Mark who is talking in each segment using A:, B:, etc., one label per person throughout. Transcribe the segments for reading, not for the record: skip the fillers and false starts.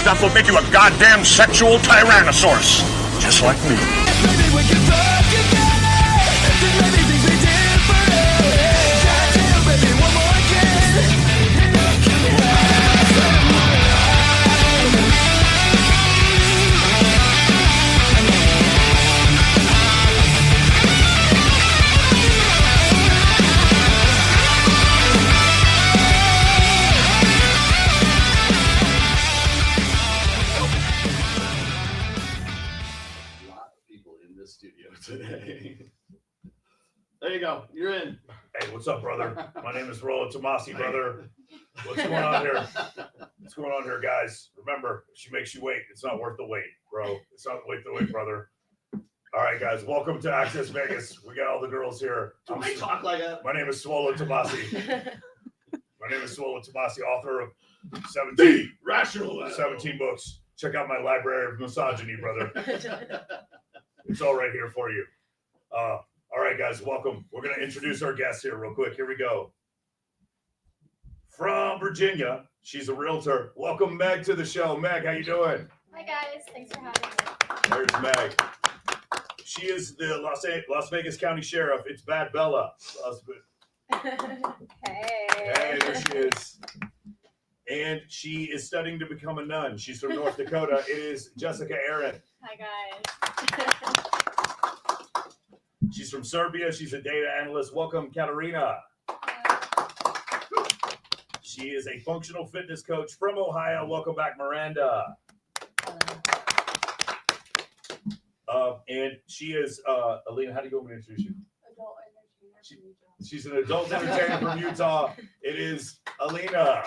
A: stuff will make you a goddamn sexual tyrannosaurus. Just like me.
B: Maybe we can talk about it. Then maybe things be different. Goddamn, baby, one more again. And I can have some more.
C: Studio today. There you go. You're in.
D: Hey, what's up, brother? My name is Rollo Tomassi, brother. What's going on here? What's going on here, guys? Remember, if she makes you wait, it's not worth the wait, bro. It's not worth the wait, brother. All right, guys. Welcome to Access Vegas. We got all the girls here.
C: Do I talk like that?
D: My name is Rollo Tomassi. My name is Rollo Tomassi, author of 17 books. Check out my library of misogyny, brother. It's all right here for you. All right, guys, welcome. We're going to introduce our guest here real quick. Here we go. From Virginia, she's a realtor. Welcome, Meg, to the show. Meg, how you doing?
E: Hi, guys. Thanks for having me.
D: There's Meg. She is the Las Vegas County Sheriff. It's Bad Bella.
E: Hey,
D: there she is. And she is studying to become a nun. She's from North Dakota. It is Jessica Aaron.
E: Hi, guys.
D: She's from Serbia. She's a data analyst. Welcome, Katerina. She is a functional fitness coach from Ohio. Welcome back, Miranda. And she is, Alina, how do you want me to introduce you?
E: Adult entertainer from Utah.
D: She's an adult entertainer from Utah. It is Alina.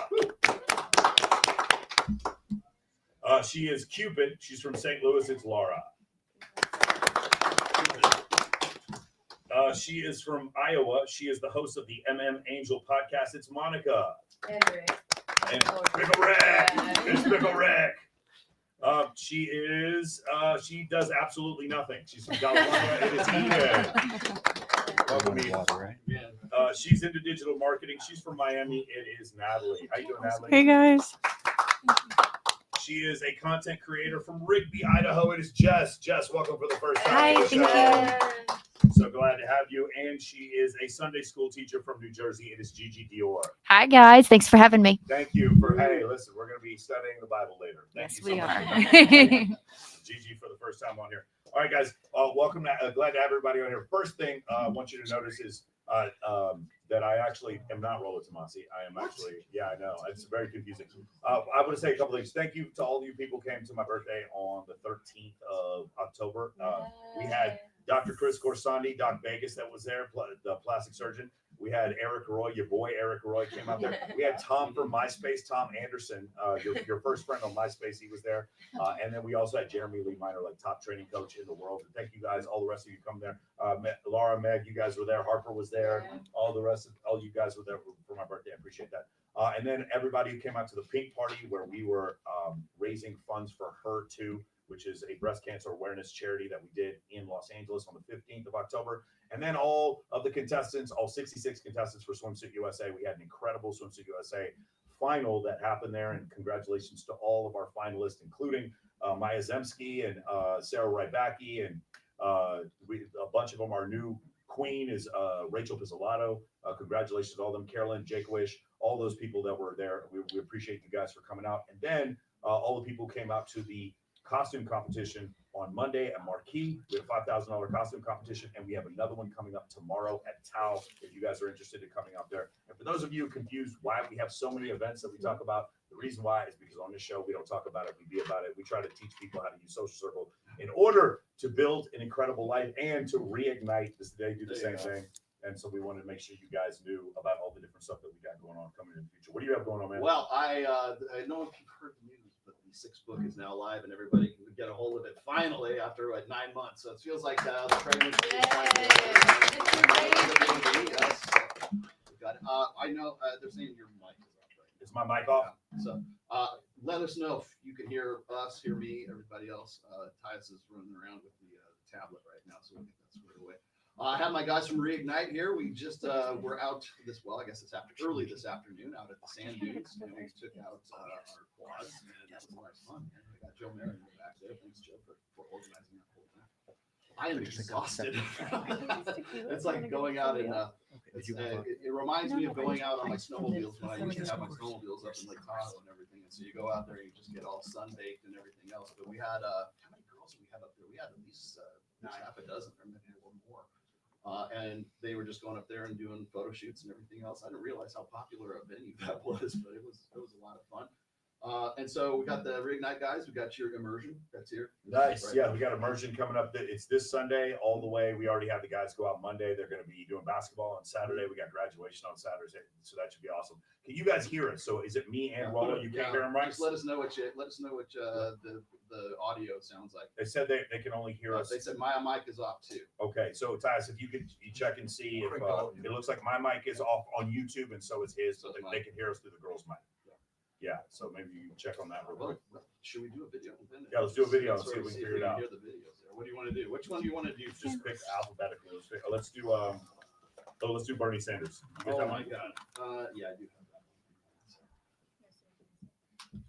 D: She is Cupid. She's from St. Louis. It's Laura. She is from Iowa. She is the host of the Angel podcast. It's Monica.
E: And Rick.
D: And Pickle Rick. It's Pickle Rick. She does absolutely nothing. She's from California. It is Eden. Welcome, Eden. She's into digital marketing. She's from Miami. It is Natalie. How you doing, Natalie?
F: Hey, guys.
D: She is a content creator from Rigby, Idaho. It is Jess. Jess, welcome for the first time.
F: Hi, thank you.
D: So glad to have you. And she is a Sunday school teacher from New Jersey. It is Gigi Dior.
F: Hi, guys. Thanks for having me.
D: Thank you for, hey, listen, we're going to be studying the Bible later. Thank you so much. Gigi for the first time on here. All right, guys, welcome. Glad to have everybody on here. First thing I want you to notice is that I actually am not Rollo Tomassi. I am actually, yeah, I know. It's very confusing. I want to say a couple things. Thank you to all of you people who came to my birthday on the 13th of October. We had Dr. Chris Corsandi, Doc Vegas that was there, the plastic surgeon. We had Eric Roy, your boy Eric Roy came out there. We had Tom from MySpace, Tom Anderson, your first friend on MySpace, he was there. And then we also had Jeremy Lee Minor, like top training coach in the world. And thank you guys, all the rest of you come there. Laura, Meg, you guys were there. Harper was there. All you guys were there for my birthday. I appreciate that. And then everybody who came out to the pink party where we were raising funds for Her Too, which is a breast cancer awareness charity that we did in Los Angeles on the 15th of October. And then all of the contestants, all 66 contestants for Swimsuit USA. We had an incredible Swimsuit USA final that happened there. And congratulations to all of our finalists, including Maya Zemsky and Sarah Rybacki. And a bunch of them. Our new queen is Rachel Pizzolatto. Congratulations to all of them. Carolyn, Jake Wish, all those people that were there. We appreciate you guys for coming out. And then all the people came out to the costume competition on Monday at Marquee. We have a $5,000 costume competition, and we have another one coming up tomorrow at Tao if you guys are interested in coming out there. And for those of you confused why we have so many events that we talk about, the reason why is because on this show we don't talk about it, we be about it. We try to teach people how to use Social Circle in order to build an incredible life and to reignite this. They do the same thing. And so we wanted to make sure you guys knew about all the different stuff that we got going on coming in the future. What do you have going on, man?
C: Well, I know if you've heard the news, but the sixth book is now live and everybody can get a hold of it finally after 9 months. So it feels like the pregnancy is finally yes. Got it. I know they're saying your mic is off, right?
D: Is my mic off?
C: Yeah. So let us know if you can hear us, hear me, everybody else. Tyus is running around with the tablet right now, so we'll get that squared away. I have my guys from Reignite here. We just were out I guess it's early this afternoon out at the sand dunes, and we took out our quads, and that was a lot of fun. Joe Marion back there. Thanks, Joe, for organizing that whole thing. I am exhausted. It's like going out and it reminds me of going out on my snowmobiles when I used to have my snowmobiles up in Lake Tahoe and everything. And so you go out there and you just get all sunbaked and everything else. But we had how many girls did we have up there? We had at least half a dozen or maybe more. And they were just going up there and doing photo shoots and everything else. I didn't realize how popular a venue that was, but it was a lot of fun. And so we got the Reignite guys. We got your immersion. That's here.
D: Nice.
C: Right.
D: Yeah, we got immersion coming up. It's this Sunday all the way. We already have the guys go out Monday. They're going to be doing basketball on Saturday. We got graduation on Saturday, so that should be awesome. Can you guys hear us? So is it me and Rollo? You can't hear them, right?
C: Just let us know what the audio sounds like.
D: They said they can only hear us.
C: They said my mic is off too.
D: Okay, so Tyus, if you could check and see if it looks like my mic is off on YouTube and so is his, so they can hear us through the girls' mic. Yeah, so maybe you can check on that real quick.
C: Should we do a video?
D: Yeah, let's do a video and see if we can figure it out.
C: Hear the videos there. What do you want to do? Which one do you want to do?
D: Just pick alphabetically. Let's do Bernie Sanders. You get
C: Oh
D: that
C: my
D: mic?
C: God. Yeah, I do have that.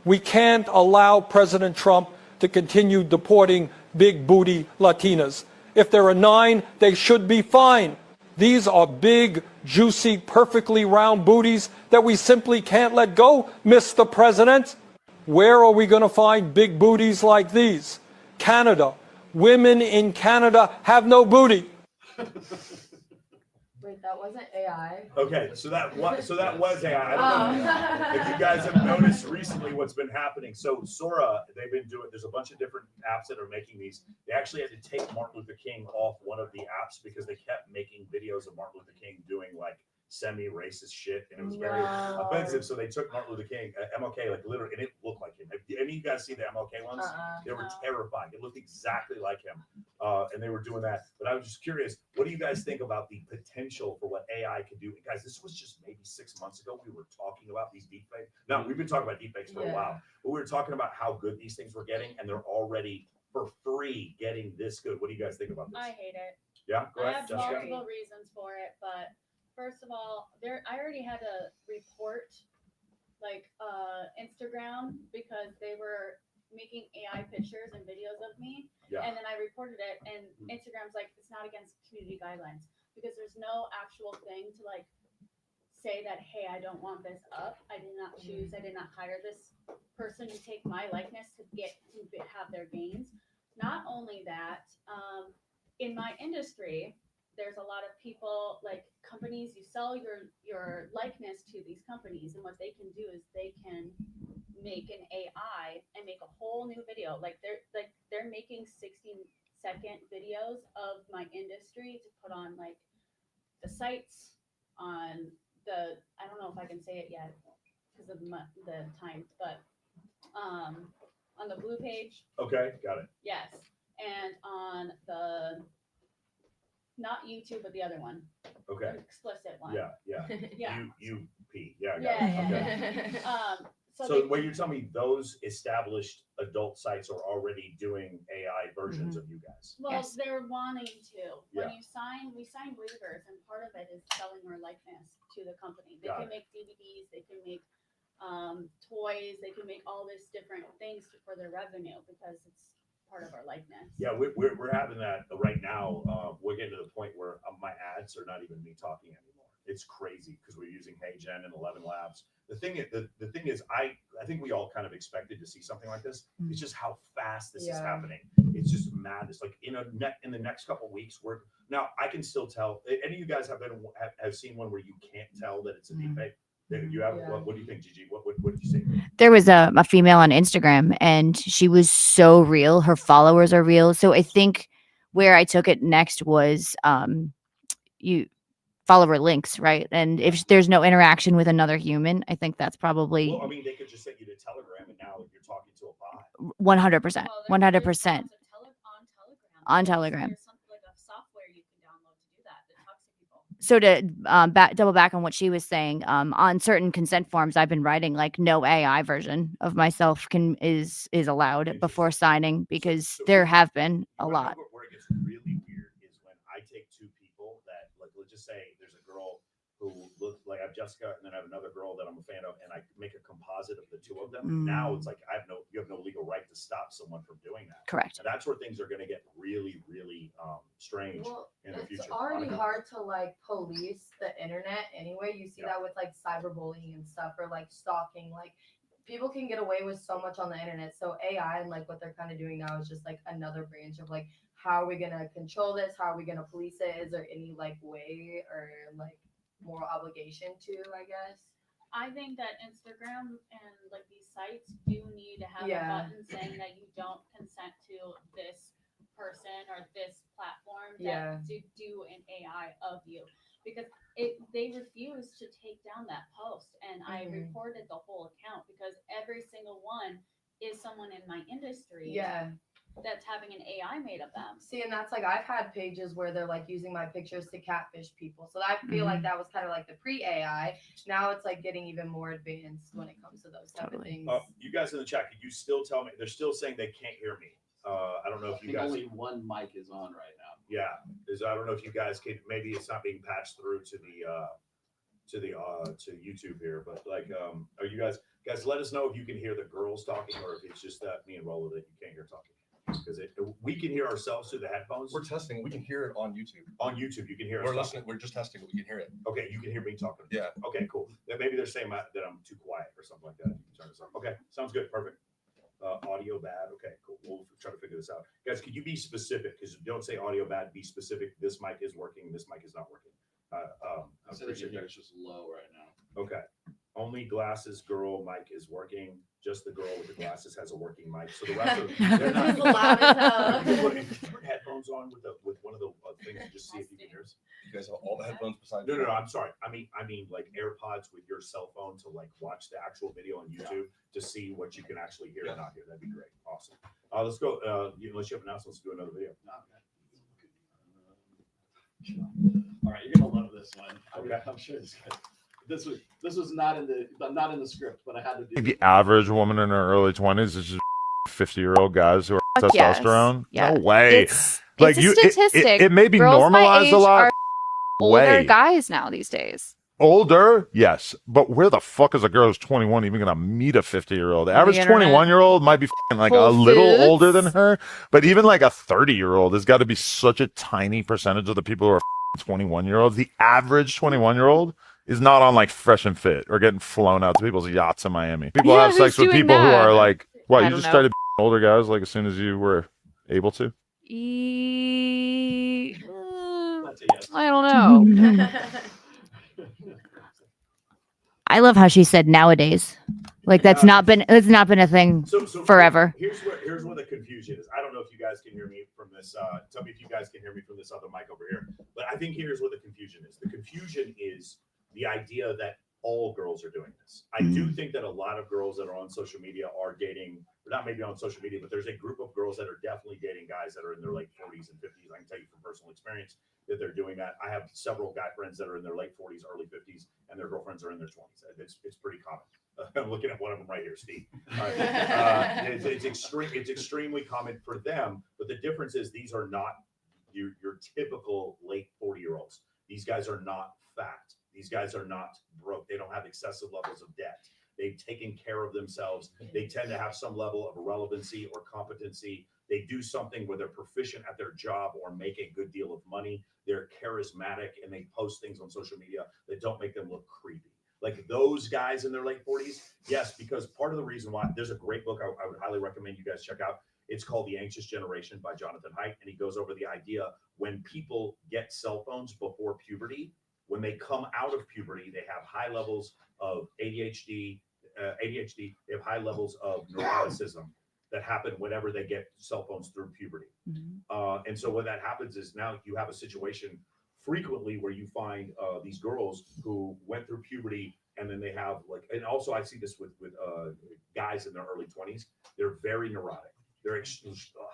G: We can't allow President Trump to continue deporting big booty Latinas. If there are 9, they should be fine. These are big, juicy, perfectly round booties that we simply can't let go, Mr. President. Where are we going to find big booties like these? Canada. Women in Canada have no booty.
H: Wait, that wasn't AI.
D: Okay, so that was AI. I don't know if you guys have noticed recently what's been happening. So Sora, they've been doing. There's a bunch of different apps that are making these. They actually had to take Martin Luther King off one of the apps because they kept making videos of Martin Luther King doing like semi-racist shit, and it was very offensive. So they took Martin Luther King, MLK, like literally, and it looked like him. Have any of you guys see the MLK ones? They were terrifying. It looked exactly like him, and they were doing that. But I was just curious, what do you guys think about the potential for what AI can do? And guys, this was just maybe 6 months ago. We were talking about these deepfakes. Now, we've been talking about deepfakes for a while, but we were talking about how good these things were getting, and they're already for free getting this good. What do you guys think about this?
E: I hate it.
D: Yeah, go
E: I
D: ahead.
E: have
D: Jessica.
E: multiple reasons for it, but first of all, I already had to report Instagram because they were making AI pictures and videos of me.
D: Yeah.
E: And then I reported it, and Instagram's like, it's not against community guidelines because there's no actual thing to say that, hey, I don't want this up. I did not choose. I did not hire this person to take my likeness to have their gains. Not only that, in my industry, there's a lot of people, like companies, you sell your likeness to these companies, and what they can do is they can make an AI and make a whole new video. They're making 16-second videos of my industry to put on the sites, on the, I don't know if I can say it yet because of the time, but on the blue page.
D: Okay, got it.
E: Yes. And on the, not YouTube, but the other one.
D: Okay.
E: The explicit one.
D: Yeah.
E: Yeah.
D: UP. Yeah. I got
E: Yeah.
D: it. Okay.
E: So
D: what you're telling me, those established adult sites are already doing AI versions of you guys.
E: well,
F: Yes.
E: they're wanting to.
D: Yeah.
E: When we sign waivers, and part of it is selling our likeness to the company. They
D: Got
E: can make DVDs, they can make toys, they can make all these different things for their revenue because it's part of our likeness.
D: Yeah, we're having that right now. We're getting to the point where my ads are not even me talking anymore. It's crazy because we're using HeyGen and 11 Labs. The thing is, I think we all kind of expected to see something like this. It's just how fast this is happening. It's just madness. Like in the next couple of weeks, now I can still tell. Any of you guys have seen one where you can't tell that it's a deepfake? You have.
H: Yeah.
D: What do you think, Gigi? What did you see?
F: There was a female on Instagram, and she was so real. Her followers are real. So I think where I took it next was you follow her links, right? And if there's no interaction with another human, I think that's probably
D: Well, I mean, they could just send you to Telegram, and now you're talking to a bot.
F: 100%.
E: Well, there's
F: 100%.
E: on Telegram.
F: On Telegram.
E: There's something like a software you can download to do that talks to people.
F: So to double back on what she was saying, on certain consent forms, I've been writing no AI version of myself is allowed before signing because there have been a
D: You wanna
F: lot.
D: know where it gets really weird is when I take two people that, let's just say there's a girl who looks like I've just Jessica, and then I have another girl that I'm a fan of, and I make a composite of the two of them. Now it's like you have no legal right to stop someone from doing that.
F: Correct.
D: And that's where things are going to get really, really strange in the future.
H: It's already
D: Monica?
H: hard to like police the internet anyway. You see that with like cyberbullying and stuff, or like stalking. Like people can get away with so much on the internet. So AI and like what they're kind of doing now is just like another branch of like, how are we gonna control this? How are we gonna police it? Is there any like way or like moral obligation to, I guess?
E: I think that Instagram and like these sites do need to have a
H: Yeah.
E: button saying that you don't consent to this person or this platform
H: Yeah.
E: to do an AI of you, because they refuse to take down that post, and I reported the whole account because every single one is someone in my industry
H: Yeah.
E: that's having an AI made of them.
H: See, and that's like I've had pages where they're like using my pictures to catfish people. So I feel like that was kind of like the pre-AI. Now it's like getting even more advanced when it comes to those type of things.
D: You guys in the chat, could you still tell me? They're still saying they can't hear me. I don't know if you guys.
C: Only one mic is on right now.
D: Yeah, I don't know if you guys can. Maybe it's not being patched through to YouTube here, but like, are you guys let us know if you can hear the girls talking or if it's just me and Rollo that you can't hear talking. Because we can hear ourselves through the headphones.
I: We're testing. We can hear it on YouTube.
D: On YouTube, you can hear us.
I: We're listening. We're just testing. We can hear it.
D: Okay, you can hear me talking.
I: Yeah.
D: Okay, cool. Then maybe they're saying that I'm too quiet or something like that. Turn this off. Okay, sounds good. Perfect. Audio bad. Okay, cool. We'll try to figure this out. Guys, could you be specific? Because don't say audio bad. Be specific. This mic is working. This mic is not working. I appreciate that.
C: It's just low right now.
D: Okay. Only glasses girl mic is working. Just the girl with the glasses has a working mic. So the rest of they're not.
H: It's loud as hell.
D: You put headphones on with one of the things and just see if you can hear us.
I: You guys have all the headphones besides.
D: No, I'm sorry. I mean like AirPods with your cell phone to like watch the actual video on YouTube to see what you can actually hear or not hear. That'd be great. Awesome. Let's go. Unless you have announcements, let's do another video.
C: All right, you're gonna love this one.
D: Okay.
C: I'm sure this was not in the script, but I had to do.
J: The average woman in her early 20s is just 50-year-old guys who are
F: Fuck yes.
J: testosterone.
F: Yeah.
J: No way.
K: It's
J: Like
K: a
J: you,
K: statistic.
J: it may be
K: Girls my
J: normalized
K: age
J: a lot.
K: are older
J: Way.
K: guys now these days.
J: Older, yes, but where the fuck is a girl who's 21 even gonna meet a 50-year-old? The average
K: internet.
J: 21-year-old might be fucking like
K: Whole
J: a little
K: Foods.
J: older than her, but even like a 30-year-old has got to be such a tiny percentage of the people who are 21-year-olds. The average 21-year-old is not on like Fresh and Fit or getting flown out to people's yachts in Miami. People
K: Yeah,
J: have sex
K: who's
J: with
K: doing
J: people who
K: that?
J: are like, what?
K: I
J: You
K: don't
J: just
K: know.
J: started older guys like as soon as you were able to.
C: That's a yes.
K: I don't know.
F: I love how she said nowadays. Like it's not been a thing
D: So
F: forever.
D: Here's where the confusion is. I don't know if you guys can hear me from this. Tell me if you guys can hear me from this other mic over here. But I think here's where the confusion is. The confusion is the idea that all girls are doing this. I do think that a lot of girls that are on social media are dating, or not maybe on social media, but there's a group of girls that are definitely dating guys that are in their late 40s and 50s. I can tell you from personal experience that they're doing that. I have several guy friends that are in their late 40s, early 50s, and their girlfriends are in their 20s. It's pretty common. I'm looking at one of them right here, Steve. It's extremely common for them, but the difference is these are not your typical late 40-year-olds. These guys are not fat. These guys are not broke. They don't have excessive levels of debt. They've taken care of themselves. They tend to have some level of relevancy or competency. They do something where they're proficient at their job or make a good deal of money. They're charismatic and they post things on social media that don't make them look creepy. Like those guys in their late 40s, yes, because part of the reason why there's a great book I would highly recommend you guys check out. It's called The Anxious Generation by Jonathan Haidt, and he goes over the idea when people get cell phones before puberty, when they come out of puberty, they have high levels of ADHD, they have high levels of neuroticism that happen whenever they get cell phones through puberty. And so what that happens is now you have a situation frequently where you find these girls who went through puberty and then they have like, and also I see this with guys in their early 20s. They're very neurotic. They're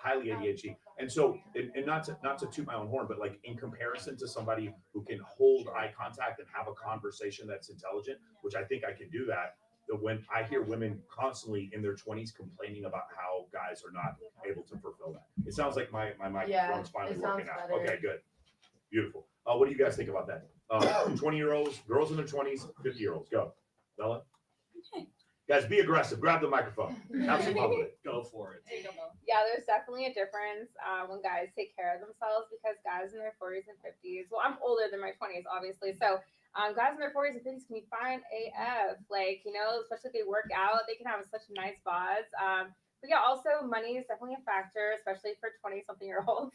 D: highly ADHD. And so, and not to toot my own horn, but like in comparison to somebody who can hold eye contact and have a conversation that's intelligent, which I think I can do that. When I hear women constantly in their 20s complaining about how guys are not able to fulfill that. It sounds like my microphone's finally
H: it sounds
D: working out.
H: better.
D: Okay, good. Beautiful. What do you guys think about that? 20-year-olds, girls in their 20s, 50-year-olds. Go. Bella? Guys, be aggressive. Grab the microphone. Have some fun with it.
I: Go for it.
L: Yeah, there's definitely a difference when guys take care of themselves because guys in their 40s and 50s, well, I'm older than my 20s, obviously. So guys in their 40s and 50s can be fine AF. Like, you know, especially if they work out, they can have such nice bods. But yeah, also money is definitely a factor, especially for 20-something-year-olds.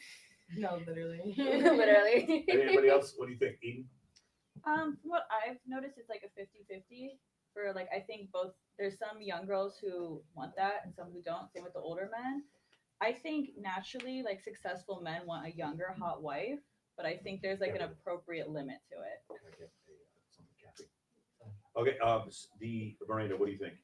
H: No, literally.
L: Literally.
D: Anybody else? What do you think, Eden?
E: From what I've noticed, it's like a 50-50 for like, I think both, there's some young girls who want that and some who don't. Same with the older men. I think naturally, like successful men want a younger, hot wife, but I think there's like an appropriate limit to it.
D: Okay, the Miranda, what do you think?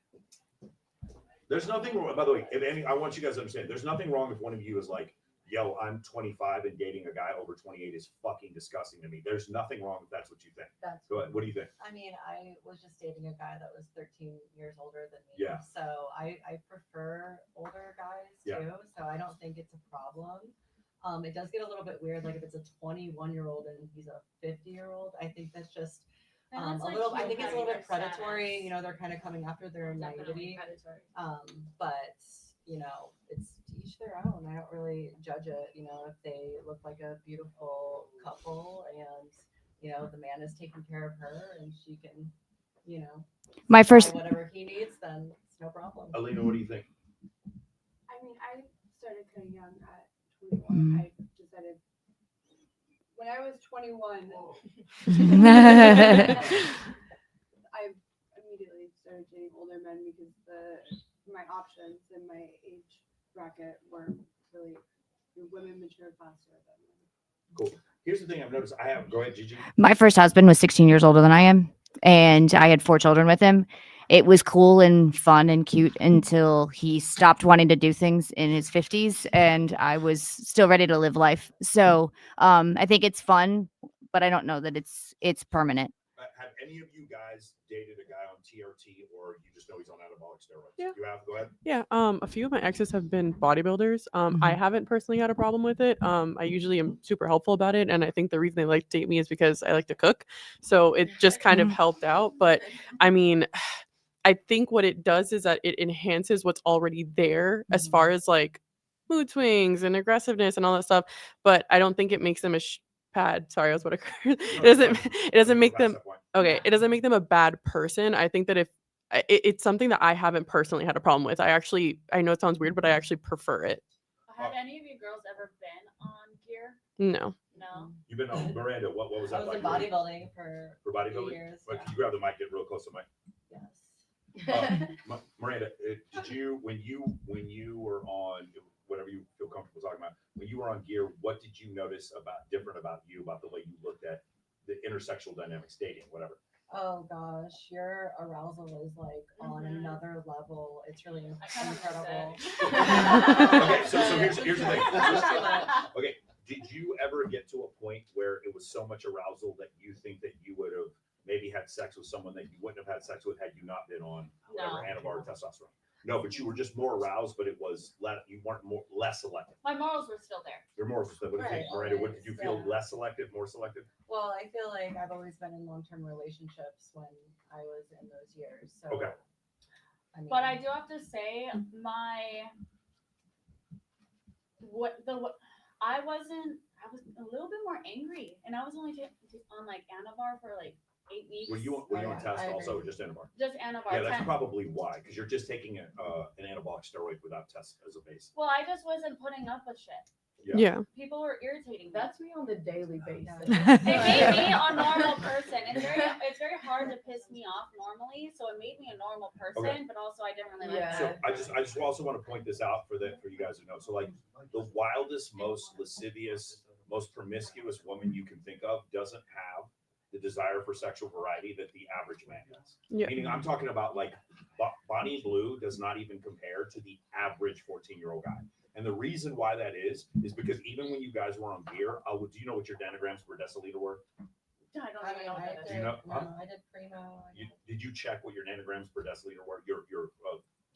D: There's nothing wrong. By the way, if any, I want you guys to understand. There's nothing wrong if one of you is like, "Yo, I'm 25 and dating a guy over 28 is fucking disgusting to me." There's nothing wrong if that's what you think.
H: That's
D: Go ahead. What do you think?
H: I mean, I was just dating a guy that was 13 years older than me.
D: Yeah.
H: So I prefer older guys
D: Yeah.
H: too. So I don't think it's a problem. It does get a little bit weird, like if it's a 21-year-old and he's a 50-year-old. I think that's just a little. I think it's a little bit predatory. You know, they're kind of coming after their naivety. But you know, it's to each their own. I don't really judge it. You know, if they look like a beautiful couple and you know the man is taking care of her and she can, you know,
F: My first
H: whatever he needs, then it's no problem.
D: Alina, what do you think?
M: I mean, I started kind of young at 21. I decided when I was 21, I immediately started dating older men because my options in my age bracket weren't really women mature faster than men.
D: Cool. Here's the thing I've noticed. Go ahead, Gigi.
F: My first husband was 16 years older than I am, and I had 4 children with him. It was cool and fun and cute until he stopped wanting to do things in his 50s, and I was still ready to live life. So I think it's fun, but I don't know that it's permanent.
D: Have any of you guys dated a guy on TRT, or you just know he's on anabolic steroids?
N: Yeah.
D: You have? Go ahead.
N: Yeah, a few of my exes have been bodybuilders. I haven't personally had a problem with it. I usually am super helpful about it, and I think the reason they like to date me is because I like to cook. So it just kind of helped out. But I mean, I think what it does is that it enhances what's already there as far as like mood swings and aggressiveness and all that stuff. But I don't think it makes them a bad. Sorry, I was about to. It doesn't make them. Okay, it doesn't make them a bad person. I think that if it's something that I haven't personally had a problem with. I know it sounds weird, but I actually prefer it.
E: Have any of you girls ever been on gear?
N: No.
E: No.
D: You've been on Miranda. What was
H: I
D: that
H: was in
D: like?
H: bodybuilding for
D: bodybuilding.
H: years.
D: But
H: Yeah.
D: can you grab the mic? Get real close to the mic.
H: Yes.
D: Miranda, did you when you were on whatever you feel comfortable talking about, when you were on gear, what did you notice different about you, about the way you looked at the intersexual dynamics, dating, whatever?
H: Oh gosh, your arousal is like on another level. It's really incredible.
D: Okay, so here's the thing.
H: That's too much.
D: Okay, did you ever get to a point where it was so much arousal that you think that you would have maybe had sex with someone that you wouldn't have had sex with had you not been on whatever antibiotic testosterone? No, but you were just more aroused, but it was you weren't less selective.
E: My morals were still there.
D: Your morals were still. What do you think, Miranda? What did you feel less selective, more selective?
H: Well, I feel like I've always been in long-term relationships when I was in those years. So,
D: okay.
H: I mean,
E: But I do have to say, I was a little bit more angry, and I was only on like Anavar for like 8 weeks.
D: Were you on test also, or just Anavar?
E: Just Anavar.
D: Yeah, that's probably why, because you're just taking an anabolic steroid without test as a base.
E: Well, I just wasn't putting up with shit.
N: Yeah.
E: People were irritating.
H: That's me on the daily basis.
E: It made me a normal person. It's very hard to piss me off normally, so it made me a normal person.
D: Okay.
E: But also, I didn't really like.
D: So I just also want to point this out for you guys to know. So like the wildest, most lascivious, most promiscuous woman you can think of doesn't have the desire for sexual variety that the average man does.
N: Yeah.
D: Meaning I'm talking about like Bonnie Blue does not even compare to the average 14-year-old guy. And the reason why that is because even when you guys were on gear, do you know what your nanograms per deciliter were?
E: I don't even know what that is.
D: Do you know?
H: I did primo.
D: Did you check what your nanograms per deciliter were? Your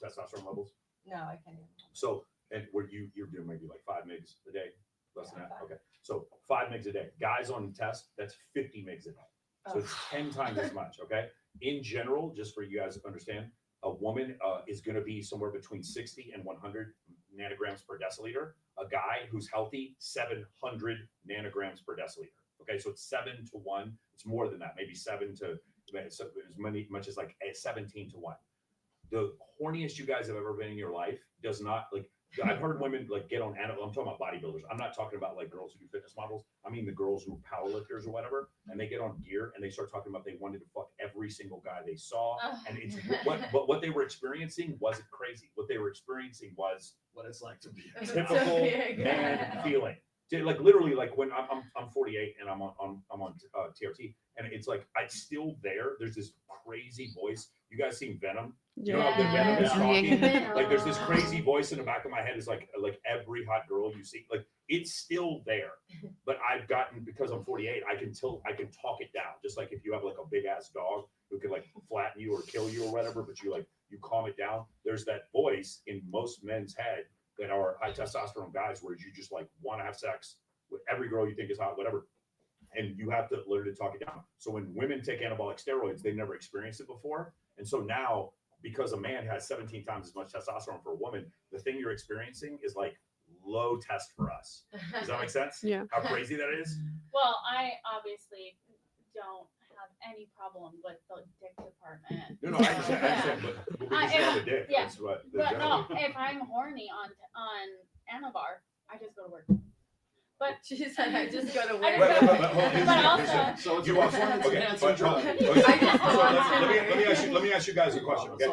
D: testosterone levels?
H: No, I can't even.
D: So, and were you're doing maybe like 5 mgs a day? Less than that? Okay. So 5 mgs a day. Guys on test, that's 50 mgs a day. So it's 10 times as much. Okay. In general, just for you guys to understand, a woman is going to be somewhere between 60 and 100 nanograms per deciliter. A guy who's healthy, 700 nanograms per deciliter. Okay, so it's 7 to 1. It's more than that, maybe 7 to as much as like 17 to 1. The horniest you guys have ever been in your life does not like. I've heard women like get on animal. I'm talking about bodybuilders. I'm not talking about like girls who do fitness models. I mean the girls who are powerlifters or whatever, and they get on gear and they start talking about they wanted to fuck every single guy they saw, and it's what they were experiencing wasn't crazy. What they were experiencing was
C: what it's like to be
D: a typical man feeling. Like literally, like when I'm 48 and I'm on TRT, and it's like it's still there. There's this crazy voice. You guys seen Venom? You know how the Venom is talking? Like there's this crazy voice in the back of my head. Is like every hot girl you see. Like it's still there, but I've gotten, because I'm 48, I can talk it down. Just like if you have like a big ass dog who can like flatten you or kill you or whatever, but you calm it down. There's that voice in most men's head that are high testosterone guys where you just like want to have sex with every girl you think is hot, whatever. And you have to learn to talk it down. So when women take anabolic steroids, they've never experienced it before. And so now, because a man has 17 times as much testosterone for a woman, the thing you're experiencing is like low test for us. Does that make sense?
N: Yeah.
D: How crazy that is?
E: Well, I obviously don't have any problem with the dick department.
D: No, I understand, but because you have a dick,
E: yeah.
D: that's what.
E: But no, if I'm horny on Anavar, I just go to work. But
H: she said I just go to work.
E: But also,
C: so it's
D: you want okay, let me ask you guys a question, okay?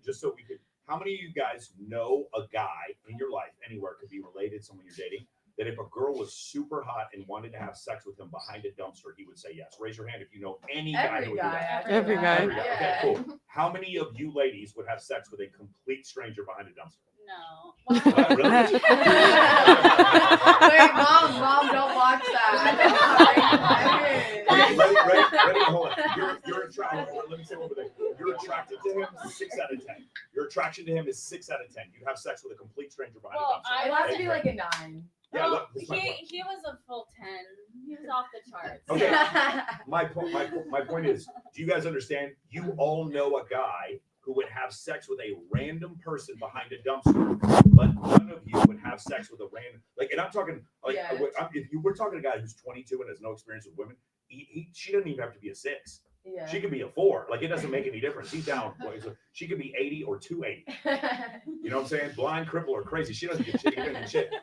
D: Just so we could, how many of you guys know a guy in your life anywhere, could be related, someone you're dating, that if a girl was super hot and wanted to have sex with him behind a dumpster, he would say yes? Raise your hand if you know any guy who would do that.
N: Every guy.
D: Okay, cool. How many of you ladies would have sex with a complete stranger behind a dumpster?
E: no.
D: Really?
H: Wait, mom, don't watch that.
D: Ready? Hold on. You're attracted. Let me say one more thing. You're attracted to him 6 out of 10. Your attraction to him is 6 out of 10. You have sex with a complete stranger behind a dumpster.
H: It has to be like a 9.
D: Yeah,
E: Well, he was a full 10. He was off the charts.
D: Okay. My point is, do you guys understand? You all know a guy who would have sex with a random person behind a dumpster, but none of you would have sex with a random, like, and I'm talking like, we're talking a guy who's 22 and has no experience with women. She doesn't even have to be a 6.
H: Yeah.
D: She could be a 4. Like, it doesn't make any difference. He's down. She could be 80 or 280. You know what I'm saying? Blind, cripple, or crazy. She doesn't get shit. He doesn't get shit.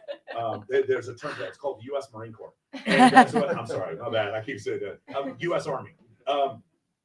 D: There's a term for that. It's called the U.S. Marine Corps. And that's what, I'm sorry, my bad. I keep saying that. U.S. Army.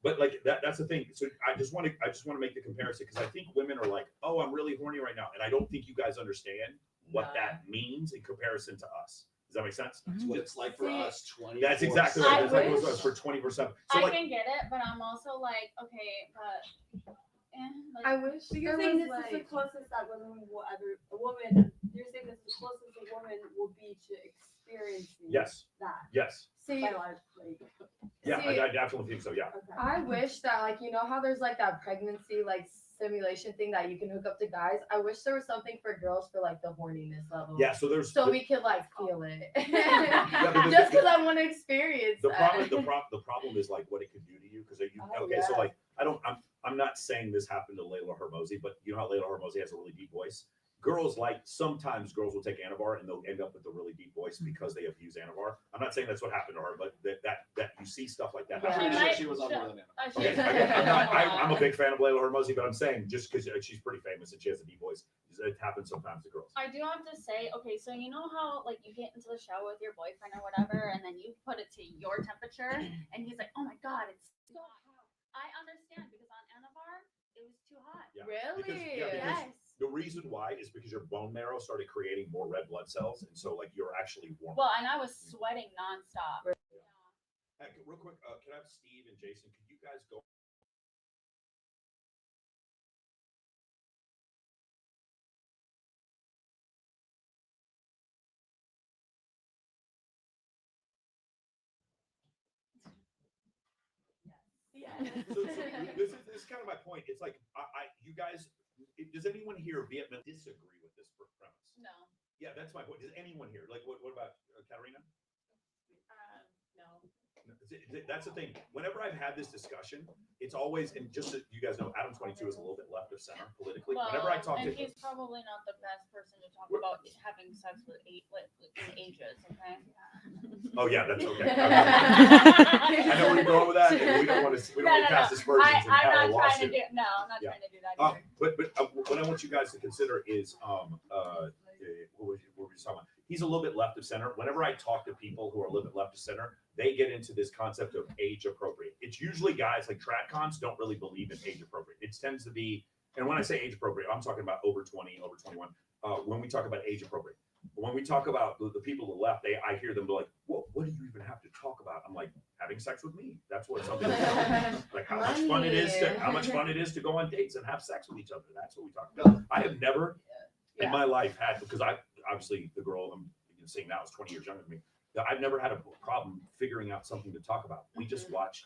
D: But like that's the thing. So I just want to make the comparison, because I think women are like, oh, I'm really horny right now, and I don't think you guys understand what that means in comparison to us. Does that make sense?
C: That's what it's like for us. 20.
D: That's exactly right. That's like what it's for 24/7. So
E: I
D: like,
E: can get it, but I'm also like, okay, but like,
H: I wish
M: So
H: there
M: you're saying
H: was
M: this is the
H: like
M: closest that women will ever, a woman, you're saying this is the closest a woman will be to experiencing
D: yes,
M: that
D: yes,
H: see.
M: biologically.
D: yeah,
H: See,
D: I definitely think so. Yeah.
M: Okay.
H: I wish that, like, you know how there's like that pregnancy like simulation thing that you can hook up to guys. I wish there was something for girls for like the horniness level.
D: Yeah. So there's
H: So we could like feel it.
D: but
H: Just because I want to experience
D: the
H: that.
D: problem is like what it could do to you, because so like I'm not saying this happened to Layla Hermosi, but you know how Layla Hermosi has a really deep voice. Sometimes girls will take Anavar and they'll end up with a really deep voice because they abuse Anavar. I'm not saying that's what happened to her, but that you see stuff like that.
C: I'm pretty sure she was on more than Anavar.
D: Okay, again, I'm a big fan of Layla Hermosi, but I'm saying just because she's pretty famous and she has a deep voice, it happens sometimes to girls.
E: I do have to say, okay, so you know how like you get into the shower with your boyfriend or whatever, and then you put it to your temperature, and he's like, oh my god, it's so hot. I understand, because on Anavar it was too hot.
D: Yeah.
H: Really?
D: Because
E: Yes.
D: the reason why is because your bone marrow started creating more red blood cells, and so like you're actually warm.
E: Well, and I was sweating nonstop.
D: Hey, real quick, can I have Steve and Jason? Could you guys go? So this is kind of my point. It's like you guys. Does anyone here Vietnam disagree with this premise?
E: No.
D: Yeah, that's my point. Does anyone here like what about Katarina? That's the thing. Whenever I've had this discussion, it's always, and just so you guys know, Adam 22 is a little bit left of center politically. Whenever I talk
E: and
D: to
E: he's probably not the best person to talk about having sex with in ages, okay?
D: oh yeah, that's okay. I know where you're going with that. And we don't want to cast aspersions and
E: I'm
D: have a
E: not trying to
D: lawsuit.
E: do. No, I'm not
D: Yeah.
E: trying to do that. Either.
D: But what I want you guys to consider is what were we talking about? He's a little bit left of center. Whenever I talk to people who are a little bit left of center, they get into this concept of age appropriate. It's usually guys like TradCons don't really believe in age appropriate. It tends to be, and when I say age appropriate, I'm talking about over 20, over 21. When we talk about age appropriate, when we talk about the people who left, I hear them be like, "Well, what do you even have to talk about?" I'm like, having sex with me. That's what something like how much fun it is to go on dates and have sex with each other. That's what we talk about. I have never in my life had, because I obviously the girl I'm seeing now is 20 years younger than me. I've never had a problem figuring out something to talk about. We just watch,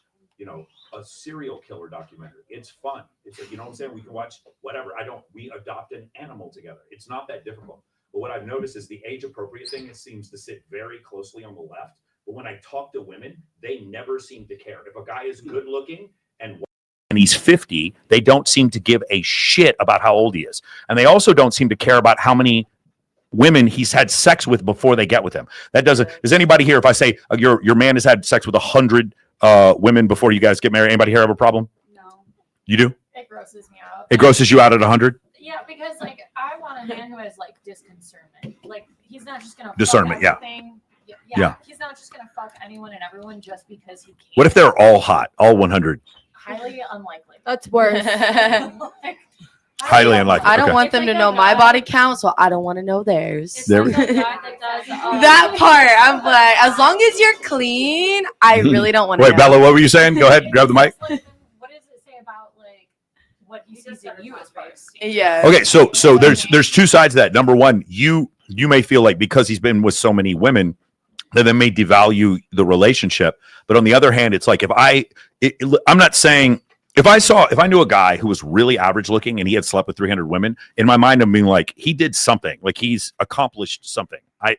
D: a serial killer documentary. It's fun. It's you know what I'm saying? We can watch whatever. We adopt an animal together. It's not that difficult. But what I've noticed is the age appropriate thing, it seems to sit very closely on the left. But when I talk to women, they never seem to care. If a guy is good looking and he's 50, they don't seem to give a shit about how old he is. And they also don't seem to care about how many women he's had sex with before they get with him. That doesn't. Is anybody here? If I say your man has had sex with 100 women before you guys get married, anybody here have a problem?
E: No.
D: You do?
E: It grosses me out.
D: It grosses you out at 100?
E: Yeah, because I want a man who has discernment. He's not just gonna
D: Discernment,
E: fuck everything.
D: Yeah.
E: He's not just gonna fuck anyone and everyone just because he can.
D: What if they're all hot, all 100?
E: Highly unlikely.
H: That's worse.
D: Highly unlikely.
H: I don't
D: Okay.
H: want them to know my body count, so I don't want to know theirs.
D: There we-
H: That part, I'm like, as long as you're clean, I really don't want to.
D: Wait, Bella, what were you saying? Go ahead, grab the mic.
E: What does it say about what he sees in you as first?
H: Yeah.
D: Okay, so there's two sides to that. Number one, you may feel like because he's been with so many women that they may devalue the relationship. But on the other hand, it's like I'm not saying if I knew a guy who was really average looking and he had slept with 300 women, in my mind I'm being like he did something, like he's accomplished something. I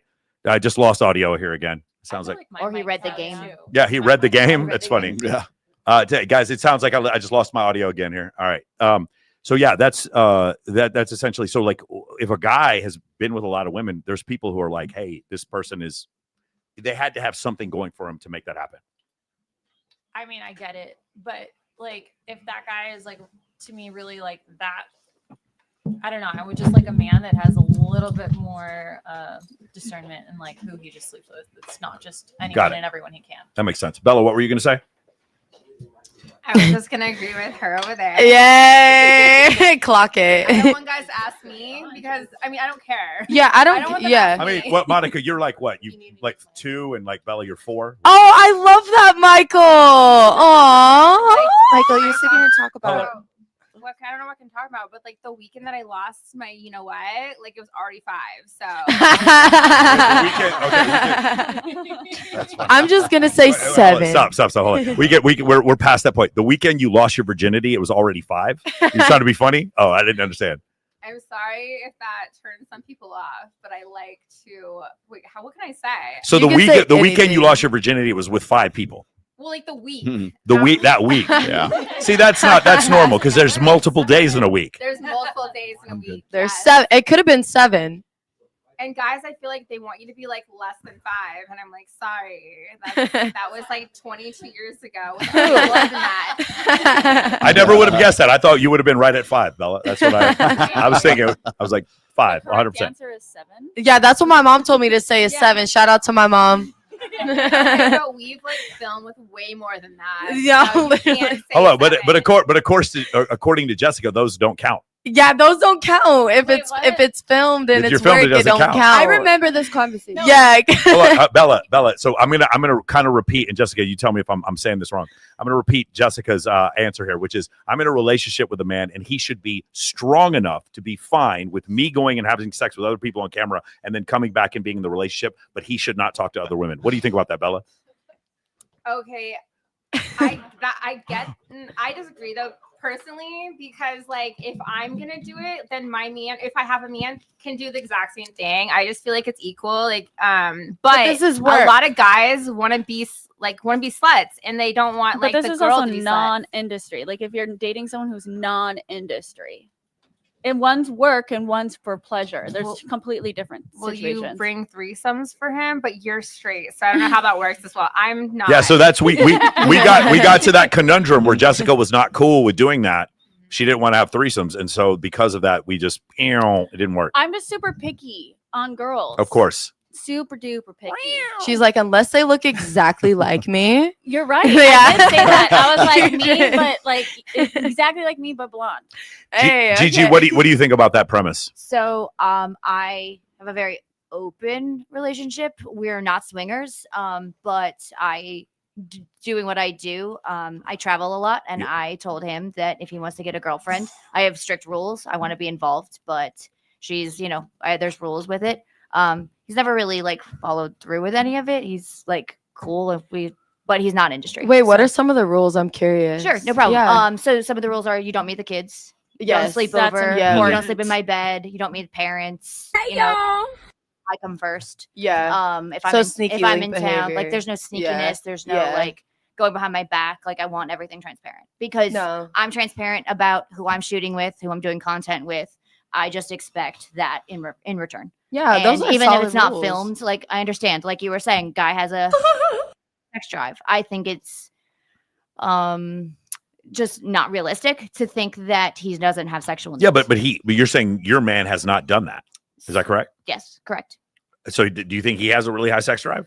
D: just lost audio here again. Sounds like
F: Or he read the game.
D: yeah, he read the game. That's funny. Yeah. Guys, it sounds like I just lost my audio again here. All right. So yeah, that's essentially, so like if a guy has been with a lot of women, there's people who are like, hey, this person they had to have something going for him to make that happen.
O: I mean, I get it, but if that guy is to me really that, I don't know, I would just like a man that has a little bit more discernment and who he just sleeps with. It's not just anyone and everyone he can.
D: That makes sense. Bella, what were you going to say?
L: I was just gonna agree with her over there.
H: Yay! Clock it.
L: I don't want guys to ask me because I don't care.
H: Yeah, I don't
L: want them
H: yeah.
L: asking
D: I mean, what, Monica, you're what? You 2 and Bella, you're 4?
H: Oh, I love that, Michael. Aww. Michael, you're still gonna talk about
L: I don't know what I can talk about, but the weekend that I lost my, it was already 5. So
H: I'm just gonna say 7.
D: Stop. Hold on. We're past that point. The weekend you lost your virginity, it was already 5. You're trying to be funny? Oh, I didn't understand.
L: I'm sorry if that turns some people off, but I like to what can I say?
D: So the weekend you lost your virginity, it was with 5 people.
L: Well, the week.
D: That week. Yeah. See, that's normal because there's multiple days in a week.
L: There's multiple days in a week.
H: There's 7. It could have been 7.
L: And guys, I feel like they want you to be less than 5, and I'm like, sorry, that was 22 years ago. It wasn't that.
D: I never would have guessed that. I thought you would have been right at 5, Bella. That's what I was thinking. I was like 5, 100%.
O: The answer is 7.
H: Yeah, that's what my mom told me to say is 7. Shout out to my mom.
L: No, we've filmed with way more than that.
H: Yeah,
L: so literally.
D: Hold on, but of course, according to Jessica, those don't count.
H: Yeah, those don't count. If it's filmed and
D: If
H: it's
D: you're filmed,
H: work,
D: it doesn't count.
H: I
M: remember this conversation.
H: Yeah.
D: Hold on, Bella. So I'm gonna kind of repeat, and Jessica, you tell me if I'm saying this wrong. I'm gonna repeat Jessica's answer here, which is I'm in a relationship with a man, and he should be strong enough to be fine with me going and having sex with other people on camera, and then coming back and being in the relationship. But he should not talk to other women. What do you think about that, Bella?
L: Okay, I disagree though. personally because like if I'm gonna do it, then my man, if I have a man, can do the exact same thing. I just feel like it's equal. Like but
P: this is
L: a
P: where
L: lot of guys want to be sluts and they don't want
K: But
L: like
K: this
L: the
K: is
L: girl
K: also
L: to be sluts.
K: non-industry. Like if you're dating someone who's non-industry, and one's work and one's for pleasure. There's completely different
L: Will
K: situations.
L: you bring threesomes for him? But you're straight, so I don't know how that works as well. I'm not.
D: Yeah, so that's we got to that conundrum where Jessica was not cool with doing that. She didn't want to have threesomes, and so because of that, we just it didn't work.
K: I'm just super picky on girls.
D: Of course.
K: Super duper picky.
P: She's like, unless they look exactly like me.
K: You're right.
P: Yeah.
K: I did say that. I was like me, but like exactly like me, but blonde.
P: Hey,
D: Gigi,
P: okay.
D: what do you think about that premise?
F: So I have a very open relationship. We're not swingers, but doing what I do, I travel a lot, and I told him that if he wants to get a girlfriend, I have strict rules. I want to be involved, but she's, there's rules with it. He's never really like followed through with any of it. He's like cool but he's not industry.
P: Wait, what are some of the rules? I'm curious.
F: Sure, no problem.
P: Yeah.
F: So some of the rules are you don't meet the kids. You don't
P: Yes,
F: sleep
P: that's
F: over.
P: important.
F: You don't sleep in my bed. You don't meet the parents. I come first.
P: Yeah.
F: If I'm
P: So
F: in,
P: sneaky
F: if I'm
P: link
F: in town,
P: behavior.
F: like there's no sneakiness.
P: Yeah.
F: There's no
P: Yeah.
F: like going behind my back. Like I want everything transparent because
P: No.
F: I'm transparent about who I'm shooting with, who I'm doing content with. I just expect that in return.
P: Yeah,
F: And
P: those are
F: even if
P: solid
F: it's not
P: rules.
F: filmed, like I understand. Like you were saying, guy has a sex drive. I think it's just not realistic to think that he doesn't have sexual needs.
D: Yeah, but you're saying your man has not done that. Is that correct?
F: Yes, correct.
D: So do you think he has a really high sex drive?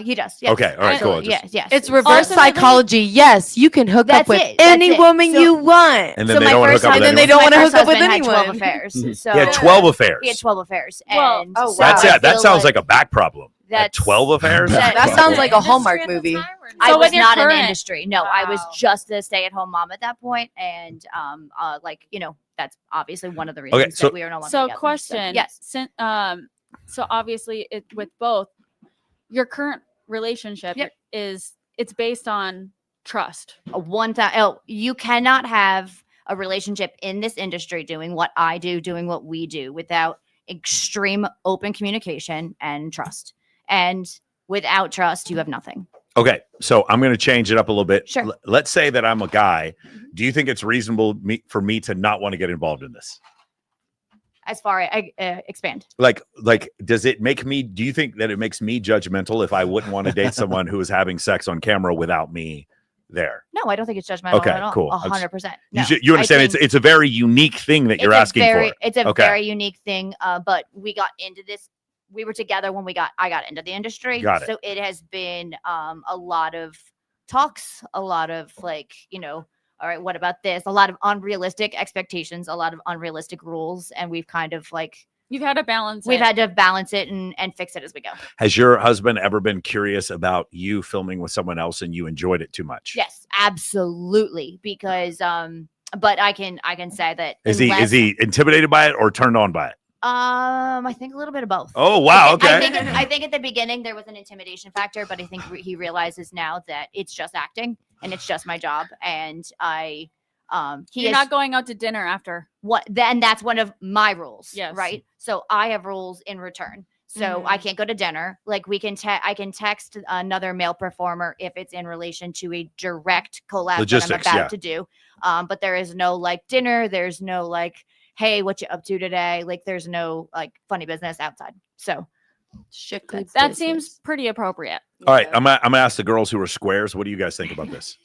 F: He does. Yes.
D: Okay, all right, cool.
F: Absolutely. Yes.
P: It's reverse psychology. Yes, you can hook
F: That's
P: up with
F: it. That's
P: any
F: it.
P: woman
F: So-
P: you want.
D: And then they don't want to hook up with
P: and then they
D: anyone?
P: don't want to
F: My
P: hook up with
F: first husband had 12
P: anyone.
F: affairs.
D: Mhm.
F: So
D: He had 12 affairs.
F: He had 12 affairs.
K: Well,
F: And
P: oh,
F: so
D: That's
F: I
D: it. That
F: feel
D: sounds like a back problem. At
F: that's
D: 12 affairs?
P: That sounds like a Hallmark movie.
F: I
K: So
F: was
K: with your
F: not in the
K: current-
F: industry. No, I was just a stay-at-home mom at that point, and that's obviously one of the reasons
D: so-
F: that we are no longer
K: So
F: together.
K: question.
F: Yes.
K: So obviously with both, your current relationship it's based on trust.
F: You cannot have a relationship in this industry doing what I do, doing what we do without extreme open communication and trust. And without trust, you have nothing.
D: Okay, so I'm going to change it up a little bit.
F: Sure.
D: Let's say that I'm a guy. Do you think it's reasonable for me to not want to get involved in this?
F: As far as expand.
D: Like, does it make me? Do you think that it makes me judgmental if I wouldn't want to date someone who is having sex on camera without me there?
F: No, I don't think it's judgmental
D: Okay,
F: at all.
D: cool.
F: 100%.
D: You understand? It's a very unique thing that you're asking for.
F: It's a
D: Okay.
F: very unique thing. But we got into this. We were together when I got into the industry.
D: Got it.
F: So it has been a lot of talks, a lot of all right, what about this? A lot of unrealistic expectations, a lot of unrealistic rules, and we've kind of
K: You've had to balance
F: we've
K: it.
F: had to balance it and fix it as we go.
D: Has your husband ever been curious about you filming with someone else and you enjoyed it too much?
F: Yes, absolutely. Because but I can say that
D: Is he intimidated by it or turned on by it?
F: I think a little bit of both.
D: Oh, wow,
F: I think at the beginning there was an intimidation factor, but I think he realizes now that it's just acting and it's just my job, and
K: You're not going out to dinner after.
F: Then that's one of my rules.
K: Yes.
F: Right. So I have rules in return. So I can't go to dinner. Like I can text another male performer if it's in relation to a direct collab
D: Logistics,
F: that I'm about
D: yeah.
F: to do. But there is no dinner. There's no hey, what you up to today? There's no funny business outside. So
K: That seems pretty appropriate.
D: All right, I'm gonna ask the girls who are squares. What do you guys think about this?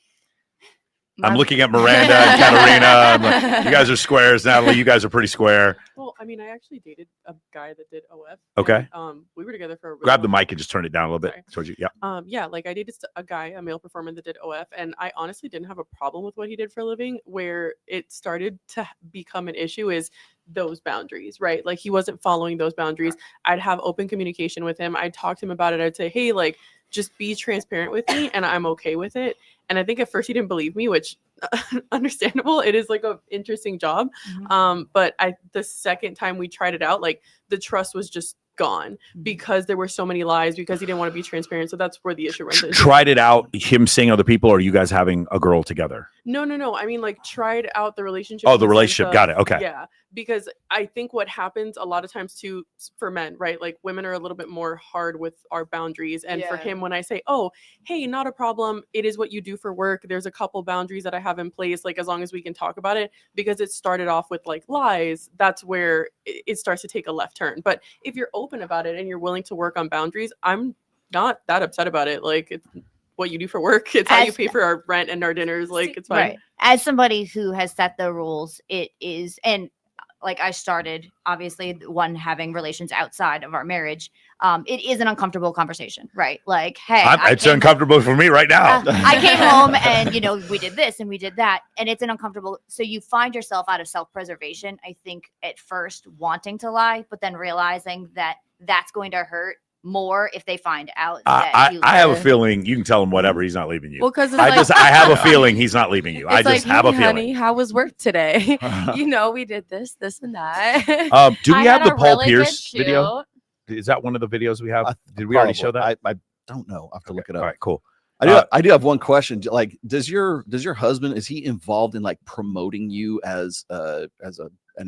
D: I'm looking at Miranda and Katarina. I'm like, you guys are squares. Natalie, you guys are pretty square.
N: Well, I mean, I actually dated a guy that did OF.
D: Okay.
N: And, we were together for a really
D: Grab the
N: long
D: mic and just turn it down a little bit towards you. Yeah.
N: Yeah, I dated a guy, a male performer that did OF, and I honestly didn't have a problem with what he did for a living. Where it started to become an issue is those boundaries, right? He wasn't following those boundaries. I'd have open communication with him. I'd talk to him about it. I'd say, hey, just be transparent with me, and I'm okay with it. And I think at first he didn't believe me, which understandable. It is an interesting job. But the second time we tried it out, the trust was just gone because there were so many lies, because he didn't want to be transparent. So that's where the issue runs into.
Q: Tried it out, him seeing other people, or you guys having a girl together?
N: No. I mean, like, tried out the relationship.
Q: Oh,
N: in
Q: the
N: sense
Q: relationship. Got it. Okay.
N: Yeah. Because I think what happens a lot of times too for men, right? Like, women are a little bit more hard with our boundaries. And for him, when I say, oh, hey, not a problem, it is what you do for work. There's a couple boundaries that I have in place, like, as long as we can talk about it, because it started off with like lies, that's where it starts to take a left turn. But if you're open about it and you're willing to work on boundaries, I'm not that upset about it. Like, it's what you do for work. It's how you pay for our rent and our dinners. Like, it's fine.
F: Right. As somebody who has set the rules, it is, and like I started, obviously, one having relations outside of our marriage. It is an uncomfortable conversation, right? Like, hey,
Q: it's uncomfortable for me right now.
F: I came home and, we did this and we did that. And it's an uncomfortable. So you find yourself out of self-preservation, I think, at first wanting to lie, but then realizing that that's going to hurt more if they find out that
Q: I have a feeling you can tell him whatever. He's not leaving you.
P: Well, because
Q: I have a feeling he's not leaving you. I just have a feeling.
P: Honey, how was work today? We did this and that.
Q: Do we have the Paul
K: really
Q: Pierce
K: good
Q: video? Is that one of the videos we have? Did we
R: Probably.
Q: already show that?
R: I don't know. I have to look it up.
Q: All right, cool.
R: I do have one question. Like, does your husband, is he involved in like promoting you as an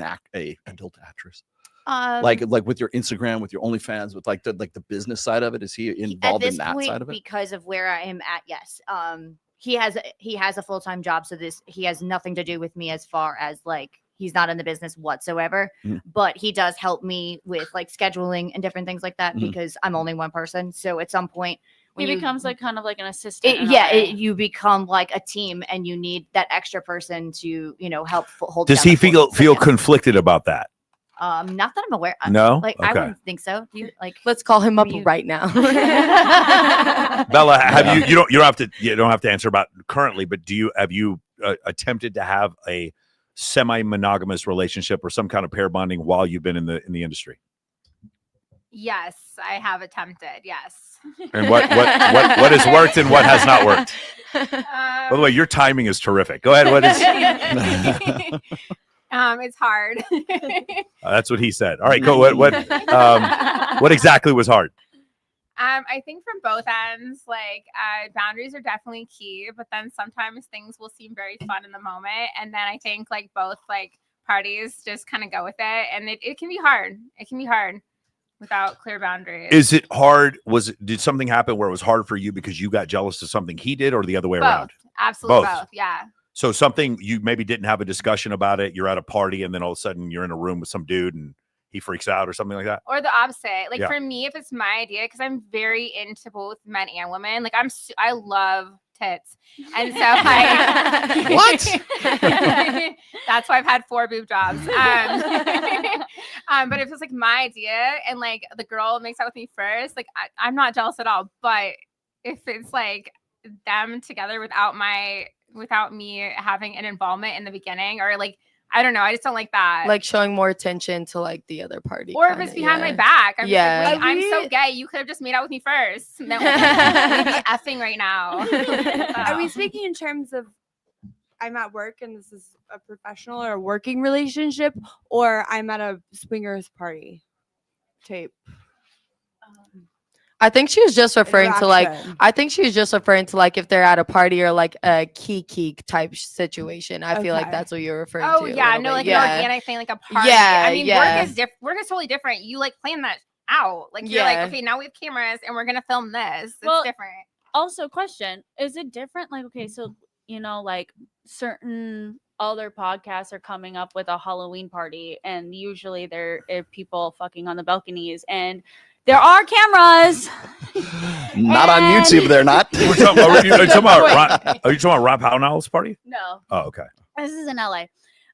R: adult actress? Like with your Instagram, with your OnlyFans, with like the business side of it, is he involved in that side of it?
F: Because of where I am at, yes. He has a full-time job, so he has nothing to do with me as far as like he's not in the business whatsoever. But he does help me with like scheduling and different things like that because I'm only one person. So at some point,
K: He becomes like kind of like an assistant.
F: You become like a team, and you need that extra person to help hold.
Q: Does
F: down
Q: he
F: the fort.
Q: feel conflicted about that?
F: Not that I'm aware.
Q: No?
F: Like
Q: Okay.
F: I wouldn't think so. Do you like?
P: Let's call him up right now.
Q: Bella, have you don't have to answer about currently, but have you attempted to have a semi-monogamous relationship or some kind of pair bonding while you've been in the industry?
L: Yes, I have attempted. Yes.
Q: And what has worked and what has not worked? By the way, your timing is terrific. Go ahead. What is?
L: It's hard.
Q: That's what he said. All right, cool. What exactly was hard?
L: I think from both ends, like boundaries are definitely key, but then sometimes things will seem very fun in the moment, and then I think like both like parties just kind of go with it, and it can be hard. It can be hard without clear boundaries.
Q: Is it hard? Did something happen where it was hard for you because you got jealous of something he did, or the other way around?
L: Absolutely both. Yeah.
Q: So something you maybe didn't have a discussion about it. You're at a party, and then all of a sudden you're in a room with some dude, and he freaks out, or something like that. Or
L: the opposite. Like for me, if it's my idea, because I'm very into both men and women. Like I love tits, and so like
R: what?
L: That's why I've had 4 boob jobs. But if it's like my idea, and like the girl makes out with me first, like I'm not jealous at all. But if it's like them together without me having an involvement in the beginning, or like I don't know, I just don't like that.
P: Like showing more attention to like the other party.
L: Or if it's behind my back. I'm
P: Yeah.
L: just like, I'm so gay. You could have just made out with me first. No, we'd be effing right now.
M: Are we speaking in terms of I'm at work and this is a professional or a working relationship, or I'm at a swingers party tape?
P: I think she was just referring to like,
M: Interaction.
P: I think she was just referring to like if they're at a party or like a kiki type situation. I feel like
M: Okay.
P: that's what you're referring
L: Oh
P: to. a
L: yeah,
P: little
L: no,
P: bit.
L: like
P: yeah.
L: an organic thing, like a party.
P: Yeah,
L: I mean,
P: yeah.
L: work is totally different. You like plan that out. Like you're
P: Yeah.
L: like, okay, now we have cameras and we're gonna film this. It's
K: Well,
L: different.
K: Also, question: is it different? Like, okay, so like certain other podcasts are coming up with a Halloween party, and usually there are people fucking on the balconies, and there are cameras.
R: Not on YouTube, they're not.
Q: Are you talking about Rob Pownell's party?
K: No,
Q: Oh, okay.
K: this is in LA.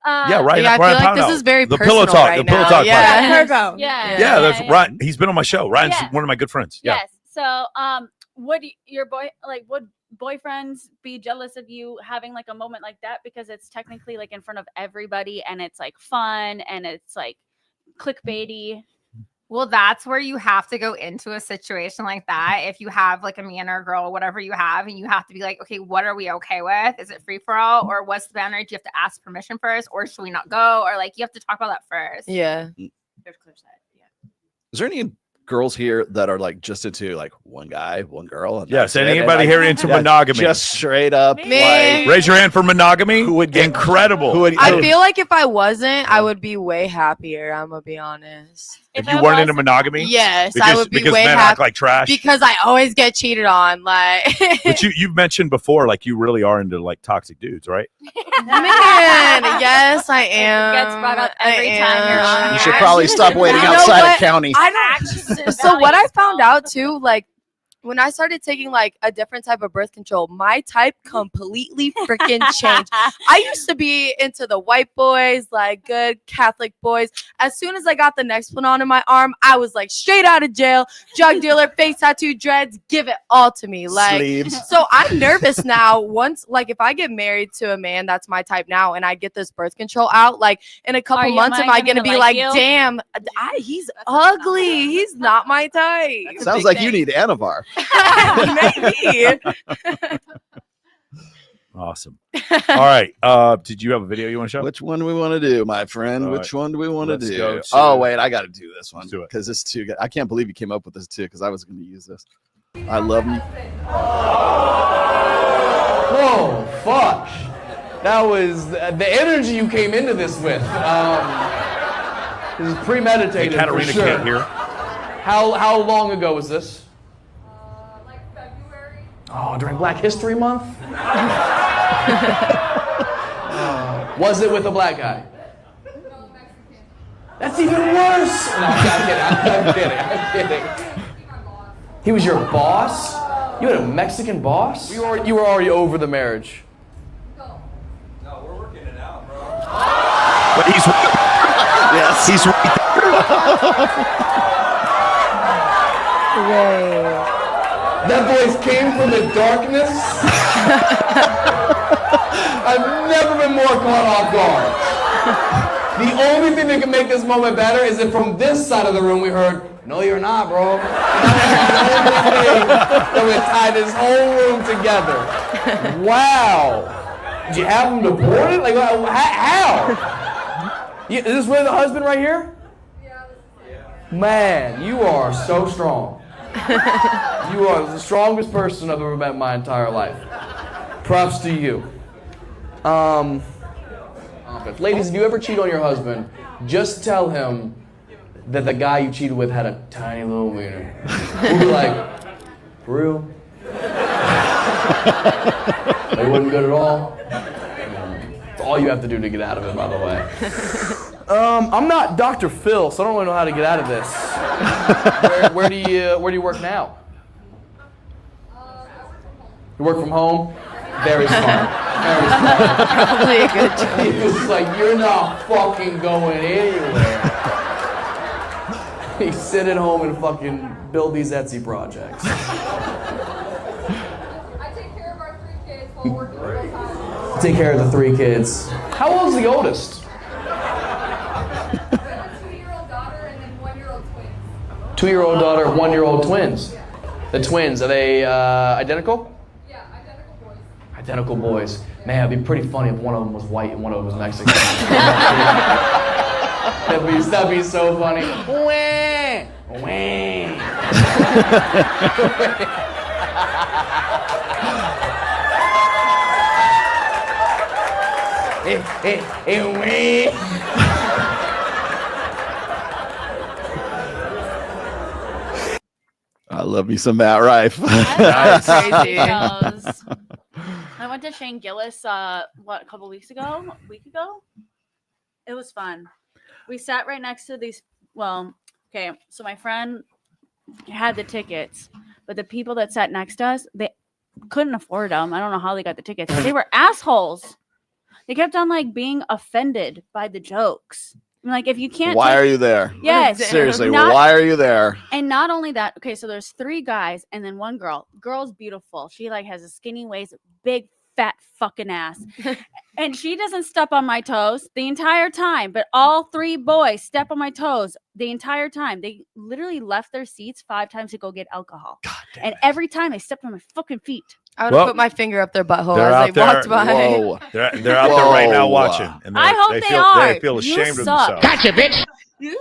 Q: Yeah, right.
P: Yeah, I
Q: Ryan
P: feel like this
Q: Pownell.
P: is very
Q: the
P: personal
Q: Pillow Talk.
P: right
Q: the Pillow
P: now.
Q: Talk.
P: Yeah.
Q: Podcast.
K: Yeah,
Q: That's Ryan. He's been on my show. Ryan's
K: Yeah.
Q: one of my good friends. Yeah.
K: Yes. So, would would boyfriends be jealous of you having like a moment like that, because it's technically like in front of everybody and it's like fun and it's like clickbaity?
L: Well, that's where you have to go into a situation like that. If you have like a man or a girl, whatever you have, and you have to be like, okay, what are we okay with? Is it free for all, or what's the boundary? Do you have to ask permission first, or should we not go? Or like you have to talk about that first.
P: Yeah.
R: Is there any girls here that are like just into like one guy, one girl. And
Q: Yes,
R: that's it.
Q: anybody
R: And,
Q: here
R: like,
Q: into monogamy?
R: Just straight up.
H: Man.
Q: Raise your hand for monogamy.
R: Who would get
Q: incredible?
R: Who would,
H: I feel like if I wasn't, I would be way happier. I'm gonna be honest.
Q: If you weren't into monogamy,
H: Yes,
Q: because,
H: I would be
Q: because
H: way
Q: men act like trash.
H: because I always get cheated on. Like,
Q: But you've mentioned before, like you really are into like toxic dudes, right?
H: man, yes, I am.
K: Gets brought up every time you're on.
R: You should probably stop waiting
H: You know
R: outside
H: what?
R: of county.
H: I don't. So what I found out too, like when I started taking like a different type of birth control, my type completely freaking changed. I used to be into the white boys, like good Catholic boys. As soon as I got the next one on in my arm, I was like straight out of jail, drug dealer, face tattoo, dreads, give it all to me. Like,
R: Sleeves.
H: so I'm nervous now. Once, like, if I get married to a man that's my type now, and I get this birth control out, like in a couple months, am I gonna be like, damn, he's ugly. He's not my type.
R: Sounds like you need Anavar.
H: Maybe.
Q: Awesome. All right. Did you have a video you want to show?
R: Which one do we want to do, my friend?
Q: All
R: Which
Q: right.
R: one do we want to
Q: Let's
R: do?
Q: go to-
R: Oh, wait, I got to do this one
Q: do it.
R: because this too. I can't believe you came up with this too because I was going to use this. I love you.
S: Whoa, fuck. That was the energy you came into this with. This is premeditated.
Q: Hey, Katarina
S: for sure.
Q: can't hear.
S: How long ago was this? Oh, during Black History Month? Was it with a black guy? That's even worse. No, I'm kidding. He was your boss? You had a Mexican boss? You were already over the marriage.
Q: But he's
R: yes,
Q: he's right
S: That voice came from the darkness. I've never been more caught off guard. The only thing that can make this moment better is if from this side of the room we heard, "No, you're not, bro." That would tie this whole room together. Wow. Did you have him deported? Like, how? Is this really the husband right here? Man, you are so strong. You are the strongest person I've ever met in my entire life. Props to you. Ladies, if you ever cheat on your husband, just tell him that the guy you cheated with had a tiny little wiener. We'll be like, for real? They wasn't good at all? It's all you have to do to get out of it, by the way. I'm not Dr. Phil, so I don't really know how to get out of this. Where do you work now? You work from home? Very smart. Very smart.
H: Probably a good job.
S: He was like, you're not fucking going anywhere. He sit at home and fucking build these Etsy projects.
B: I take care of our 3 kids while working full time.
S: Take care of the 3 kids. How old is the oldest?
B: I have a 2-year-old daughter and then 1-year-old twins.
S: 2-year-old daughter, 1-year-old twins. The twins, are they identical?
B: Yeah, identical boys.
S: Identical boys. Man, it'd be pretty funny if one of them was white and one of them was Mexican. That'd be so funny. Wah! Wah!
R: I love me some Matt Rife.
K: That's crazy. I went to Shane Gillis a couple weeks ago? A week ago? It was fun. We sat right next to these. Well, okay, so my friend had the tickets, but the people that sat next to us, they couldn't afford them. I don't know how they got the tickets. They were assholes. They kept on like being offended by the jokes. I'm like, if you can't,
R: Why are you there?
K: Yes,
R: Seriously, why are you there?
K: And not only that, okay, so there's 3 guys and then 1 girl. Girl's beautiful. She like has a skinny waist, big fat fucking ass. And she doesn't step on my toes the entire time, but all 3 boys step on my toes the entire time. They literally left their seats 5 times to go get alcohol. And every time they stepped on my fucking feet.
H: I would have put my finger up their butthole
Q: They're
H: as
Q: out
H: they walked by.
R: Whoa.
Q: They're out there right now watching. And
K: I hope
Q: they
K: they
Q: feel,
K: are.
Q: They feel
K: You
Q: ashamed of
K: suck.
Q: themselves.
K: You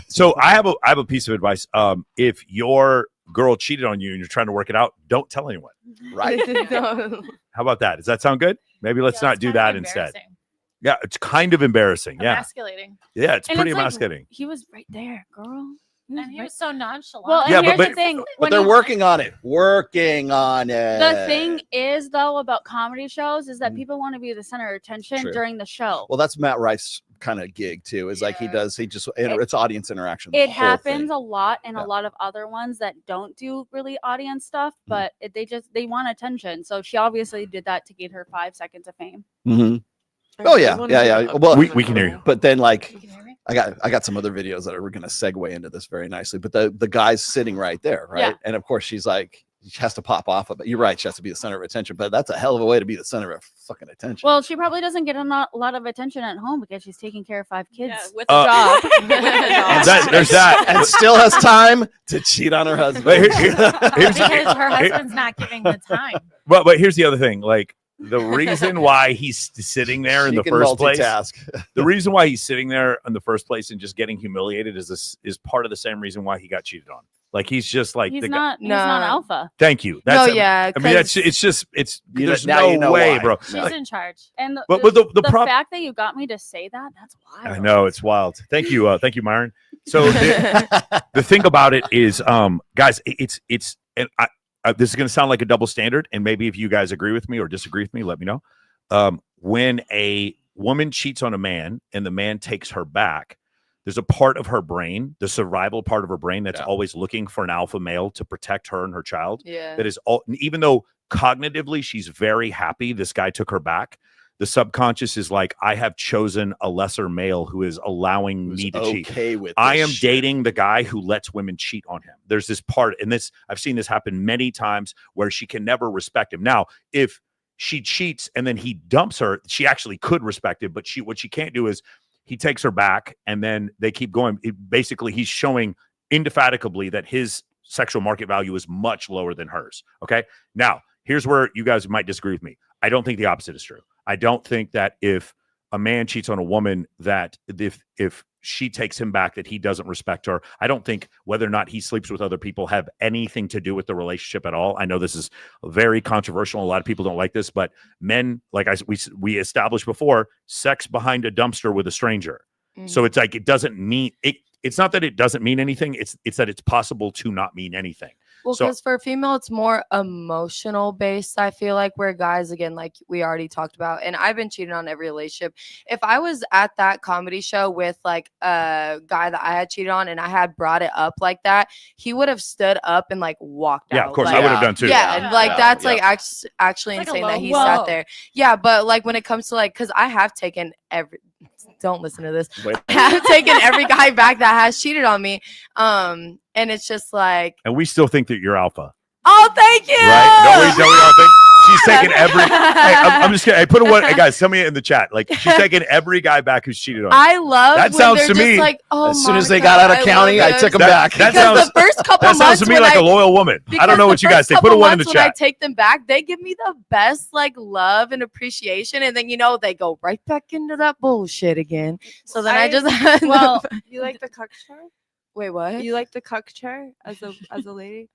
Q: So I have a piece of advice. If your girl cheated on you and you're trying to work it out, don't tell anyone.
R: Right?
Q: How about that? Does that sound good? Maybe let's not do that instead. Yeah, it's kind of embarrassing. Yeah.
O: Emasculating.
Q: Yeah, it's
K: And
Q: pretty
K: like,
Q: emasculating.
K: he was right there, girl.
O: And he was so nonchalant.
K: Well, and
Q: Yeah,
K: here's
Q: but-
K: the thing.
R: But
K: when
R: they're
K: you-
R: working on it. Working on it.
K: The thing is, though, about comedy shows is that people want to be the center of attention
R: True.
K: during the show.
R: Well, that's Matt Rice's kind of gig too. Is like he just it's audience interaction. the
K: It
R: whole
K: happens
R: thing.
K: a lot in
R: Yeah.
K: a lot of other ones that don't do really audience stuff, but they want attention. So she obviously did that to get her 5 seconds of fame.
R: Mm-hmm. Oh yeah, yeah. Well,
Q: we can hear you.
R: But then like I got some other videos that are going to segue into this very nicely. But the guy's sitting right there, right?
K: Yeah.
R: And of course she's like she has to pop off of it. You're right, she has to be the center of attention. But that's a hell of a way to be the center of fucking attention.
K: Well, she probably doesn't get a lot of attention at home because she's taking care of 5 kids
O: with
K: a job.
Q: There's that.
R: And still has time to cheat on her husband.
O: Because her husband's not giving the time.
Q: But here's the other thing. Like the reason why he's sitting there in
R: She
Q: the
R: can
Q: first place,
R: multitask.
Q: the reason why he's sitting there in the first place and just getting humiliated is part of the same reason why he got cheated on. Like he's just like
K: He's
Q: the
K: not.
Q: guy.
K: He's not alpha.
Q: Thank you.
P: No, yeah,
Q: I mean, it's
P: 'cause-
Q: there's
R: now
Q: no
R: you know
Q: way,
R: why.
Q: bro.
K: She's
Q: Like,
K: in charge. And
Q: But
K: the
Q: the prob-
K: fact that you got me to say that's wild.
Q: I know it's wild. Thank you, Myron. So the thing about it is, guys, it's and this is going to sound like a double standard, and maybe if you guys agree with me or disagree with me, let me know. When a woman cheats on a man and the man takes her back, there's a part of her brain, the survival part of her brain, that's always looking for an alpha male to protect her and her child.
P: Yeah.
Q: That is all, even though cognitively she's very happy this guy took her back, the subconscious is like, I have chosen a lesser male who is allowing me to cheat.
R: Okay with
Q: I
R: this
Q: am
R: shit.
Q: dating the guy who lets women cheat on him. There's this part, and this I've seen this happen many times where she can never respect him. Now, if she cheats and then he dumps her, she actually could respect him, but what she can't do is he takes her back and then they keep going. Basically, he's showing indefatigably that his sexual market value is much lower than hers. Okay. Now, here's where you guys might disagree with me. I don't think the opposite is true. I don't think that if a man cheats on a woman, that if she takes him back, that he doesn't respect her. I don't think whether or not he sleeps with other people have anything to do with the relationship at all. I know this is very controversial. A lot of people don't like this, but men, like we established before, sex behind a dumpster with a stranger. So it's like, it doesn't mean it. It's not that it doesn't mean anything. It's that it's possible to not mean anything.
P: Well,
Q: So-
P: because for a female, it's more emotional based. I feel like where guys, again, like we already talked about, and I've been cheated on every relationship. If I was at that comedy show with like a guy that I had cheated on, and I had brought it up like that, he would have stood up and like walked out.
Q: Yeah, of course,
P: like,
Q: I would have done too.
P: Yeah, and like that's like actually
O: It's like a
P: insane that
O: low
P: he
O: blow.
P: sat there. Yeah, but like when it comes to like, because I have taken every. Don't listen to this. I have taken every guy back that has cheated on me. And it's just like,
Q: And we still think that you're alpha.
P: oh, thank you.
Q: Right? Don't we all think she's taking every? Hey, I'm just kidding. Hey, put a what? Hey, guys, tell me in the chat. Like she's taking every guy back who's cheated on.
P: I love
Q: that
P: when
Q: sounds
P: they're
Q: to
P: just
Q: me.
P: like, oh
R: As soon
P: my
R: as they
P: God,
R: got out of county, I
P: love
R: took them
P: it.
R: back.
Q: That
P: Because
Q: sounds.
P: the first couple
Q: That sounds
P: months
Q: to me
P: when
Q: like
P: I-
Q: a loyal woman. I
P: because
Q: don't know
P: the
Q: what you guys
P: first
Q: say. Put a
P: couple
Q: one in the
P: months when I
Q: chat.
P: take them back, they give me the best like love and appreciation, and then they go right back into that bullshit again. So then I just
M: well, you like the cuck chair?
P: wait, what?
M: You like the cuck chair as a lady?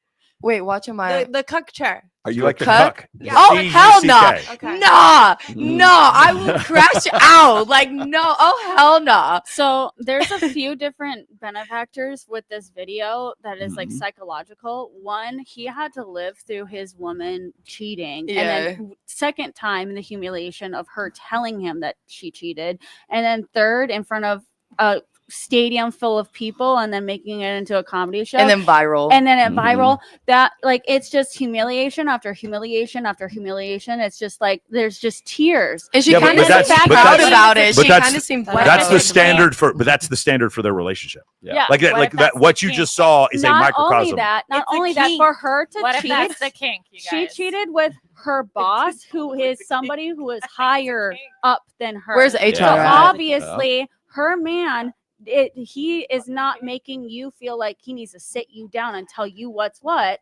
P: Wait, watching my
M: The cuck chair.
Q: Are you like the
P: cuck?
Q: cuck?
P: Oh hell no!
M: Okay.
P: Nah, no! I will crash out. Like no! Oh hell no!
K: So there's a few different benefactors with this video that is like psychological. One, he had to live through his woman cheating, and then second time the humiliation of her telling him that she cheated, and then third in front of a stadium full of people, and then making it into a comedy show,
P: And then viral.
K: and then it viral. That like it's just humiliation after humiliation after humiliation. It's just like there's just tears,
P: And she
Q: Yeah, but
P: kind of
Q: that's-
P: seemed
Q: but
P: proud
Q: that's-
P: about it.
Q: but
P: She
Q: that's-
P: kind of seemed.
Q: That's the
P: proud.
Q: standard for. But that's the standard for their relationship.
K: Yeah.
Q: Like that.
K: What
Q: Like
K: if
Q: that.
K: that's
Q: What
K: the
Q: you
K: kink?
Q: just saw is a
K: Not
Q: microcosm.
K: only that, not
O: It's a
K: only that,
O: kink.
K: for her to
O: What if
K: cheat,
O: that's the kink, you
K: she
O: guys?
K: cheated with her boss, who is somebody who is higher up than her.
P: Where's HR
K: So
P: at?
K: obviously, her man, he is not making you feel like he needs to sit you down and tell you what's what,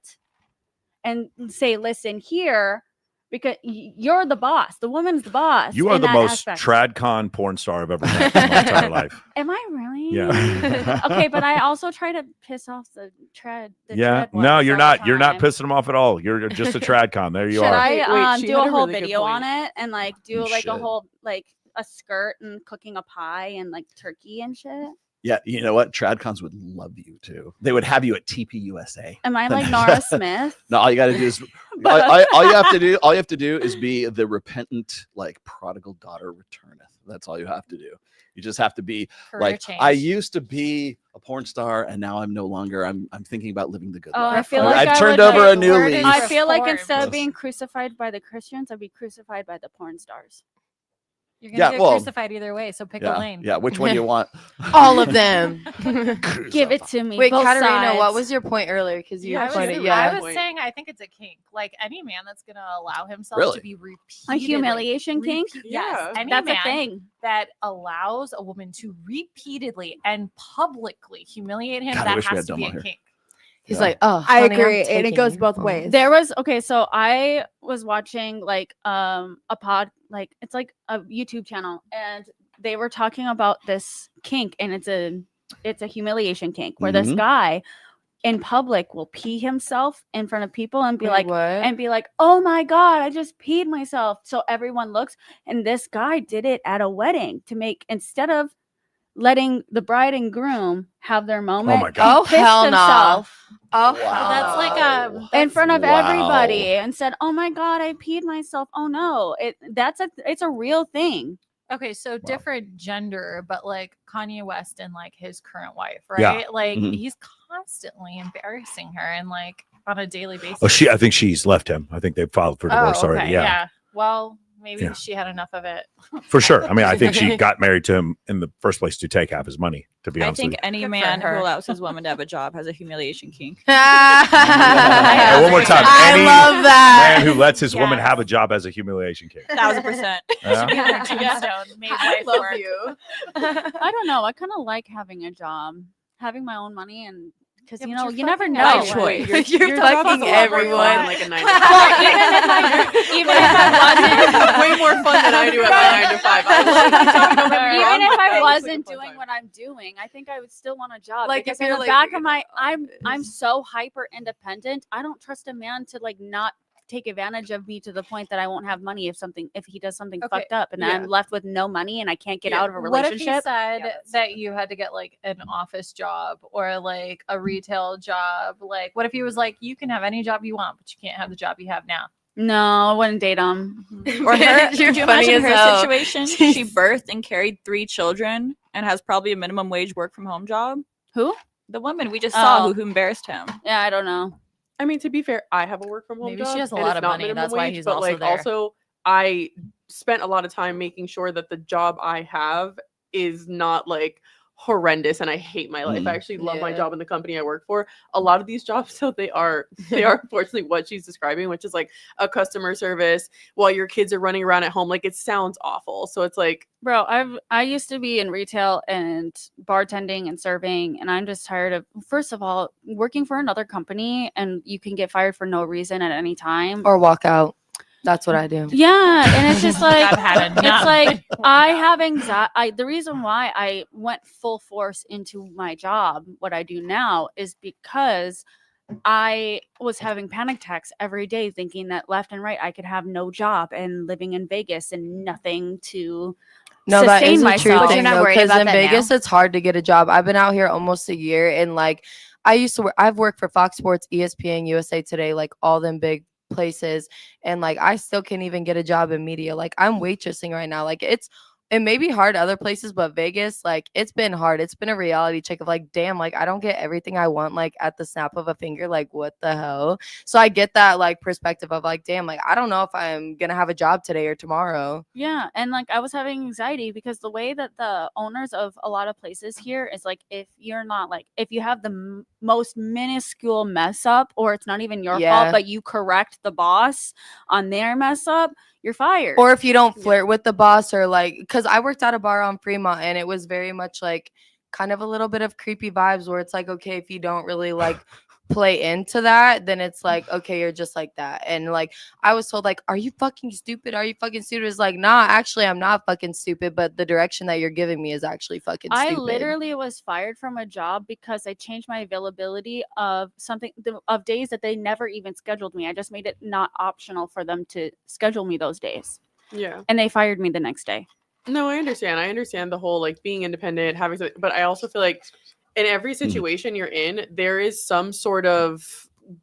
K: and say, "Listen here." because you're the boss. The woman's the boss.
Q: You are
K: in
Q: the
K: that
Q: most
K: aspect.
Q: tradcon porn star I've ever met in my entire life.
K: Am I really?
Q: Yeah.
K: Okay, but I also try to piss off the tread. The
Q: Yeah.
K: tread
Q: No,
K: ones
Q: you're
K: all the
Q: not. You're not
K: time.
Q: pissing them off at all. You're just a tradcon. There you
K: Should
Q: are.
K: I
N: she
K: do
N: had
K: a
N: a
K: whole
N: really good
K: video on
N: point.
K: it and like do
R: You
K: like a
R: should.
K: whole like a skirt and cooking a pie and like turkey and shit?
R: Yeah, you know what? Tradcons would love you too. They would have you at TPUSA.
K: Am I like Nora Smith?
R: No, all you got to do is
K: But-
R: all you have to do. All you have to do is be the repentant, like prodigal daughter returneth. That's all you have to do. You just have to be
O: Career
R: like,
O: change.
R: I used to be a porn star, and now I'm no longer. I'm thinking about living the good
K: Oh,
R: life.
K: I feel like
R: I've
K: I
R: turned
K: would,
R: over
K: like,
R: a new
O: word
R: leaf.
O: is
K: I feel like
O: reformed.
K: instead of being crucified by the Christians, I'd be crucified by the porn stars.
O: You're gonna
R: Yeah,
O: get
R: well,
O: crucified either way, so pick a lane.
R: Yeah, which one do you want?
P: All of them.
K: Give it to me.
P: Wait,
K: both
P: Katarina, what
K: sides.
P: was your point earlier? Because you
O: I was,
P: pointed,
O: I was saying I think it's a kink. Like any man that's gonna allow himself
R: Really?
O: to be repeated,
K: A humiliation kink?
O: Yes, any
K: That's
O: man
K: a thing.
O: that allows a woman to repeatedly and publicly humiliate him.
R: God, I
O: that
R: wish we
O: has
R: had
O: to be
R: Dom
O: a
R: on here.
O: kink.
P: He's like, oh,
M: I
P: honey, I'm
M: agree, and it
P: taking
M: goes
P: your
M: both
P: phone.
M: ways.
K: There was okay, so I was watching like a pod, it's like a YouTube channel, and they were talking about this kink, and it's a humiliation kink where this
R: Mhm.
K: guy in public will pee himself in front of people and be
P: Wait,
K: like
P: what?
K: oh my god, I just peed myself, so everyone looks. And this guy did it at a wedding to make, instead of letting the bride and groom have their moment,
Q: my God.
P: Oh,
K: he pissed
P: hell no.
K: himself
P: Oh,
O: Well, that's like
K: in front of
R: Wow.
K: everybody and said, "Oh my god, I peed myself." Oh no, it's a real thing.
O: okay, so different gender, but like Kanye West and like his current wife,
Q: Yeah.
O: right? Like
R: Mhm.
O: he's constantly embarrassing her and like on a daily basis.
Q: Oh, I think she's left him. I think they filed for divorce already. Yeah.
O: Well, maybe
Q: Yeah.
O: she had enough of it.
Q: For sure. I mean, I think she got married to him in the first place to take half his money, to be
T: I
Q: honest
T: think
Q: with you.
T: any
O: Good for
T: man who
O: her.
T: allows his woman to have a job has a humiliation kink.
Q: Yeah, one more time.
P: I
Q: Any
P: love that.
Q: man who lets his woman
O: Yes.
Q: have a job has a humiliation kink.
T: 1000%.
Q: Yeah.
O: Be on her tombstone, made
M: I
O: life
M: love
O: work.
M: you.
K: I don't know. I kind of like having a job, having my own money, and because
O: Yeah, but
K: you
O: you're
K: never
O: fucking
K: know.
T: By
O: everyone.
T: choice.
P: You're fucking everyone.
N: Like a 9 to
K: Well,
N: 5.
K: even if I
N: Way more fun than I do at my 9 to 5. I love the job, don't get me
K: even
N: wrong,
K: if
N: but
K: I
N: it's
K: wasn't
N: like a fun
K: doing
N: time.
K: what I'm doing, I think I would still want a job.
P: Like,
K: Because
P: if
K: in
P: you're,
K: the
P: like,
K: back of my, I'm so hyper independent. I don't trust a man to like not take advantage of me to the point that I won't have money if he does something
O: Okay,
K: fucked up and
N: yeah.
K: I'm left with no money and I can't get
N: Yeah.
K: out of a
O: What if he
K: relationship.
O: said that you had to get like an office job or like a retail job? Like, what if he was like, you can have any job you want, but you can't have the job you have now?
K: No, I wouldn't date him.
T: Or her,
P: You're
T: could you
P: funny
T: imagine
P: as
T: her
P: hell.
T: situation? She birthed and carried 3 children and has probably a minimum wage work from home job.
K: Who?
T: The woman we just saw
K: Oh.
T: who embarrassed him.
K: Yeah, I don't know.
N: I mean, to be fair, I have a work from home
O: Maybe
N: job.
O: she has a
N: and
O: lot
N: it's
O: of
N: not
O: money,
N: minimum
O: that's why
N: wage,
O: he's
N: but
O: also
N: like
O: there.
N: also I spent a lot of time making sure that the job I have is not like horrendous and I hate my life. I actually love my
P: Yeah.
N: job in the company I work for. A lot of these jobs, so they are unfortunately what she's describing, which is like a customer service while your kids are running around at home. Like it sounds awful. So it's like,
K: Bro, I used to be in retail and bartending and serving, and I'm just tired of, first of all, working for another company and you can get fired for no reason at any time.
P: Or walk out. That's what I do.
K: Yeah, and it's just like
O: I've had enough.
K: it's like I have anxiety. The reason why I went full force into my job, what I do now, is because I was having panic attacks every day, thinking that left and right I could have no job and living in Vegas and nothing to
P: No, that
K: sustain
P: is a true
K: myself.
P: thing though, because in Vegas it's hard to get a job. I've been out here almost a year, and like I used to work. I've worked for Fox Sports, ESPN, USA Today, like all them big places, and like I still can't even get a job in media. Like I'm waitressing right now. Like it may be hard other places, but Vegas, like it's been hard. It's been a reality check of like, damn, like I don't get everything I want like at the snap of a finger. Like what the hell? So I get that like perspective of like, damn, like I don't know if I'm gonna have a job today or tomorrow.
K: Yeah, and like I was having anxiety because the way that the owners of a lot of places here is like, if you're not like, if you have the most minuscule mess up, or it's not even your
P: Yeah.
K: fault, but you correct the boss on their mess up, you're fired.
P: Or if you don't flirt with the boss, or like, because I worked at a bar on Fremont and it was very much like kind of a little bit of creepy vibes where it's like, okay, if you don't really like play into that, then it's like, okay, you're just like that. And like I was told, like, are you fucking stupid? Are you fucking stupid? It's like, nah, actually I'm not fucking stupid, but the direction that you're giving me is actually fucking
K: I
P: stupid.
K: literally was fired from a job because I changed my availability of of days that they never even scheduled me. I just made it not optional for them to schedule me those days.
N: Yeah.
K: And they fired me the next day.
N: No, I understand. I understand the whole like being independent, having something, but I also feel like in every situation you're in, there is some sort of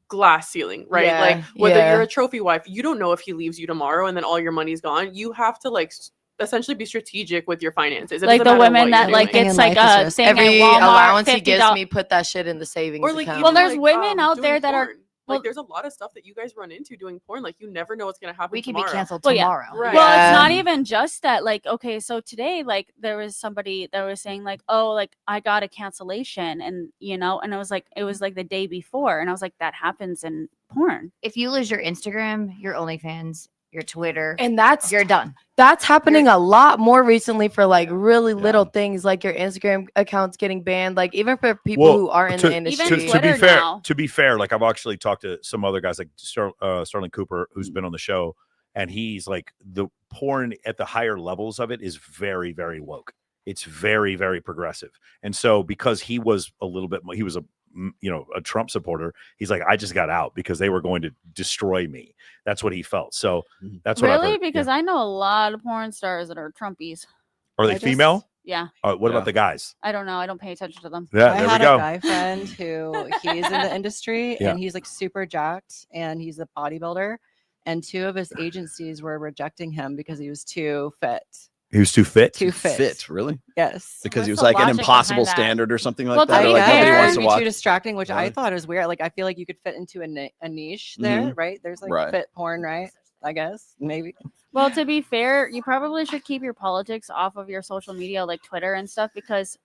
N: glass ceiling, right?
P: Yeah,
N: Like whether
P: yeah.
N: you're a trophy wife, you don't know if he leaves you tomorrow and then all your money's gone. You have to like essentially be strategic with your finances. It
K: Like
N: doesn't
K: the
N: matter
K: women
N: what you're
K: that like
N: doing.
K: it's like a thing
P: Every
K: at Walmart,
P: allowance he gives
K: $50.
P: me, put that shit in the savings
N: Or like
P: account.
K: Well,
N: even,
K: there's
N: like,
K: women out
N: doing
K: there that are
N: porn. Like there's a lot of stuff that you guys run into doing porn. Like you never know what's gonna happen.
F: We could be
N: tomorrow.
F: canceled
K: Well, yeah.
F: tomorrow.
N: Right.
K: Well, it's
P: Yeah.
K: not even just that. Like, okay, so today, like, there was somebody that was saying, like, oh, like, I got a cancellation, and and it was like the day before, and I was like, that happens in porn.
F: If you lose your Instagram, your OnlyFans, your Twitter,
P: And that's
F: you're done.
P: That's happening a lot more recently for like really little things, like your Instagram accounts getting banned. Like even for people who are in the industry.
Q: To be fair, like I've actually talked to some other guys, like Sterling Cooper, who's been on the show, and he's like the porn at the higher levels of it is very, very woke. It's very, very progressive, and so because he was a Trump supporter, he's like, I just got out because they were going to destroy me. That's what he felt. So that's what I've
K: Really,
Q: heard.
K: because I know a lot of porn stars that are Trumpies.
Q: Are they female?
K: Yeah.
Q: What about the guys?
K: I don't know. I don't pay attention to them.
Q: Yeah,
U: I
Q: there
U: had
Q: we go.
U: a guy friend who he's in the industry
Q: Yeah.
U: and he's like super jacked and he's a bodybuilder. And 2 of his agencies were rejecting him because he was too fit.
Q: He was too fit.
U: Too fit.
R: really?
U: Yes.
R: Because he was like an impossible standard or something like that.
U: I
R: Or like nobody
U: guess
R: wants to
U: it'd be
R: watch.
U: too distracting, which I
R: Right.
U: thought was weird. Like I feel like you could fit into a niche there,
R: Mhm.
U: right? There's like
R: Right.
U: fit porn, right? I guess maybe.
K: Well, to be fair, you probably should keep your politics off of your social media like Twitter and stuff because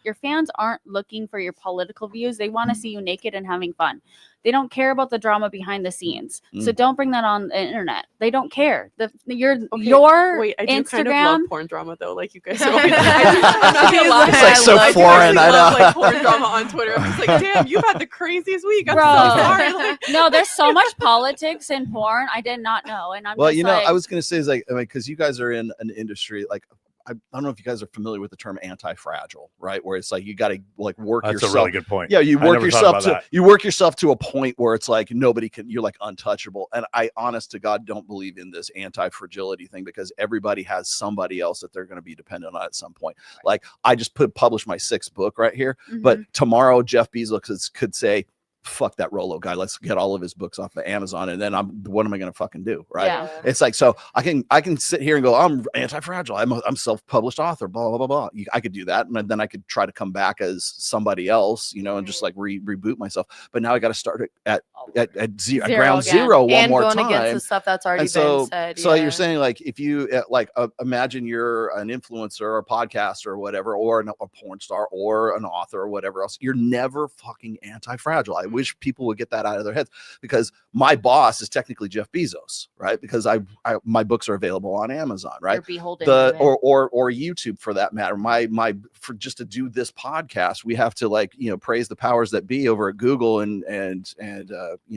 K: your fans aren't looking for your political views. They want to see you naked and having fun. They don't care about the drama behind the scenes. So don't bring that on the internet. They don't care. Your
N: Wait, I do
K: Instagram
N: kind of love porn drama though. Like you guys are always, I'm not gonna lie.
R: It's like so
N: I do
R: foreign, I
N: love,
R: know.
N: like porn drama on Twitter. I'm just like, damn, you've had the craziest week. I'm
K: Bro,
N: so sorry. Like,
K: no, there's so much politics in porn. I did not know, and I'm
R: Well,
K: just
R: you know,
K: like,
R: I was going to say is like, because you guys are in an industry like I don't know if you guys are familiar with the term anti-fragile, right? Where it's like you got to like work
Q: That's
R: yourself.
Q: a really good point.
R: Yeah, you
Q: I
R: work
Q: never thought
R: yourself
Q: about
R: to
Q: that.
R: you work yourself to a point where it's like nobody can. You're like untouchable. And I, honest to God, don't believe in this anti-fragility thing because everybody has somebody else that they're going to be dependent on at some point. Like I just published my 6th book right here, but tomorrow Jeff Bezos could say, fuck that Rollo guy. Let's get all of his books off of Amazon. And then what am I going to fucking do? Right.
K: Yeah.
R: It's like, so I can sit here and go, I'm anti-fragile. I'm self-published author, blah, blah, blah, blah. I could do that. And then I could try to come back as somebody else, and just like reboot myself. But now I got to start at ground zero one
P: and
R: more
P: going
R: time.
P: against the stuff that's already been said.
R: So
P: yeah.
R: you're saying like, if you imagine you're an influencer or a podcaster or whatever, or a porn star or an author or whatever else, you're never fucking anti-fragile. I wish people would get that out of their heads because my boss is technically Jeff Bezos, right? Because my books are available on Amazon, right?
F: You're beholden to it.
R: or YouTube for that matter. For just to do this podcast, we have to praise the powers that be over at Google and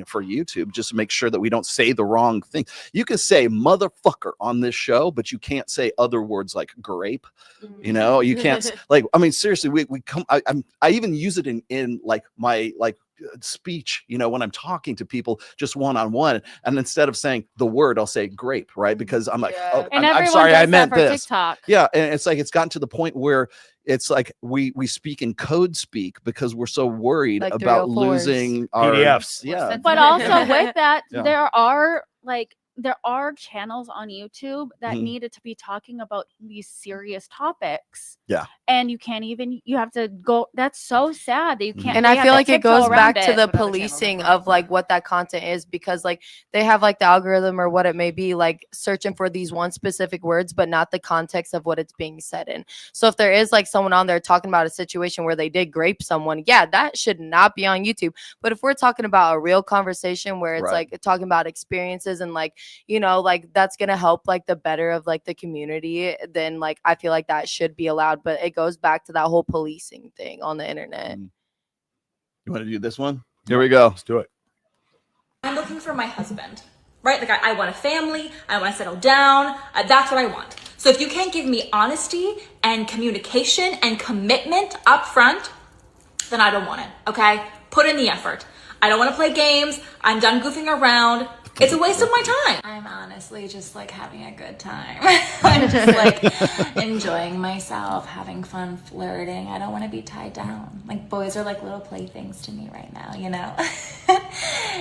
R: for YouTube, just to make sure that we don't say the wrong thing. You can say motherfucker on this show, but you can't say other words like grape. You can't seriously, we come. I even use it in like my speech, when I'm talking to people just one-on-one, and instead of saying the word, I'll say grape, right? Because I'm like, oh,
K: and
R: I'm
K: everyone
R: sorry,
K: does
R: I meant
K: that for
R: this.
K: TikTok.
R: Yeah, and it's like it's gotten to the point where it's like we speak in code speak because we're so worried
P: Like
R: about
P: 304s.
R: losing our
Q: PDFs.
R: Yeah,
K: But also with that,
R: Yeah.
K: there are channels on YouTube that
R: Mhm.
K: needed to be talking about these serious topics.
R: Yeah.
K: And you have to go. That's so sad that you can't.
P: And
K: they
P: I
K: have
P: feel
K: to
P: like it
K: tiptoe
P: goes
K: around
P: back to
K: it.
P: the policing of like what that content is, because like they have like the algorithm or what it may be, like searching for these one specific words, but not the context of what it's being said in. So if there is like someone on there talking about a situation where they did grape someone, yeah, that should not be on YouTube. But if we're talking about a real conversation where it's
R: Right.
P: like talking about experiences and like, like that's gonna help like the better of like the community, then like I feel like that should be allowed. But it goes back to that whole policing thing on the internet.
R: You want to do this one? Here we go.
Q: Let's do it.
A: I'm looking for my husband, right? Like I want a family. I want to settle down. That's what I want. So if you can't give me honesty and communication and commitment up front, then I don't want it, okay? Put in the effort. I don't want to play games. I'm done goofing around. It's a waste of my time. I'm honestly just like having a good time. I'm just like enjoying myself, having fun, flirting. I don't want to be tied down. Like boys are like little playthings to me right now, you know?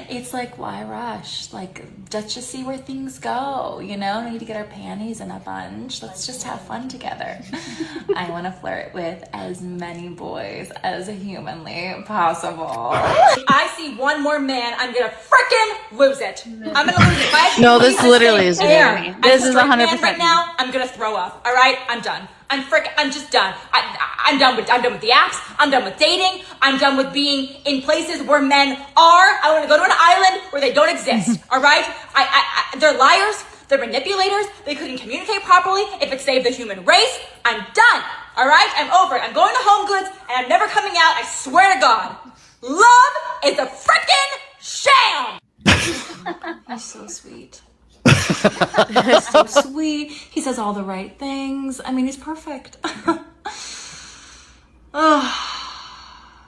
A: It's like, why rush? Like, let's just see where things go, you know? We need to get our panties in a bunch. Let's just have fun together. I want to flirt with as many boys as humanly possible. If I see one more man, I'm gonna frickin' lose it. I'm gonna lose it. If I
F: No, this
A: breathe the
F: literally
A: same
F: is
A: air
F: me.
A: as
F: This
A: a
F: is
A: straight
F: 100%
A: man right
F: me.
A: now, I'm gonna throw up. All right, I'm done. I'm just done. I'm done with the apps. I'm done with dating. I'm done with being in places where men are. I want to go to an island where they don't exist. All right? They're liars. They're manipulators. They couldn't communicate properly. If it saved the human race, I'm done. All right? I'm over it. I'm going to Home Goods and I'm never coming out. I swear to God. Love is a freaking sham. He's so sweet. He's so sweet. He says all the right things. I mean, he's perfect.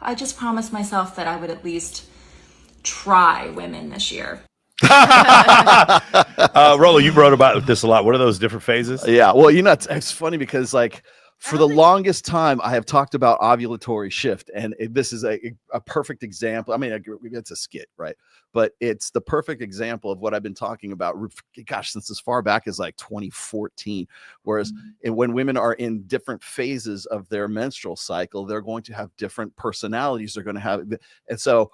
A: I just promised myself that I would at least try women this year.
Q: Rollo, you wrote about this a lot. What are those different phases?
R: Yeah, well, you know, it's funny because like for the longest time, I have talked about ovulatory shift, and this is a perfect example. I mean, it's a skit, right? But it's the perfect example of what I've been talking about, gosh, since as far back as like 2014. Whereas when women are in different phases of their menstrual cycle, they're going to have different personalities. They're going to have, and so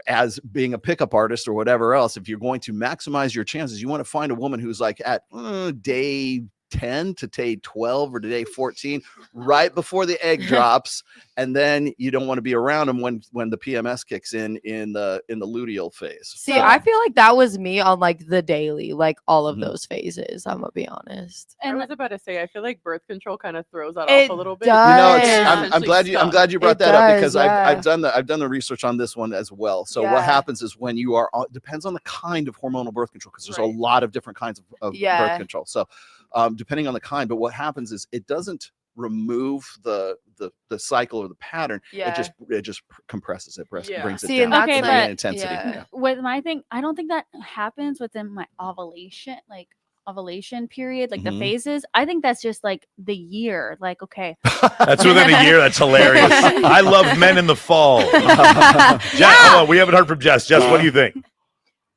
R: as being a pickup artist or whatever else, if you're going to maximize your chances, you want to find a woman who's like at day 10 to day 12 or to day 14, right before the egg drops, and then you don't want to be around them when the PMS kicks in the luteal phase.
P: See, I feel like that was me on like the daily, like all of those phases. I'm gonna be honest.
N: And I was about to say, I feel like birth control kind of throws that
P: It
N: off a little bit.
P: does.
R: You know, it's,
N: Yeah.
R: I'm glad you brought
P: It
R: that up,
P: does,
R: because
P: yeah.
R: I've done the research on this one as well. So
P: Yeah.
R: what happens is when you are depends on the kind of hormonal birth control, because there's
P: Right.
R: a lot of different kinds of
P: Yeah.
R: birth control. So depending on the kind, but what happens is it doesn't remove the cycle or the pattern.
P: Yeah.
R: It just compresses it, brings
P: See,
R: it
P: and
R: down
P: that's
R: in
P: like-
R: intensity.
P: yeah.
R: Yeah.
K: With my thing, I don't think that happens within my ovulation period, like the
R: Mhm.
K: phases. I think that's just like the year. Like, okay,
Q: That's within a year. That's hilarious. I love men in the fall. Jess, hold on, we haven't heard from Jess. Jess, what do you think?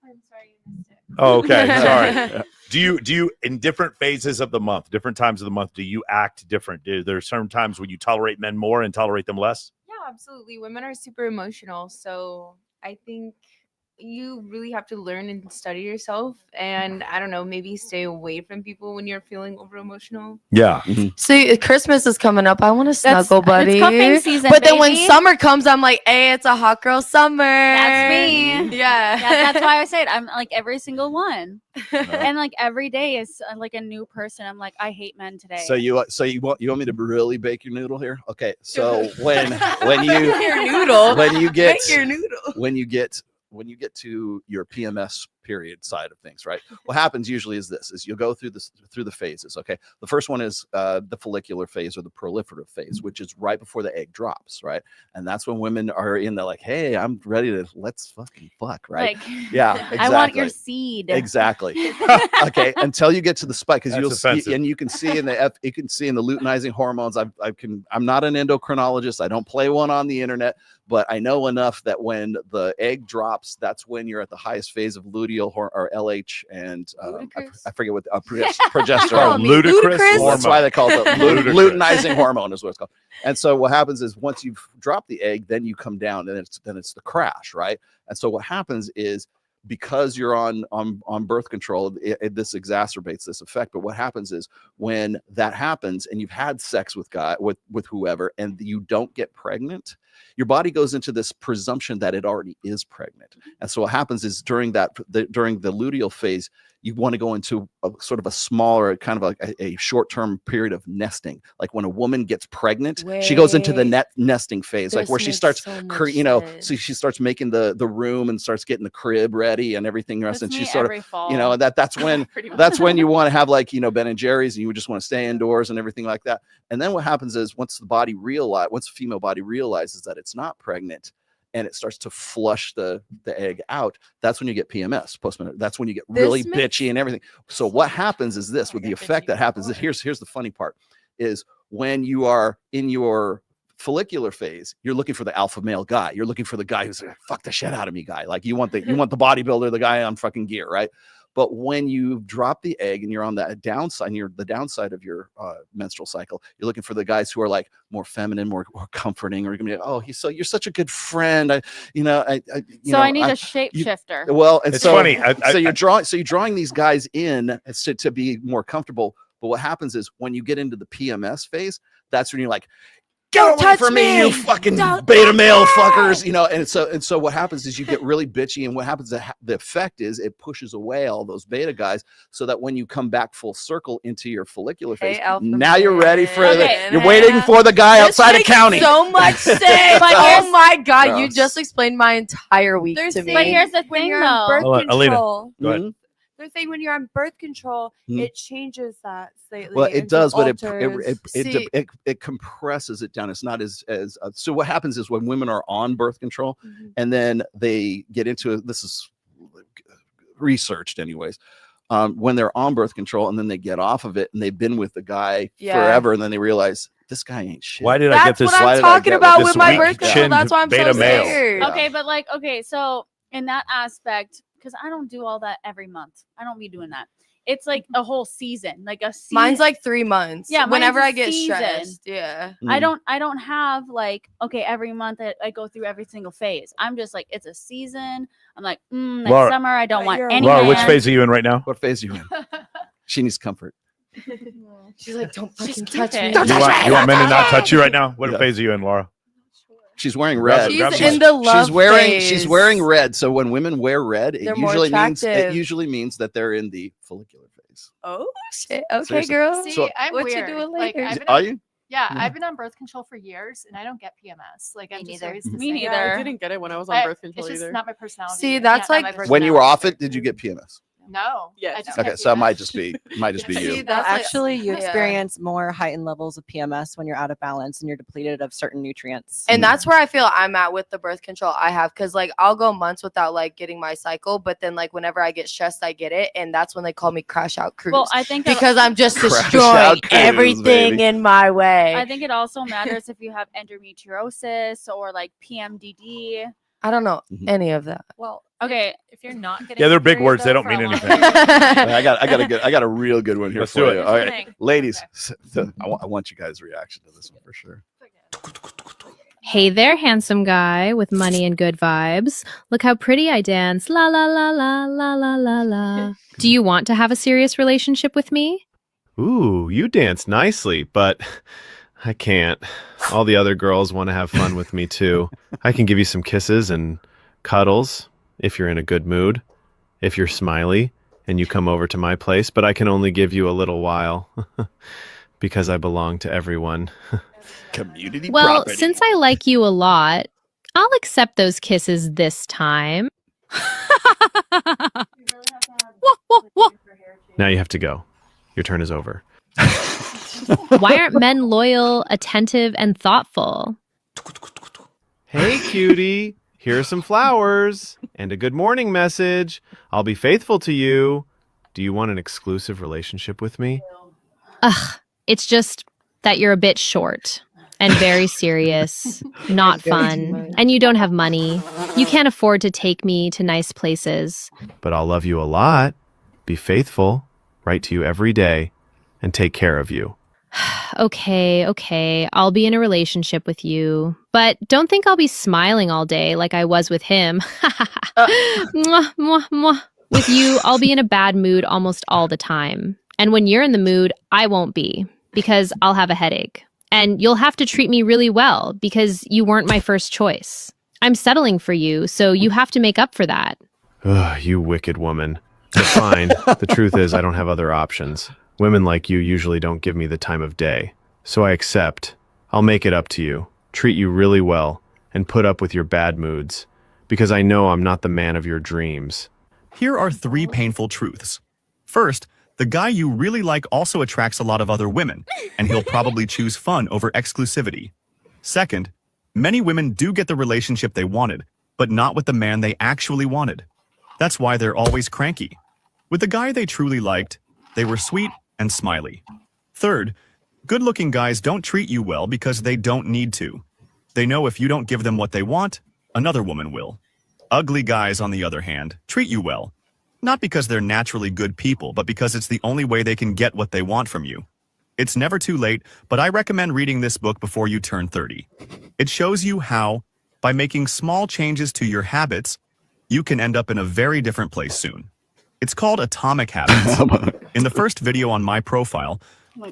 L: I'm sorry you missed it.
Q: Oh, okay, sorry. Do you in different phases of the month, different times of the month, do you act different? Do there certain times when you tolerate men more and tolerate them less?
V: Yeah, absolutely. Women are super emotional. So I think you really have to learn and study yourself. And I don't know, maybe stay away from people when you're feeling over emotional.
Q: Yeah.
P: See, Christmas is coming up. I want to snuggle, buddy.
K: it's cuffing season,
P: But then when
K: baby.
P: summer comes, I'm like, hey, it's a hot girl summer.
K: That's me.
P: Yeah.
K: That's why I say it. I'm like every single one, and like every day is like a new person. I'm like, I hate men today.
R: So you want me to really bake your noodle here? Okay. So when you
P: Your noodle.
R: when you get
P: Make your noodle.
R: when you get to your PMS period side of things, right? What happens usually is you'll go through the phases. Okay. The first one is the follicular phase or the proliferative phase, which is right before the egg drops, right? And that's when women are in the like, hey, I'm ready to let's fucking fuck, right?
K: Like,
R: Yeah, exactly.
K: I want your seed.
R: Exactly. Okay, until you get to the spike, because
Q: That's
R: you'll
Q: offensive.
R: see, and you can see in the luteinizing hormones. I'm not an endocrinologist. I don't play one on the internet, but I know enough that when the egg drops, that's when you're at the highest phase of luteal or LH and I forget what progesterone.
Q: Ludicrous
R: That's why they call it the
Q: Ludicrous.
R: luteinizing hormone is what it's called. And so what happens is once you've dropped the egg, then you come down, and then it's the crash, right? And so what happens is, because you're on birth control, this exacerbates this effect. But what happens is when that happens and you've had sex with whoever and you don't get pregnant, your body goes into this presumption that it already is pregnant. And so what happens is during the luteal phase, you want to go into a sort of a smaller kind of a short-term period of nesting. Like when a woman gets pregnant, she goes into the nesting phase, like where she starts, so she starts making the room and starts getting the crib ready and everything else. And she's sort of, that's when you want to have like, Ben and Jerry's, and you just want to stay indoors and everything like that. And then what happens is once the female body realizes that it's not pregnant, and it starts to flush the egg out, that's when you get PMS, postpartum. That's when you get really bitchy and everything. So what happens is this, with the effect that happens, here's the funny part, is when you are in your follicular phase, you're looking for the alpha male guy. You're looking for the guy who's like, fuck the shit out of me guy. Like you want the bodybuilder, the guy on fucking gear, right? But when you drop the egg and you're on that downside, and you're the downside of your menstrual cycle, you're looking for the guys who are like more feminine, more comforting, or you're gonna be like, oh, you're such a good friend. I need a
K: shapeshifter.
R: Well, and
Q: it's
R: so,
Q: funny.
R: So you're drawing these guys in to be more comfortable. But what happens is when you get into the PMS phase, that's when you're like, get away from me, you fucking beta male fuckers, and so what happens is you get really bitchy, and what happens, the effect is it pushes away all those beta guys, so that when you come back full circle into your follicular phase, now you're ready for you're waiting for the guy outside of county.
P: So much sense. Oh my God, you just explained my entire week to me.
K: But here's the thing, though.
D: Alina,
P: control.
D: go ahead.
P: They're saying when you're on birth control, it changes that slightly.
R: Well, it does, but
P: alters.
R: it compresses it down. It's not as so what happens is when women are on birth control and then they get into this is researched anyways, when they're on birth control and then they get off of it and they've been with the guy forever, and then they realize this guy ain't shit.
D: Why did I get this?
P: That's what I'm talking about with my birth control. That's why I'm so scared.
K: Okay, but so in that aspect, because I don't do all that every month. I don't be doing that. It's like a whole season, like a season.
P: Mine's like 3 months.
K: Yeah,
P: whenever
K: mine's
P: I get
K: season.
P: stressed. Yeah.
K: I don't have like, okay, every month I go through every single phase. I'm just like, it's a season. I'm like, next
Q: Laura,
K: summer I don't want any.
Q: Laura, which phase are you in right now?
R: What phase are you in? She needs comfort.
P: She's like, don't fucking touch me.
Q: You want men to not touch you right now? What phase are you in, Laura?
R: She's wearing red.
P: She's in the love phase.
R: She's wearing red. So when women wear red, it
P: They're more
R: usually means that they're in the follicular phase.
P: Oh shit. Okay,
R: Seriously.
P: girl.
G: See,
R: So-
G: I'm
P: What you
G: weird.
P: doing
G: Like,
P: later?
G: I've been
R: Are
G: on-
R: you?
G: Yeah,
R: Mhm.
G: I've been on birth control for years and I don't get PMS. Like, I'm just always the
K: Me
G: same.
K: neither.
N: Yeah, I didn't get it when I was on birth control
G: It's just
N: either.
G: not my personality.
P: See,
G: Yeah,
P: that's
G: not
P: like-
G: my
R: When you were
G: personality.
R: off it, did you get PMS?
G: No.
N: Yes.
G: I just
R: Okay,
G: get
R: so it
G: PMS.
R: might just be
P: See,
R: you.
P: that's like-
U: Actually, you
P: Yeah.
U: experience more heightened levels of PMS when you're out of balance and you're depleted of certain nutrients.
P: And that's where I feel I'm at with the birth control I have, because like I'll go months without like getting my cycle, but then like whenever I get stressed, I get it, and that's when they call me crash out cruise.
K: Well, I think
P: because I'm just
R: Crash
P: destroying
R: out cruise,
P: everything
R: baby.
P: in my way.
K: I think it also matters if you have endometriosis or like PMDD.
P: I don't know
R: Mhm.
P: any of that.
G: Well,
K: Okay.
G: if you're not getting
Q: Yeah, they're
G: your
Q: big
G: period,
Q: words. They
G: though,
Q: don't
G: for
Q: mean
G: a long
Q: anything.
G: period-
R: I got a real good one here
Q: Let's
R: for
Q: do
R: you.
Q: it.
R: All
G: Here's the
R: right,
G: thing.
R: ladies, I want you guys' reaction to this one for sure.
J: Hey there, handsome guy with money and good vibes. Look how pretty I dance. La la la la la la la la. Do you want to have a serious relationship with me?
W: Ooh, you dance nicely, but I can't. All the other girls want to have fun with me too. I can give you some kisses and cuddles if you're in a good mood, if you're smiley and you come over to my place, but I can only give you a little while because I belong to everyone.
R: Community
J: Well,
R: property.
J: since I like you a lot, I'll accept those kisses this time.
W: Now you have to go. Your turn is over.
J: Why aren't men loyal, attentive, and thoughtful?
W: Hey, cutie. Here are some flowers and a good morning message. I'll be faithful to you. Do you want an exclusive relationship with me?
J: Ugh, it's just that you're a bit short and very serious, not fun, and you don't have money. You can't afford to take me to nice places.
W: But I'll love you a lot, be faithful, write to you every day, and take care of you.
J: Okay, I'll be in a relationship with you, but don't think I'll be smiling all day like I was with him. Mwah, mwah, mwah. With you, I'll be in a bad mood almost all the time. And when you're in the mood, I won't be, because I'll have a headache. And you'll have to treat me really well, because you weren't my first choice. I'm settling for you, so you have to make up for that.
W: Ugh, you wicked woman. But fine. The truth is, I don't have other options. Women like you usually don't give me the time of day. So I accept. I'll make it up to you, treat you really well, and put up with your bad moods. Because I know I'm not the man of your dreams.
C: Here are 3 painful truths. First, the guy you really like also attracts a lot of other women, and he'll probably choose fun over exclusivity. Second, many women do get the relationship they wanted, but not with the man they actually wanted. That's why they're always cranky. With the guy they truly liked, they were sweet and smiley. Third, good-looking guys don't treat you well because they don't need to. They know if you don't give them what they want, another woman will. Ugly guys, on the other hand, treat you well. Not because they're naturally good people, but because it's the only way they can get what they want from you. It's never too late, but I recommend reading this book before you turn 30. It shows you how, by making small changes to your habits, you can end up in a very different place soon. It's called Atomic Habits. In the first video on my profile,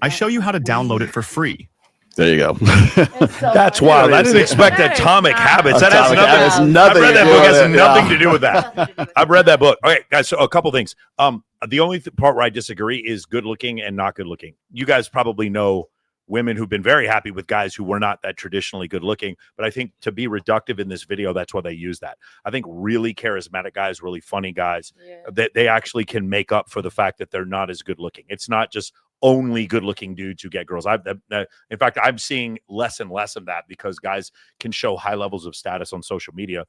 C: I show you how to download it for free.
R: There you go.
Q: That's wild. I didn't expect Atomic Habits. That has nothing. I've read that book. Has nothing to do with that. I've read that book. Okay, guys. So a couple things. The only part where I disagree is good looking and not good looking. You guys probably know women who've been very happy with guys who were not that traditionally good looking. But I think to be reductive in this video, that's why they use that. I think really charismatic guys, really funny guys, that they actually can make up for the fact that they're not as good looking. It's not just only good looking dudes who get girls. In fact, I'm seeing less and less of that because guys can show high levels of status on social media.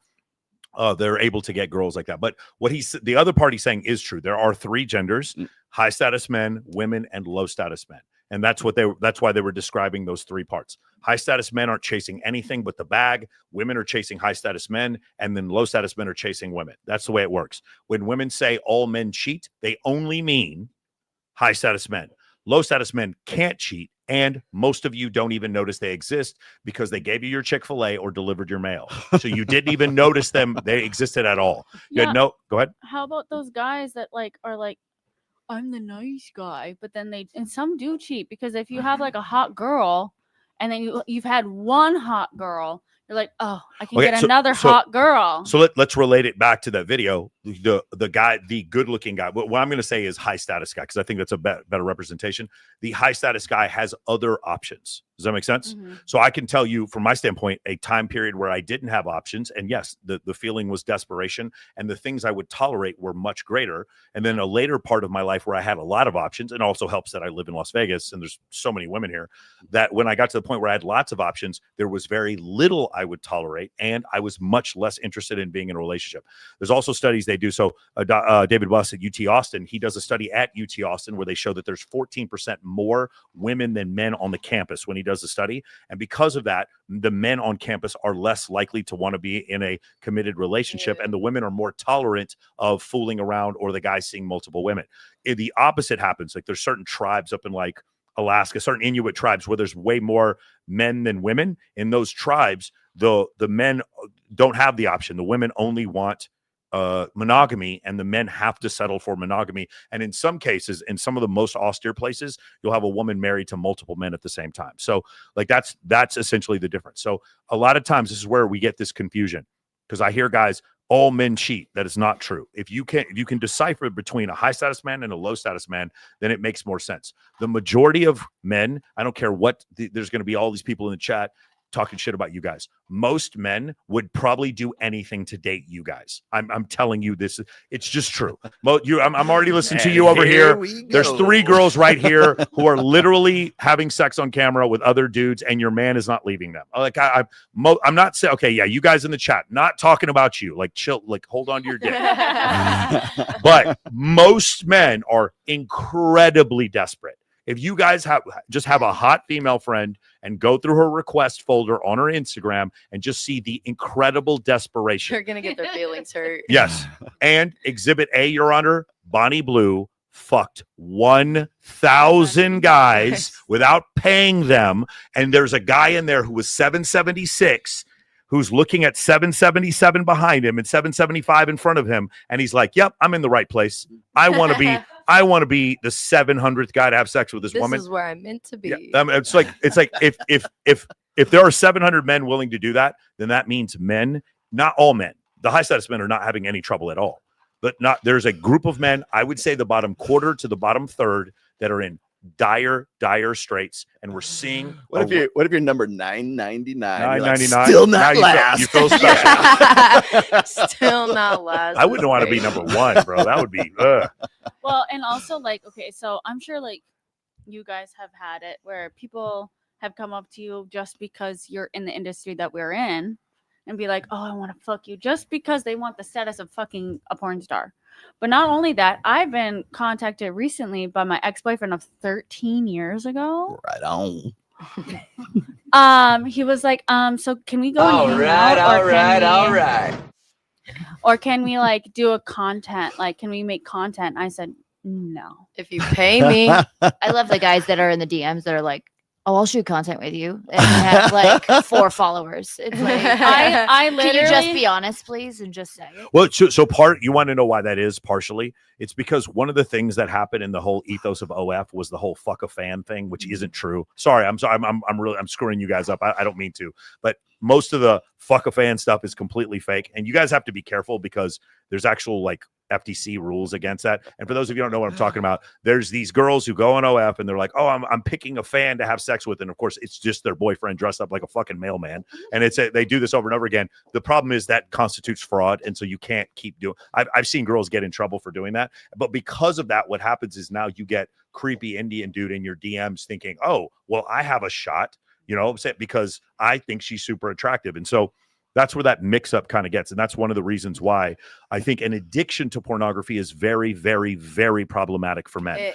Q: They're able to get girls like that. But what the other part he's saying is true. There are 3 genders: high status men, women, and low status men. And that's why they were describing those 3 parts. High status men aren't chasing anything but the bag. Women are chasing high status men, and then low status men are chasing women. That's the way it works. When women say all men cheat, they only mean high status men. Low status men can't cheat, and most of you don't even notice they exist because they gave you your Chick-fil-A or delivered your mail. So you didn't even notice them. They existed at all. Go ahead.
K: How about those guys that are like, I'm the nice guy, but then and some do cheat, because if you have like a hot girl and then you've had one hot girl, you're like, oh, I can get another hot girl.
Q: So let's relate it back to that video. The guy, the good looking guy, what I'm going to say is high status guy, because I think that's a better representation. The high status guy has other options. Does that make sense? Mm-hmm. So I can tell you from my standpoint, a time period where I didn't have options. And yes, the feeling was desperation, and the things I would tolerate were much greater. And then a later part of my life where I had a lot of options, and also helps that I live in Las Vegas and there's so many women here, that when I got to the point where I had lots of options, there was very little I would tolerate. And I was much less interested in being in a relationship. There's also studies they do. So David Buss at UT Austin, he does a study at UT Austin where they show that there's 14% more women than men on the campus when he does the study. And because of that, the men on campus are less likely to want to be in a committed relationship, and the women are more tolerant of fooling around or the guy seeing multiple women. The opposite happens. Like there's certain tribes up in like Alaska, certain Inuit tribes where there's way more men than women. In those tribes, the men don't have the option. The women only want monogamy, and the men have to settle for monogamy. And in some cases, in some of the most austere places, you'll have a woman married to multiple men at the same time. So like that's essentially the difference. So a lot of times this is where we get this confusion, because I hear guys, all men cheat. That is not true. If you can decipher between a high status man and a low status man, then it makes more sense. The majority of men, I don't care what, there's going to be all these people in the chat talking shit about you guys. Most men would probably do anything to date you guys. I'm telling you this. It's just true. I'm already listening to you over here. There's 3 girls right here who are literally having sex on camera with other dudes, and your man is not leaving them. Like I'm not saying, okay, yeah, you guys in the chat, not talking about you. Like chill, like hold on to your dick. But most men are incredibly desperate. If you guys have a hot female friend and go through her request folder on her Instagram and just see the incredible desperation.
P: They're going to get their feelings hurt.
Q: Yes. And Exhibit A, Your Honor, Bonnie Blue fucked 1,000 guys without paying them. And there's a guy in there who was 776 who's looking at 777 behind him and 775 in front of him. And he's like, yep, I'm in the right place. I want to be the 700th guy to have sex with this woman.
P: This is where I'm meant to be.
Q: Yeah, it's like if there are 700 men willing to do that, then that means men, not all men. The high status men are not having any trouble at all. but there's a group of men, I would say the bottom quarter to the bottom third, that are in dire straits, and we're seeing
R: What if you're number 999?
Q: 999?
R: Still
Q: Now
R: not last.
Q: You feel special.
P: Still not last.
Q: I wouldn't want to be number one, bro. That would be
K: Well, and also like, okay, so I'm sure like you guys have had it where people have come up to you just because you're in the industry that we're in and be like, oh, I want to fuck you, just because they want the status of fucking a porn star. But not only that, I've been contacted recently by my ex-boyfriend of 13 years ago.
R: Right on.
K: He was like, so can we go and hang out? All right. Or can we like do a content? Like, can we make content? I said, no.
P: If you pay me.
F: I love the guys that are in the DMs that are like, oh, I'll shoot content with you. And they have like 4 followers. It's like,
K: I literally,
F: can you just be honest, please, and just say it?
Q: Well, so you want to know why that is partially? It's because one of the things that happened in the whole ethos of OF was the whole fuck a fan thing, which isn't true. Sorry, I'm screwing you guys up. I don't mean to, but most of the fuck a fan stuff is completely fake, and you guys have to be careful because there's actual like FTC rules against that. And for those of you who don't know what I'm talking about, there's these girls who go on OF and they're like, oh, I'm picking a fan to have sex with. And of course, it's just their boyfriend dressed up like a fucking mailman. And they do this over and over again. The problem is that constitutes fraud. And so you can't keep doing. I've seen girls get in trouble for doing that. But because of that, what happens is now you get creepy Indian dude in your DMs thinking, oh, well, I have a shot, because I think she's super attractive. And so that's where that mix-up kind of gets. And that's one of the reasons why I think an addiction to pornography is very, very, very problematic for men.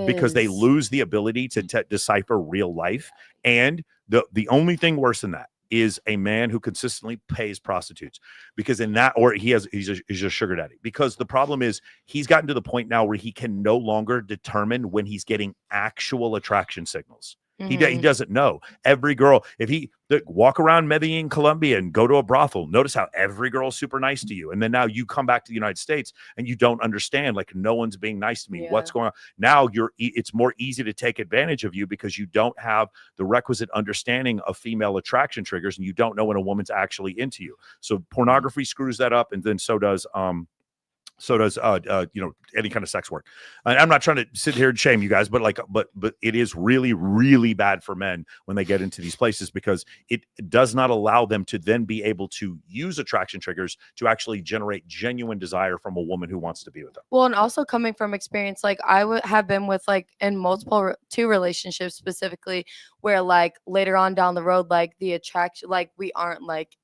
Q: Because they lose the ability to decipher real life. And the only thing worse than that is a man who consistently pays prostitutes, because in that, or he's a sugar daddy, because the problem is he's gotten to the point now where he can no longer determine when he's getting actual attraction signals. He doesn't know. Every girl, if he walk around Medellin, Colombia, and go to a brothel, notice how every girl's super nice to you. And then now you come back to the United States and you don't understand, like, no one's being nice to me. Yeah. What's going on? Now it's more easy to take advantage of you because you don't have the requisite understanding of female attraction triggers, and you don't know when a woman's actually into you. So pornography screws that up, and then so does any kind of sex work. And I'm not trying to sit here and shame you guys, but it is really, really bad for men when they get into these places, because it does not allow them to then be able to use attraction triggers to actually generate genuine desire from a woman who wants to be with them.
P: Well, and also coming from experience, like I have been with like in multiple 2 relationships specifically, where like later on down the road, like the attraction, like we aren't like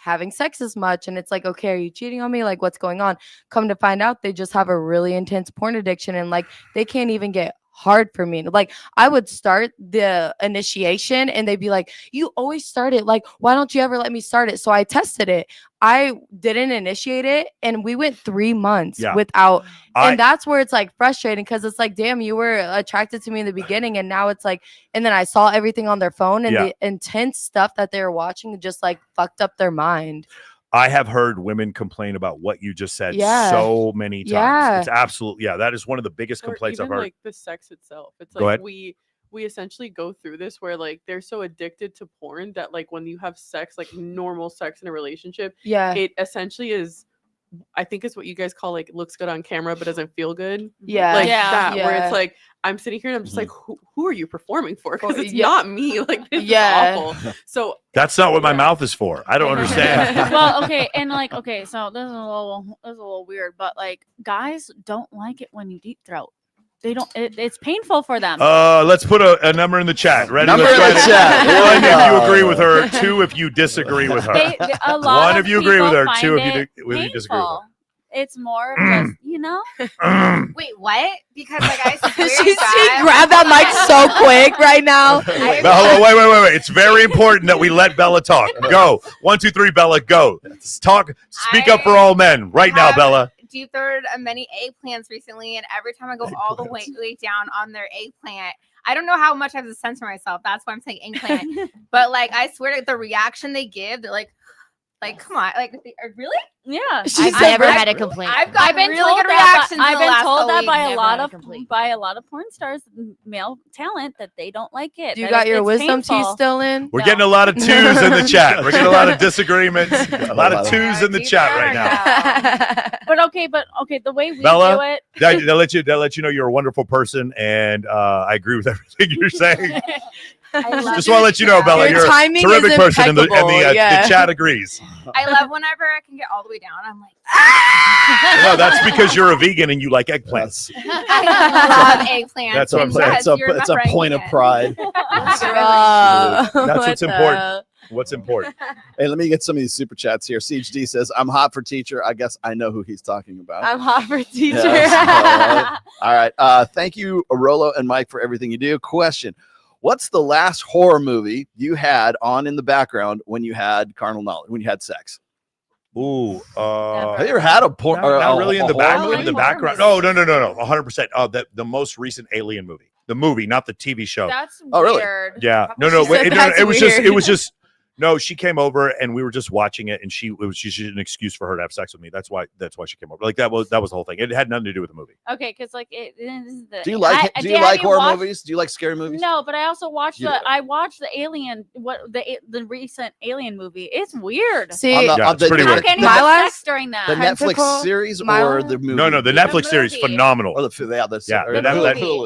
P: having sex as much, and it's like, okay, are you cheating on me? Like, what's going on? Come to find out, they just have a really intense porn addiction, and like they can't even get hard for me. Like, I would start the initiation and they'd be like, you always start it, like, why don't you ever let me start it? So I tested it. I didn't initiate it, and we went 3 months without. And that's where it's like frustrating, because it's like, damn, you were attracted to me in the beginning, and now it's like, and then I saw everything on their phone, and the intense stuff that they were watching just like fucked up their mind.
Q: I have heard women complain about what you just said so many times. It's absolutely, that is one of the biggest complaints I've heard.
N: Like the sex itself. It's like we essentially go through this where like they're so addicted to porn that like when you have sex, like normal sex in a relationship, it essentially is, I think it's what you guys call like looks good on camera but doesn't feel good. Where it's like I'm sitting here and I'm just like, who are you performing for? Because it's not me. Like, this is awful. So
Q: that's not what my mouth is for. I don't understand.
K: Well, okay, and like, okay, so this is a little weird, but like guys don't like it when you deep throat. They don't. It's painful for them.
Q: Let's put a number in the chat. Ready?
R: Number in the chat.
Q: 1 if you agree with her. 2 if you disagree with her.
K: A lot
Q: 1 if you agree with her. 2 if
K: you
Q: disagree with her.
K: It's more of just,
B: Wait, what? Because like I swear
P: she grabbed that mic so quick right now.
Q: Wait. It's very important that we let Bella talk. Go. 1, 2, 3, Bella, go. Talk. Speak up for all men right now, Bella.
B: Deep throated many eggplants recently, and every time I go all the way down on their eggplant, I don't know how much I have to censor myself. That's why I'm saying eggplant. But like I swear to the reaction they give, they're like, Like, come on, like, really?
K: Yeah,
F: I've never had a complaint.
B: I've been really good reactions.
K: I've been told that by
B: a
K: a lot of porn stars, male talent, that they don't like it.
P: You
K: that
P: got your
K: it's
P: wisdom teeth
K: painful.
P: still in?
Q: We're getting a lot of twos in the chat. We're getting a lot of disagreements. A lot of twos in the chat right now.
K: But okay, the way we
Q: Bella,
K: do it.
Q: that let you know you're a wonderful person, and I agree with everything you're saying. Just want to let you know, Bella, you're a terrific person, and the chat agrees.
B: I love whenever I can get all the way down. I'm like,
Q: No, that's because you're a vegan and you like eggplants.
B: I love eggplants.
Q: That's what I'm saying.
R: It's a point of pride.
Q: That's what's important. What's important?
R: Hey, let me get some of these super chats here. Siege D says, "I'm hot for teacher." I guess I know who he's talking about.
P: I'm hot for teacher.
R: Yes, all right. Thank you, Rollo and Mike, for everything you do. Question: what's the last horror movie you had on in the background when you had carnal knowledge, when you had sex?
Q: Ooh,
R: have you ever had a porn?
Q: Not really in the
R: background.
Q: in the background. No, 100%. The most recent Alien movie, the movie, not the TV show.
B: That's
R: really?
B: weird.
Q: Yeah, no. It was just. No, she came over and we were just watching it, and she just an excuse for her to have sex with me. That's why she came over. Like that was the whole thing. It had nothing to do with the movie.
K: Okay, because like it is the.
R: Do you like horror movies? Do you like scary movies?
K: No, but I also watched I watched the Alien. The recent Alien movie. It's weird.
P: See,
Q: it's pretty weird.
K: Can you have sex during that?
R: The Netflix series or the movie?
Q: No, the Netflix series phenomenal.
R: Oh,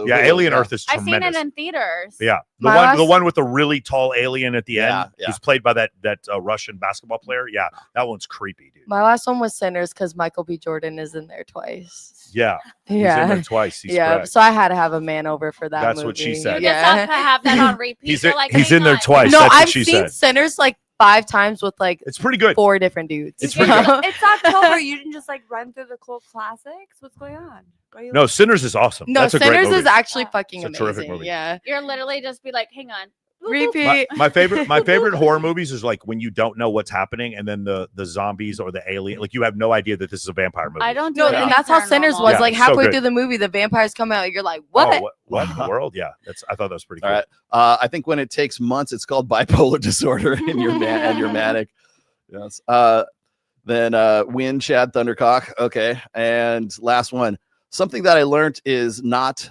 Q: Alien Earth is
K: I've
Q: tremendous.
K: seen it in theaters.
Q: Yeah, the one with the really tall alien at the end, who's played by that Russian basketball player. Yeah, that one's creepy, dude.
P: My last one was Sinners because Michael B. Jordan is in there twice.
Q: Yeah, he's in there twice. He's correct.
P: So I had to have a man over for that.
Q: That's
P: movie.
Q: what she said.
K: You just have to have that on repeat.
Q: He's in there twice.
P: No,
Q: That's what
P: I've
Q: she
P: seen
Q: said.
P: Sinners like 5 times with like
Q: it's pretty good.
P: 4 different dudes.
Q: It's pretty good.
E: It's October. You didn't just like run through the cool classics. What's going on?
Q: No, Sinners is awesome.
P: No,
Q: That's a great
P: Sinners
Q: movie.
P: is actually fucking
Q: It's a terrific
P: amazing.
Q: movie.
P: Yeah,
K: You're literally just be like, hang on.
P: repeat.
Q: My favorite horror movies is like when you don't know what's happening and then the zombies or the alien, like you have no idea that this is a vampire movie.
K: I don't
P: No,
K: do
P: and that's how Sinners was.
Q: Yeah,
P: like
Q: it's so
P: halfway
Q: good.
P: through the movie, the vampires come out. You're like, what?
Q: Oh, what in the world? Yeah, I thought that was pretty cool.
R: All right. I think when it takes months, it's called bipolar disorder, and you're manic. Yes. Then Win Chad Thundercock. Okay, and last one. Something that I learned is not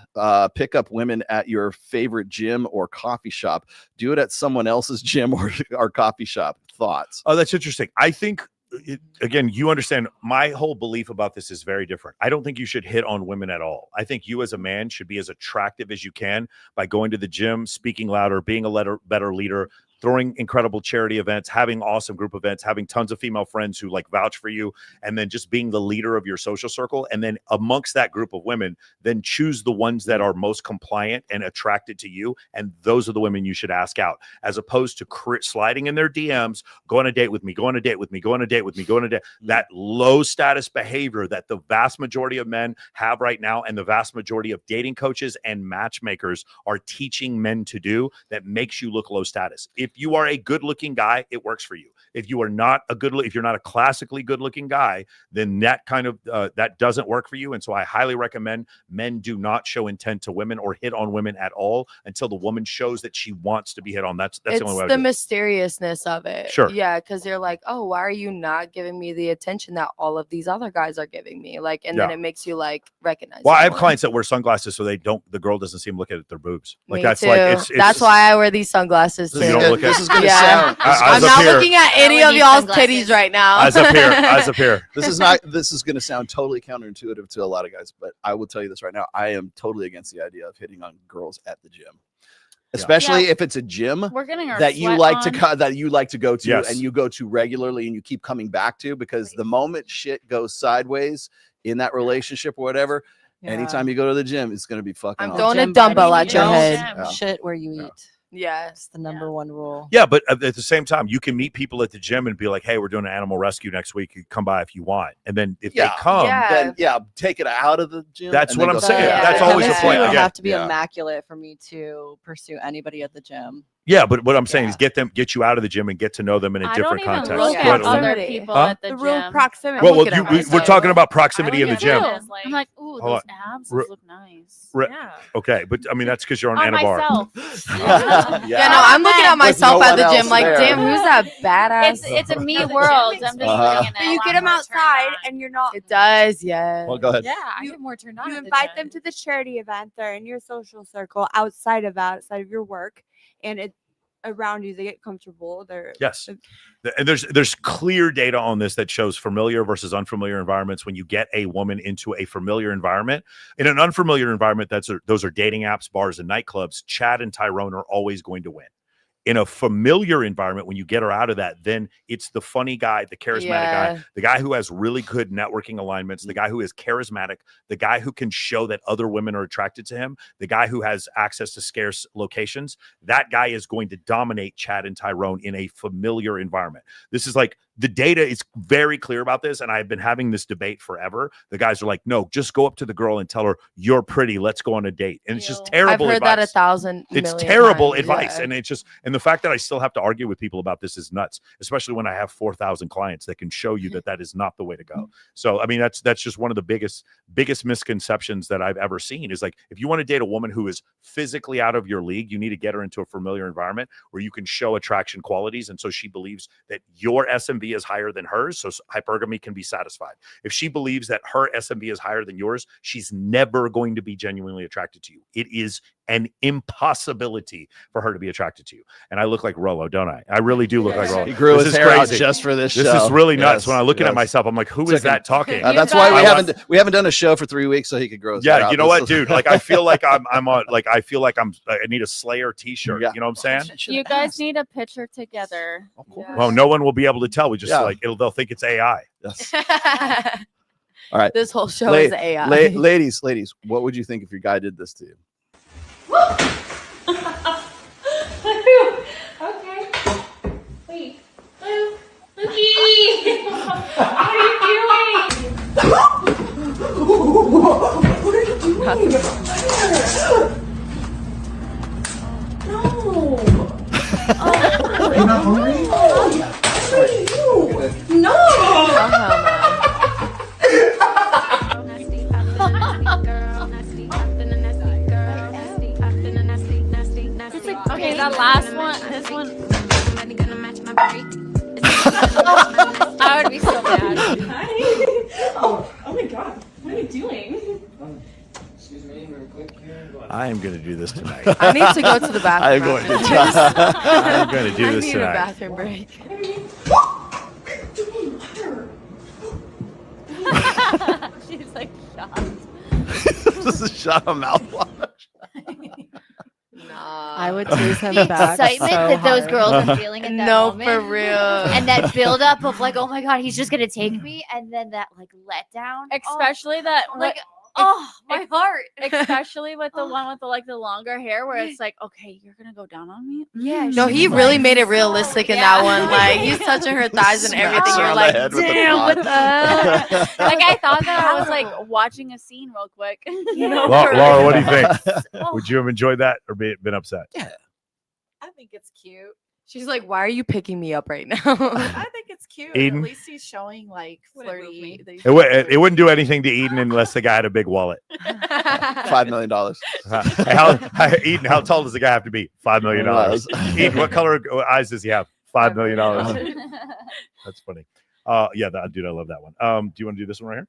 R: pick up women at your favorite gym or coffee shop. Do it at someone else's gym or coffee shop. Thoughts?
Q: Oh, that's interesting. I think, again, you understand my whole belief about this is very different. I don't think you should hit on women at all. I think you as a man should be as attractive as you can by going to the gym, speaking louder, being a better leader, throwing incredible charity events, having awesome group events, having tons of female friends who like vouch for you, and then just being the leader of your social circle. And then amongst that group of women, then choose the ones that are most compliant and attracted to you. And those are the women you should ask out, as opposed to sliding in their DMs, go on a date with me, go on a date with me, go on a date with me, go on a date. That low status behavior that the vast majority of men have right now, and the vast majority of dating coaches and matchmakers are teaching men to do, that makes you look low status. If you are a good-looking guy, it works for you. If you are not if you're not a classically good-looking guy, then that kind of that doesn't work for you. And so I highly recommend men do not show intent to women or hit on women at all until the woman shows that she wants to be hit on. That's the only way.
P: It's the mysteriousness of it.
Q: Sure.
P: Yeah, because you're like, oh, why are you not giving me the attention that all of these other guys are giving me? Like, and then it makes you like recognize.
Q: Well, I have
P: more.
Q: clients that wear sunglasses so the girl doesn't see them looking at their boobs. Like
P: Me
Q: that's
P: too.
Q: like it's
P: That's why I wear these sunglasses too.
Q: You don't look at-
R: This is gonna sound.
P: I'm not looking at any of y'all's titties right now.
Q: Eyes up here. Eyes up here.
R: This is going to sound totally counterintuitive to a lot of guys, but I will tell you this right now. I am totally against the idea of hitting on girls at the gym, especially if it's a gym
K: We're getting our
R: that you
K: sweat
R: like
K: on.
R: that you like to go to
Q: Yes.
R: and you go to regularly and you keep coming back to, because the moment shit goes sideways in that relationship or whatever, anytime you go to the gym, it's going to be fucking.
P: I'm
R: awesome.
P: throwing a dumbbell at your head.
R: Yeah.
E: Shit where you eat.
P: Yeah,
E: it's the number one rule.
Q: Yeah, but at the same time, you can meet people at the gym and be like, "Hey, we're doing an animal rescue next week. You come by if you want." And then if they come,
R: then take it out of the gym.
Q: That's
R: and
Q: what
R: then
Q: I'm
R: go
Q: saying.
R: sit down.
Q: That's always the point.
E: It would
Q: Again,
E: have to be immaculate for me to pursue anybody at the gym.
Q: Yeah, but what I'm saying is get you out of the gym and get to know them in a different context.
K: Look at other people at the gym.
E: Proximity.
Q: Well, we're talking about proximity in the gym.
K: I'm like, ooh,
Q: Hold
K: those
Q: on.
K: abs those look nice.
Q: Okay, but I mean that's because you're on,
K: On
Q: Anabar.
K: myself.
P: Yeah, no, I'm looking at myself
R: no
P: at the
R: one
P: gym
R: else
P: like,
R: there.
P: damn, who's that badass?
K: It's a me world. I'm just looking at
E: But you get them outside and you're not.
P: It does, yeah.
R: Well, go ahead.
G: Yeah, I get more turned on.
E: You
G: at the
E: invite
G: gym.
E: them to the charity event. They're in your social circle outside of that, outside of your work, and it around you. They get comfortable. They're
Q: Yes. And there's clear data on this that shows familiar versus unfamiliar environments. When you get a woman into a familiar environment, in an unfamiliar environment, those are dating apps, bars, and nightclubs. Chad and Tyrone are always going to win. In a familiar environment, when you get her out of that, then it's the funny guy, the charismatic guy, the guy who has really good networking alignments, the guy who is charismatic, the guy who can show that other women are attracted to him, the guy who has access to scarce locations. That guy is going to dominate Chad and Tyrone in a familiar environment. This is like, the data is very clear about this, and I've been having this debate forever. The guys are like, no, just go up to the girl and tell her, you're pretty, let's go on a date. And it's just terrible
P: I've heard that
Q: advice.
P: 1,000
Q: It's
P: million
Q: terrible
P: times,
Q: advice.
P: yeah.
Q: And it's just, and the fact that I still have to argue with people about this is nuts, especially when I have 4,000 clients that can show you that is not the way to go. So, I mean, that's just one of the biggest misconceptions that I've ever seen is like, if you want to date a woman who is physically out of your league, you need to get her into a familiar environment where you can show attraction qualities. And so she believes that your SMV is higher than hers. So hypergamy can be satisfied. If she believes that her SMV is higher than yours, she's never going to be genuinely attracted to you. It is an impossibility for her to be attracted to you. And I look like Rollo, don't I? I really do look like Rollo.
R: He grew
Q: This
R: his
Q: is
R: hair out
Q: crazy.
R: just for this show.
Q: This is really nuts.
R: Yes,
Q: When I look at
R: yes.
Q: myself, I'm like, who is that talking?
R: That's why we haven't done a show for 3 weeks so he could grow his hair
Q: Yeah,
R: out.
Q: you know what, dude? Like, I feel like I need a Slayer T-shirt. You know what I'm saying?
K: You guys need a picture together.
Q: Well, no one will be able to tell. We just
R: Yeah.
Q: they'll think it's AI.
R: All right.
P: This whole show is AI.
R: Ladies, what would you think if your guy did this to you?
L: Okay. Wait. Lukey! What are you doing? What are you doing? No.
H: Are you not hungry?
L: What are you? No.
K: Okay, that last one, this one. I would be so mad.
L: Hi. Oh my god. What are you doing?
H: Excuse me, real quick here.
Q: I am going to do this tonight.
P: I need to go to the bathroom.
Q: I am going to do this. I'm going to do this
P: I need
Q: tonight.
P: a bathroom break.
K: She's like shocked.
R: This is a shot of mouthwash.
F: I would
P: chase
F: him the
P: back
F: excitement
P: so
F: that those
P: hard.
F: girls are feeling in that
P: No,
F: moment.
P: for real.
F: And that buildup of like, oh my god, he's just gonna take me, and then that like letdown.
K: Especially that
F: like, oh my heart.
K: Especially with the one with the longer hair where it's like, okay, you're gonna go down on me.
F: Yeah.
P: No, he really made it realistic in that one. Like he's touching her thighs and everything. You're like, damn, what the hell?
K: Like I thought that I was like watching a scene real quick.
Q: Laura, what do you think? Would you have enjoyed that or been upset?
P: Yeah.
G: I think it's cute.
P: She's like, why are you picking me up right now?
G: I think it's cute.
Q: Eden?
G: At least he's showing like flirty.
Q: It wouldn't do anything to Eden unless the guy had a big wallet.
R: $5 million.
Q: Eden, how tall does the guy have to be? $5 million. Eden, what color eyes does he have? $5 million. That's funny. Yeah, dude, I love that one. Do you want to do this one right here?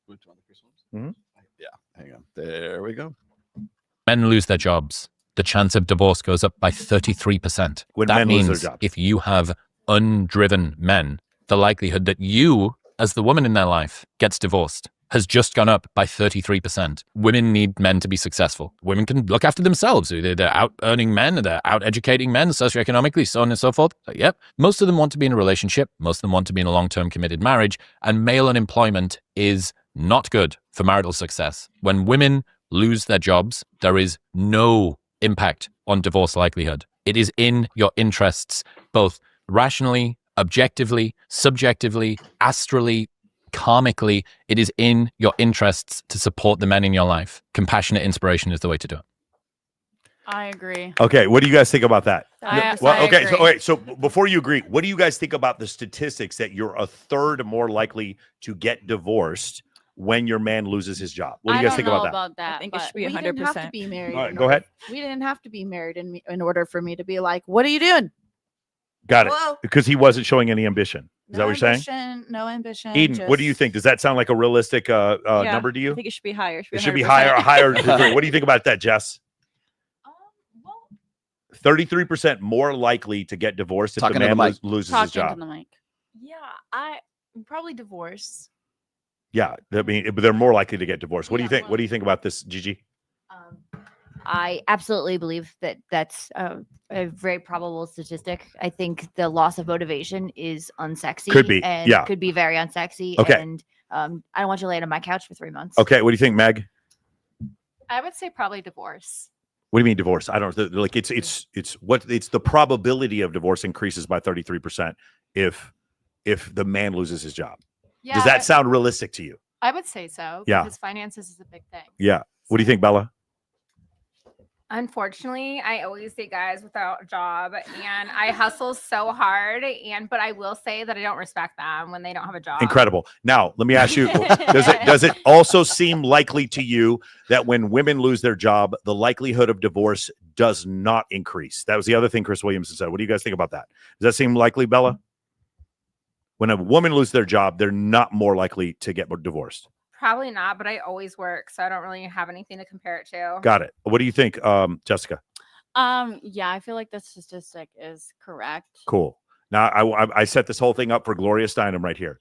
R: Which one? The first one? Yeah. Hang on. There we go.
I: Men lose their jobs. The chance of divorce goes up by 33%.
Q: When
I: that
Q: men lose
I: means
Q: their jobs.
I: if you have undriven men, the likelihood that you, as the woman in their life, gets divorced has just gone up by 33%. Women need men to be successful. Women can look after themselves. They're out earning men, they're out educating men socioeconomically, so on and so forth. So, yep. Most of them want to be in a relationship. Most of them want to be in a long-term committed marriage. And male unemployment is not good for marital success. When women lose their jobs, there is no impact on divorce likelihood. It is in your interests, both rationally, objectively, subjectively, astrally, karmically. It is in your interests to support the men in your life. Compassionate inspiration is the way to do it.
K: I agree.
Q: Okay, what do you guys think about that?
K: I
Q: okay,
K: agree.
Q: so before you agree, what do you guys think about the statistics that you're a third more likely to get divorced when your man loses his job? What do you guys think about that?
M: I think it should be
S: we didn't have to be married.
Q: All right,
S: in
Q: go
S: order-
Q: ahead.
S: We didn't have to be married in order for me to be like, what are you doing?
Q: Got it.
S: Whoa.
Q: Because he wasn't showing any ambition. Is that what you're saying?
S: No ambition.
Q: Eden, what do you think? Does that sound like a realistic
M: Yeah,
Q: number to you?
M: I think it should be higher.
Q: It should be higher, a higher degree. What do you think about that, Jess? 33% more likely to get divorced if
R: Talking
Q: the
R: to the
Q: man
R: mic.
Q: loses
K: Talk
Q: his job.
K: into the mic.
G: Yeah, I probably divorce.
Q: Yeah, I mean, but they're more likely to get divorced. What do you think? What do you think about this, Gigi?
F: I absolutely believe that that's a very probable statistic. I think the loss of motivation is unsexy.
Q: Could be,
F: and
Q: yeah.
F: could be very unsexy.
Q: Okay.
F: And I don't want you laying on my couch for 3 months.
Q: Okay, what do you think, Meg?
G: I would say probably divorce.
Q: What do you mean divorce? I don't like it's the probability of divorce increases by 33% if the man loses his job.
G: Yeah,
Q: Does that sound realistic to you?
G: I would say so.
Q: Yeah.
G: Because finances is a big thing.
Q: Yeah. What do you think, Bella?
L: Unfortunately, I always date guys without a job, and I hustle so hard. But I will say that I don't respect them when they don't have a job.
Q: Incredible. Now, let me ask you: does it also seem likely to you that when women lose their job, the likelihood of divorce does not increase? That was the other thing Chris Williamson said. What do you guys think about that? Does that seem likely, Bella? When a woman loses their job, they're not more likely to get divorced.
L: Probably not, but I always work, so I don't really have anything to compare it to.
Q: Got it. What do you think, Jessica?
K: Yeah, I feel like the statistic is correct.
Q: Cool. Now, I set this whole thing up for Gloria Steinem right here.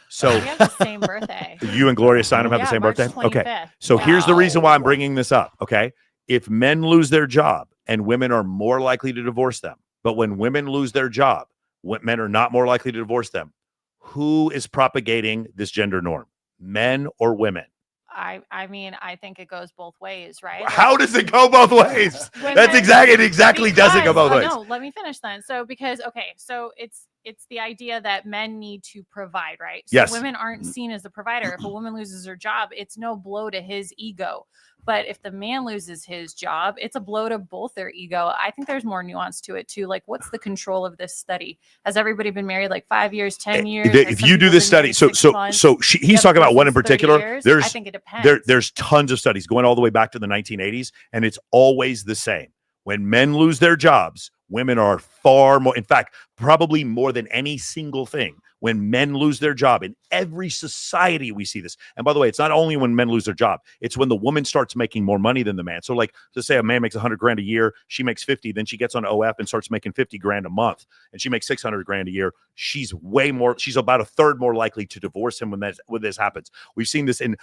Q: So
G: We have the same birthday.
Q: you and Gloria Steinem have the
G: Yeah,
Q: same
G: March
Q: birthday? Okay.
G: 25th.
Q: So here's the reason why I'm bringing this up, okay? If men lose their job and women are more likely to divorce them, but when women lose their job, men are not more likely to divorce them, who is propagating this gender norm? Men or women?
G: I mean, I think it goes both ways, right?
Q: How does it go both ways? That's exactly doesn't go both ways.
G: No, let me finish then. So so it's the idea that men need to provide, right? So
Q: Yes.
G: women aren't seen as the provider. If a woman loses her job, it's no blow to his ego. But if the man loses his job, it's a blow to both their ego. I think there's more nuance to it too. Like, what's the control of this study? Has everybody been married like 5 years, 10 years?
Q: If you do this study, he's talking about one in particular.
G: I
Q: There's
G: think it depends.
Q: there's tons of studies going all the way back to the 1980s, and it's always the same. When men lose their jobs, women are far more, in fact, probably more than any single thing. When men lose their job in every society, we see this. And by the way, it's not only when men lose their job, it's when the woman starts making more money than the man. So like, let's say a man makes 100 grand a year, she makes 50, then she gets on OF and starts making 50 grand a month, and she makes 600 grand a year. She's about a third more likely to divorce him when this happens. We've seen this and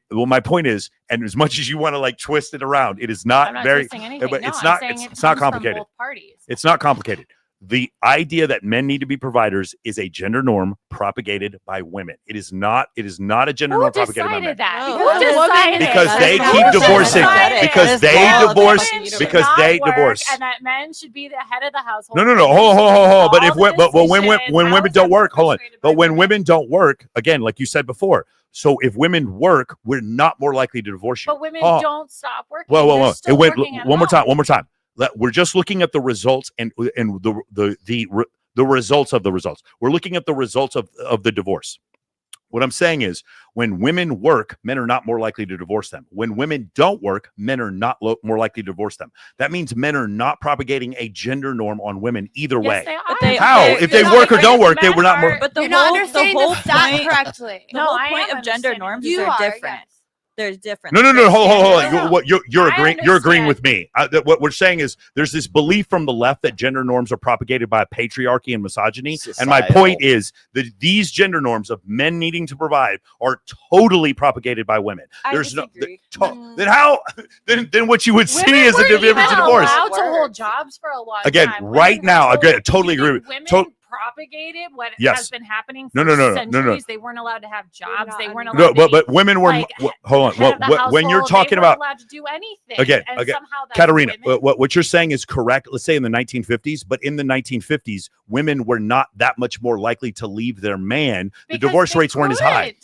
Q: well, my point is, and as much as you want to like twist it around, it is not,
G: I'm not
Q: very,
G: twisting anything.
Q: but
G: No,
Q: it's
G: I'm
Q: not,
G: saying
Q: it's
G: it
Q: not
G: comes from
Q: complicated.
G: both parties.
Q: It's not complicated. The idea that men need to be providers is a gender norm propagated by women. It is not a gender norm propagated by men.
G: Who decided
Q: Because
G: that?
Q: they
G: Who
Q: keep divorcing.
G: decided
Q: Because
G: that
Q: they divorce.
G: women should
Q: Because
G: not
Q: they
G: work
Q: divorce.
G: and that men should be the head of the household.
Q: No. Hold on. But when women don't work, hold on. But when women don't work, again, like you said before, so if women work, we're not more likely to divorce you.
G: But women
Q: Oh.
G: don't stop working.
Q: Whoa.
G: They're still working at
Q: One more
G: home.
Q: time. We're just looking at the results and the results of the results. We're looking at the results of the divorce. What I'm saying is, when women work, men are not more likely to divorce them. When women don't work, men are not more likely to divorce them. That means men are not propagating a gender norm on women either way. How? If they work or don't work, they were not more.
M: But
E: You're not understanding the stat correctly.
M: The whole point of gender norms is they're different. There's different.
Q: No. Hold on. You're agreeing with me. What we're saying is there's this belief from the left that gender norms are propagated by patriarchy and misogyny. And my point is that these gender norms of men needing to provide are totally propagated by women. There's then how? Then what you would see is a divorce.
G: Allowed to hold jobs for a long
Q: Again,
G: time.
Q: right now, I totally agree with
G: Women propagated what
Q: Yes.
G: has been happening
Q: No,
G: for
Q: no.
G: centuries. They weren't allowed to have jobs. They weren't allowed
Q: No,
G: to
Q: but women were. Hold
G: head of
Q: on.
G: the
Q: When you're
G: household,
Q: talking
G: they weren't
Q: about
G: allowed to do anything.
Q: again,
G: And somehow that's
Q: Katarina,
G: women.
Q: what you're saying is correct. Let's say in the 1950s, but in the 1950s, women were not that much more likely to leave their man. The divorce rates weren't as high.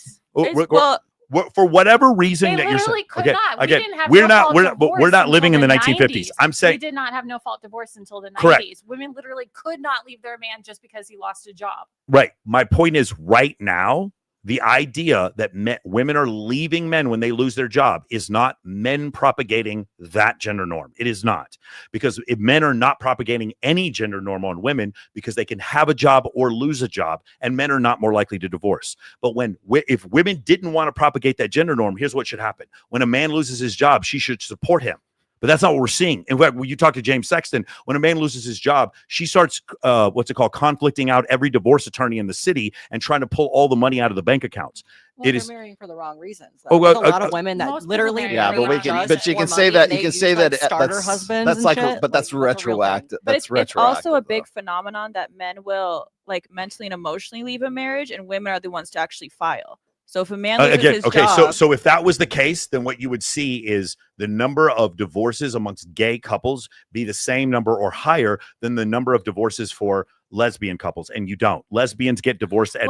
Q: For whatever reason
G: They
Q: that you're
G: literally
Q: saying,
G: could
Q: okay,
G: not. We
Q: again,
G: didn't have
Q: we're
G: no-fault
Q: not
G: divorce
Q: living in
G: until
Q: the
G: the
Q: 1950s. I'm
G: we
Q: saying
G: did not have no fault divorce until the 90s.
Q: Correct.
G: Women literally could not leave their man just because he lost a job.
Q: right. My point is right now, the idea that women are leaving men when they lose their job is not men propagating that gender norm. It is not, because if men are not propagating any gender norm on women because they can have a job or lose a job, and men are not more likely to divorce. But if women didn't want to propagate that gender norm, here's what should happen. When a man loses his job, she should support him. But that's not what we're seeing. In fact, when you talk to James Sexton, when a man loses his job, she starts, conflicting out every divorce attorney in the city and trying to pull all the money out of the bank accounts.
U: Well, they're marrying for the wrong reasons. There's a lot of women that literally
R: but you can say that
U: starter husbands.
R: That's like, but that's retroactive.
A: But
R: That's
A: it's also a
R: retroactive.
A: big phenomenon that men will like mentally and emotionally leave a marriage, and women are the ones to actually file. So if a man loses his job,
Q: so if that was the case, then what you would see is the number of divorces amongst gay couples be the same number or higher than the number of divorces for lesbian couples, and you don't. Lesbians get divorced at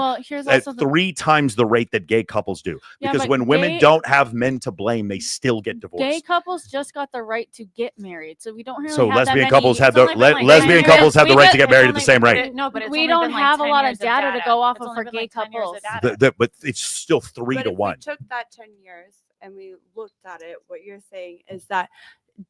Q: 3 times the rate that gay couples do,
K: Yeah,
Q: because
K: but
Q: when women
K: gay-
Q: don't have men to blame, they still get divorced.
K: Gay couples just got the right to get married, so we don't really
Q: So
K: have that
Q: lesbian
K: many-
Q: couples have
K: it's
Q: the
K: only been, like,
Q: lesbian
K: 10
Q: couples have the
K: years.
Q: right to get married at the same rate.
G: No, but it's
K: we
G: only
K: don't
G: been, like,
K: have a
G: 10
K: lot of
G: years
K: data to go off of for gay couples.
Q: But it's still 3 to 1.
E: Took that 10 years and we looked at it. What you're saying is that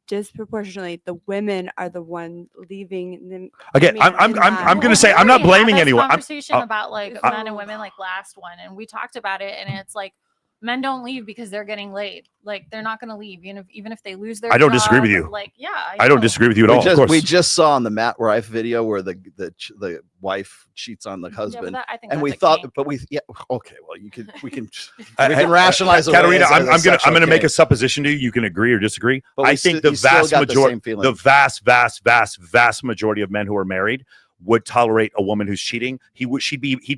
E: disproportionately the women are the one leaving them.
Q: Again, I'm going to say I'm not blaming anyone.
G: Conversation about like men and women, like last one, and we talked about it, and it's like men don't leave because they're getting laid. Like they're not going to leave, even if they lose their.
Q: I don't
G: job,
Q: disagree with you.
G: Like
Q: I don't disagree with you at all. Of course.
R: We just saw on the Matt Rife video where the wife cheats on the husband,
G: I think
R: and
G: that's
R: we
G: a
R: thought,
G: kink.
R: but okay, well, we can rationalize.
Q: Katarina, I'm
R: going
Q: to make a supposition to you. You can agree or disagree.
R: But we
Q: I think
R: still-
Q: the
R: you still
Q: vast
R: got the
Q: majority,
R: same feeling.
Q: the vast majority of men who are married would tolerate a woman who's cheating. He'd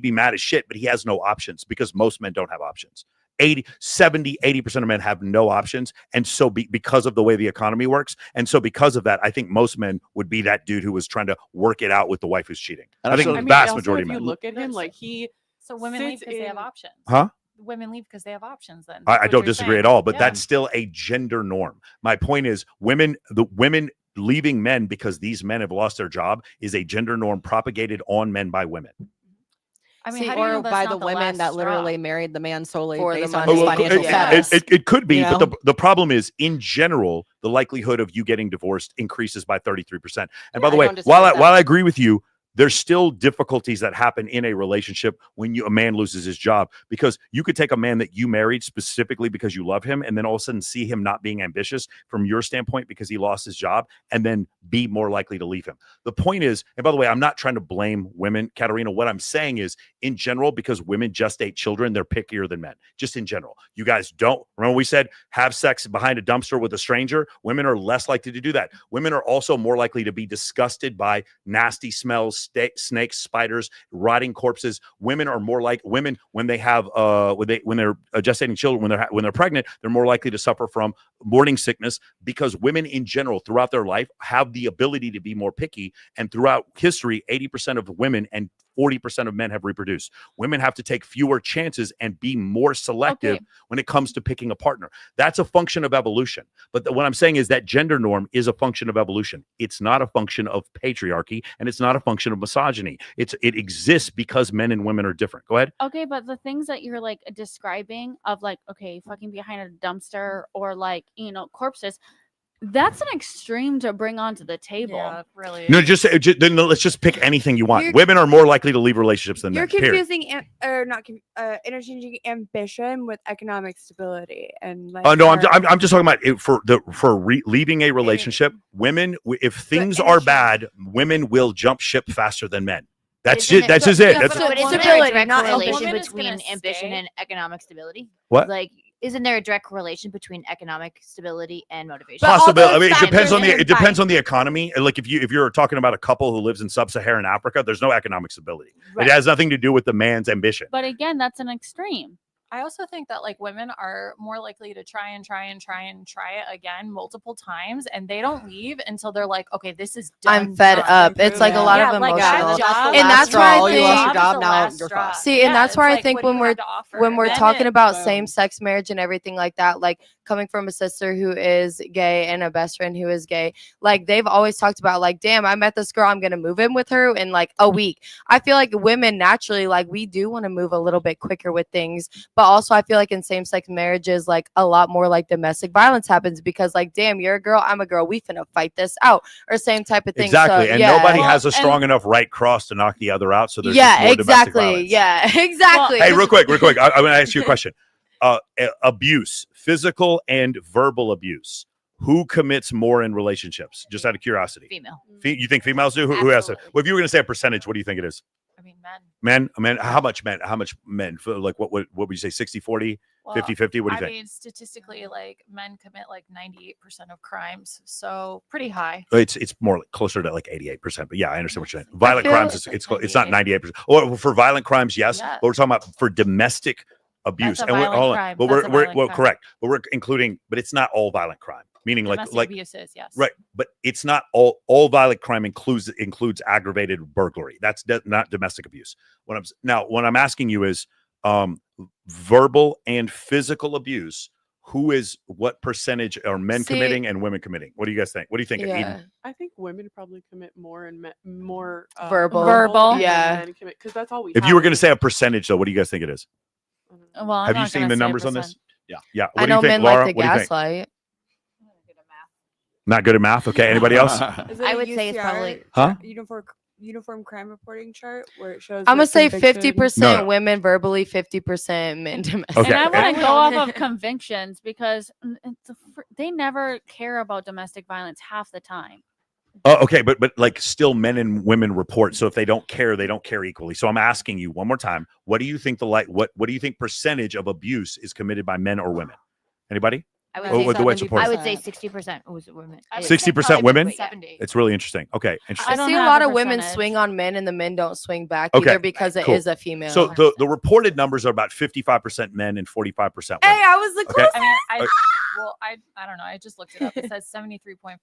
Q: be mad as shit, but he has no options because most men don't have options. 80% of men have no options. And so because of the way the economy works. And so because of that, I think most men would be that dude who was trying to work it out with the wife who's cheating. I think the vast majority of men.
N: If you look at him, like
G: So women leave because they have options.
Q: Huh?
G: Women leave because they have options. Then
Q: I
G: That's what
Q: don't
G: you're
Q: disagree
G: saying.
Q: at all, but
G: Yeah.
Q: that's still a gender norm. My point is the women leaving men because these men have lost their job is a gender norm propagated on men by women.
G: I mean,
U: See,
G: how do you know
U: or
G: that's
U: by
G: not
U: the
G: the
U: women
G: last
U: that
G: straw?
U: literally married the man solely For the based on money. his financial status.
Q: It could be,
U: You
Q: but
U: know?
Q: the problem is, in general, the likelihood of you getting divorced increases by 33%. And by the
U: I
Q: way,
U: don't disagree
Q: while
U: with that.
Q: I agree with you, there's still difficulties that happen in a relationship when a man loses his job, because you could take a man that you married specifically because you love him, and then all of a sudden see him not being ambitious from your standpoint because he lost his job, and then be more likely to leave him. The point is, and by the way, I'm not trying to blame women, Katarina. What I'm saying is, in general, because women gestate children, they're pickier than men. Just in general, you guys don't remember we said have sex behind a dumpster with a stranger. Women are less likely to do that. Women are also more likely to be disgusted by nasty smells, snakes, spiders, rotting corpses. Women are more like women when they have when they're gestating children, when they're pregnant, they're more likely to suffer from morning sickness, because women in general throughout their life have the ability to be more picky. And throughout history, 80% of women and 40% of men have reproduced. Women have to take fewer chances and be more selective when it comes to picking a partner. That's a function of evolution. But what I'm saying is that gender norm is a function of evolution. It's not a function of patriarchy, and it's not a function of misogyny. It exists because men and women are different. Go ahead.
K: Okay, but the things that you're like describing of like, okay, fucking behind a dumpster or like, corpses, that's an extreme to bring onto the table.
G: Yeah, really.
Q: No, then let's just pick anything you want.
E: You're-
Q: Women are more likely to leave relationships than
E: You're
Q: men. Period.
E: confusing interchanging ambition with economic stability and like.
Q: No, I'm just talking about leaving a relationship. Women, if things are bad, women will jump ship faster than men. That's just it. That's
F: But isn't there a direct correlation
G: woman is
F: between
G: gonna
F: ambition
G: stay.
F: and economic stability?
Q: What?
F: Like, isn't there a direct correlation between economic stability and motivation?
Q: Possibility. I mean, it depends on the economy. Like if you're talking about a couple who lives in sub-Saharan Africa, there's no economic stability.
K: Right.
Q: It has nothing to do with the man's ambition.
K: But again, that's an extreme.
G: I also think that like women are more likely to try it again multiple times, and they don't leave until they're like, okay, this is done.
P: I'm fed up. It's like a lot of emotional, and that's why I think.
U: You job now. You're fine.
P: See, and that's why I think when we're talking about same-sex marriage and everything like that, like coming from a sister who is gay and a best friend who is gay, like they've always talked about like, damn, I met this girl, I'm gonna move in with her in like a week. I feel like women naturally, like we do want to move a little bit quicker with things, but also I feel like in same-sex marriages, like a lot more like domestic violence happens because like, damn, you're a girl, I'm a girl, we finna fight this out, or same type of thing.
Q: Exactly,
P: so,
Q: and nobody has a strong enough right cross to knock the other out. So there's just more domestic violence.
P: Exactly.
Q: Hey, real quick, I'm going to ask you a question. Abuse, physical and verbal abuse. Who commits more in relationships? Just out of curiosity.
F: Female.
Q: You think females do? Who has it? Well, if you were going to say a percentage, what do you think it is?
G: I mean,
Q: Men. How much men? Like what would you say? 60-40, 50-50? What do you think?
G: I mean, statistically, like men commit like 98% of crimes, so pretty high.
Q: It's more like closer to like 88%. But yeah, I understand what you're saying. Violent crimes, it's not 98%. Or for violent crimes, yes. But we're talking about for domestic abuse.
G: That's a violent crime.
Q: But
G: That's a
Q: we're
G: violent crime.
Q: correct. But we're including. But it's not all violent crime. Meaning
G: Domestic
Q: like
G: abuses, yes.
Q: Right, but it's not all violent crime includes aggravated burglary. That's not domestic abuse. What I'm asking you is verbal and physical abuse. What percentage are men committing and women committing? What do you guys think? What do you think? Eden?
N: I think women probably commit more and more
P: verbal.
N: and
P: Yeah.
N: men commit because that's all we.
Q: If you were going to say a percentage, though, what do you guys think it is?
G: Well,
Q: have you seen the numbers on this? Yeah. What
P: I
Q: do you
P: know
Q: think,
P: men
Q: Laura?
P: like the
Q: What do you think?
P: gaslight.
Q: Not good at math. Okay. Anybody else?
E: I would say it's probably uniform crime reporting chart where it shows.
P: I'm gonna say
E: conviction.
P: 50% women verbally, 50% men domestic.
Q: Okay.
K: And I want to go off of convictions because they never care about domestic violence half the time.
Q: Oh, okay, but like still men and women report. So if they don't care equally. So I'm asking you one more time, what do you think what do you think percentage of abuse is committed by men or women? Anybody?
F: I would say
Q: the way it's reported.
F: I would say 60% was women.
Q: 60% women?
G: 70.
Q: It's really interesting. Okay, interesting.
P: I see a lot of women swing on men and the men don't swing back either because it is a female.
Q: So the reported numbers are about 55% men and 45% women.
P: Hey, I was the closest.
G: I mean, I don't know. I just looked it up. It says 73.5%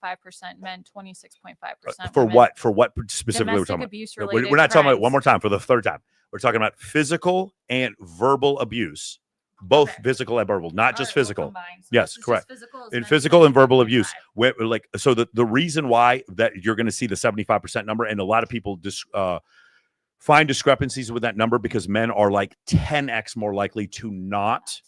G: men, 26.5%
Q: For
G: women.
Q: what? For what specifically we're
G: Domestic
Q: talking
G: abuse
Q: about?
G: related
Q: We're not talking about
G: crimes.
Q: one more time for the third time. We're talking about physical and verbal abuse. Both physical and verbal, not just physical. Yes, correct. Physical and verbal abuse. So the reason why that you're going to see the 75% number, and a lot of people find discrepancies with that number because men are like 10x more likely to not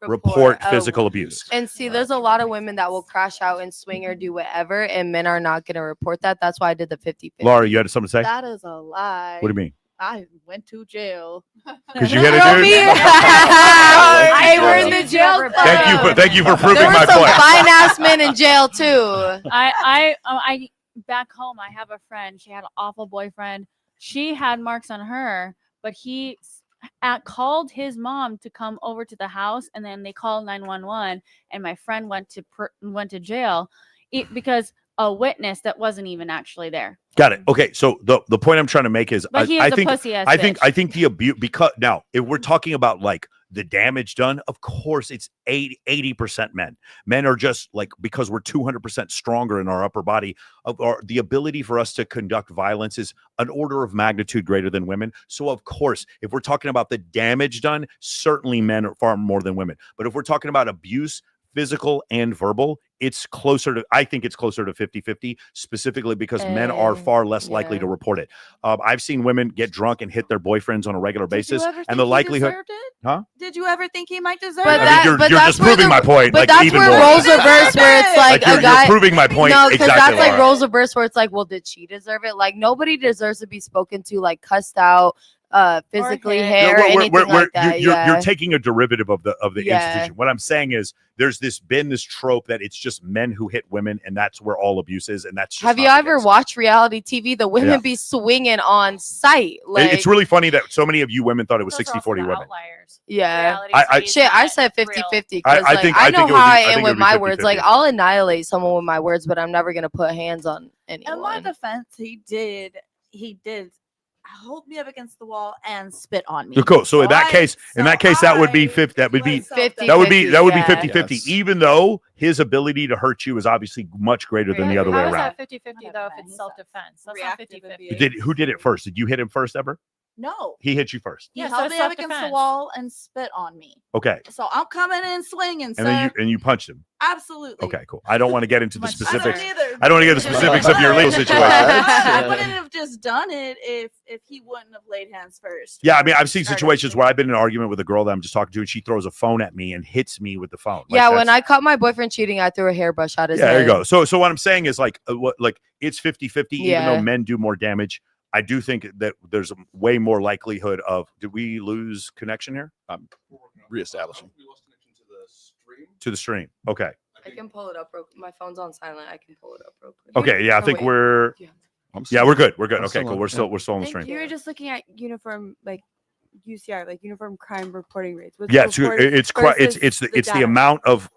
Q: report physical abuse.
P: And see, there's a lot of women that will crash out and swing or do whatever, and men are not going to report that. That's why I did the 50-50.
Q: Laura, you had something to say?
S: That is a lie.
Q: What do you mean?
S: I went to jail.
Q: Because you hit a dude?
P: Hey, we're in the jail.
Q: Thank you for proving
P: there were
Q: my
P: some
Q: point.
P: fine ass men in jail too.
K: I back home, I have a friend. She had an awful boyfriend. She had marks on her, but he called his mom to come over to the house, and then they called 911. And my friend went to jail because a witness that wasn't even actually there.
Q: Got it. Okay, so the point I'm trying to make is
K: But he is a pussy-ass bitch.
Q: I think the abuse, because now if we're talking about like the damage done, of course it's 80% men. Men are just like, because we're 200% stronger in our upper body, the ability for us to conduct violence is an order of magnitude greater than women. So of course, if we're talking about the damage done, certainly men are far more than women. But if we're talking about abuse, physical and verbal, I think it's closer to 50-50, specifically because men are far less likely to report it. I've seen women get drunk and hit their boyfriends on a regular basis, and the likelihood,
S: Did you ever think he might deserve
P: But
S: it?
Q: you're just proving my point.
P: But
Q: like,
P: that's
Q: even
P: where
Q: more.
P: roles reverse, where it's like
Q: you're,
P: a guy.
Q: you're proving my point.
P: No, because
Q: exactly,
P: that's like
Q: Laura.
P: roles reverse, where it's like, well, did she deserve it? Like nobody deserves to be spoken to, like cussed out, physically, hair, anything like that.
Q: You're taking a derivative of the institution. What I'm saying is, there's been this trope that it's just men who hit women, and that's where all abuse is, and that's just
P: Have you ever watched reality TV? The women be swinging on sight. Like
Q: it's really funny that so many of you women thought it was 60-40 women.
P: Yeah,
Q: I
P: said 50-50
Q: I
P: because
Q: think-
P: I
Q: I
P: know
Q: think it would
P: how
Q: be-
P: I
Q: I think
P: am
Q: it
P: with
Q: would be
P: my words.
Q: 50-50.
P: Like I'll annihilate someone with my words, but I'm never gonna put hands on anyone.
S: In my defense, he did hold me up against the wall and spit on me.
Q: Cool. So in that case, that would be 50. That would be
P: 50.
Q: That would be 50-50.
R: Yes.
Q: Even though his ability to hurt you is obviously much greater than the other way
G: How is
Q: around.
G: that 50-50 though if it's self-defense? That's not 50-50.
Q: Who did it first? Did you hit him first ever?
S: No.
Q: He hit you first.
S: He
G: Yeah, so
S: held
G: it's
S: me up against the
G: self-defense.
S: wall and spit on me.
Q: Okay.
S: So I'm coming in swinging,
Q: And
S: sir.
Q: then you punched him.
S: Absolutely.
Q: Okay, cool. I don't want to get into the
S: I
Q: specifics.
S: don't either.
Q: I don't want to get into the specifics of your legal situation.
S: I wouldn't have just done it if he wouldn't have laid hands first.
Q: Yeah, I mean, I've seen situations where I've been in an argument with a girl that I'm just talking to, and she throws a phone at me and hits me with the phone.
P: Yeah, when
Q: that's-
P: I caught my boyfriend cheating, I threw a hairbrush at his head.
Q: there you go. So what I'm saying is like it's 50-50, even though
P: Yeah.
Q: men do more damage. I do think that there's a way more likelihood of. Did we lose connection here?
R: Reestablishing
Q: To the stream. Okay.
P: I can pull it up. My phone's on silent. I can pull it up real quick.
Q: Okay. Yeah, I
P: Oh,
Q: think
P: wait.
Q: we're. Yeah, we're good. We're good. Okay, cool. We're still on the
E: I think
Q: stream.
E: you were just looking at uniform, like UCR, like uniform crime reporting rates. What's
Q: Yeah,
E: reported
Q: it's
E: versus
Q: the
E: data?
Q: amount of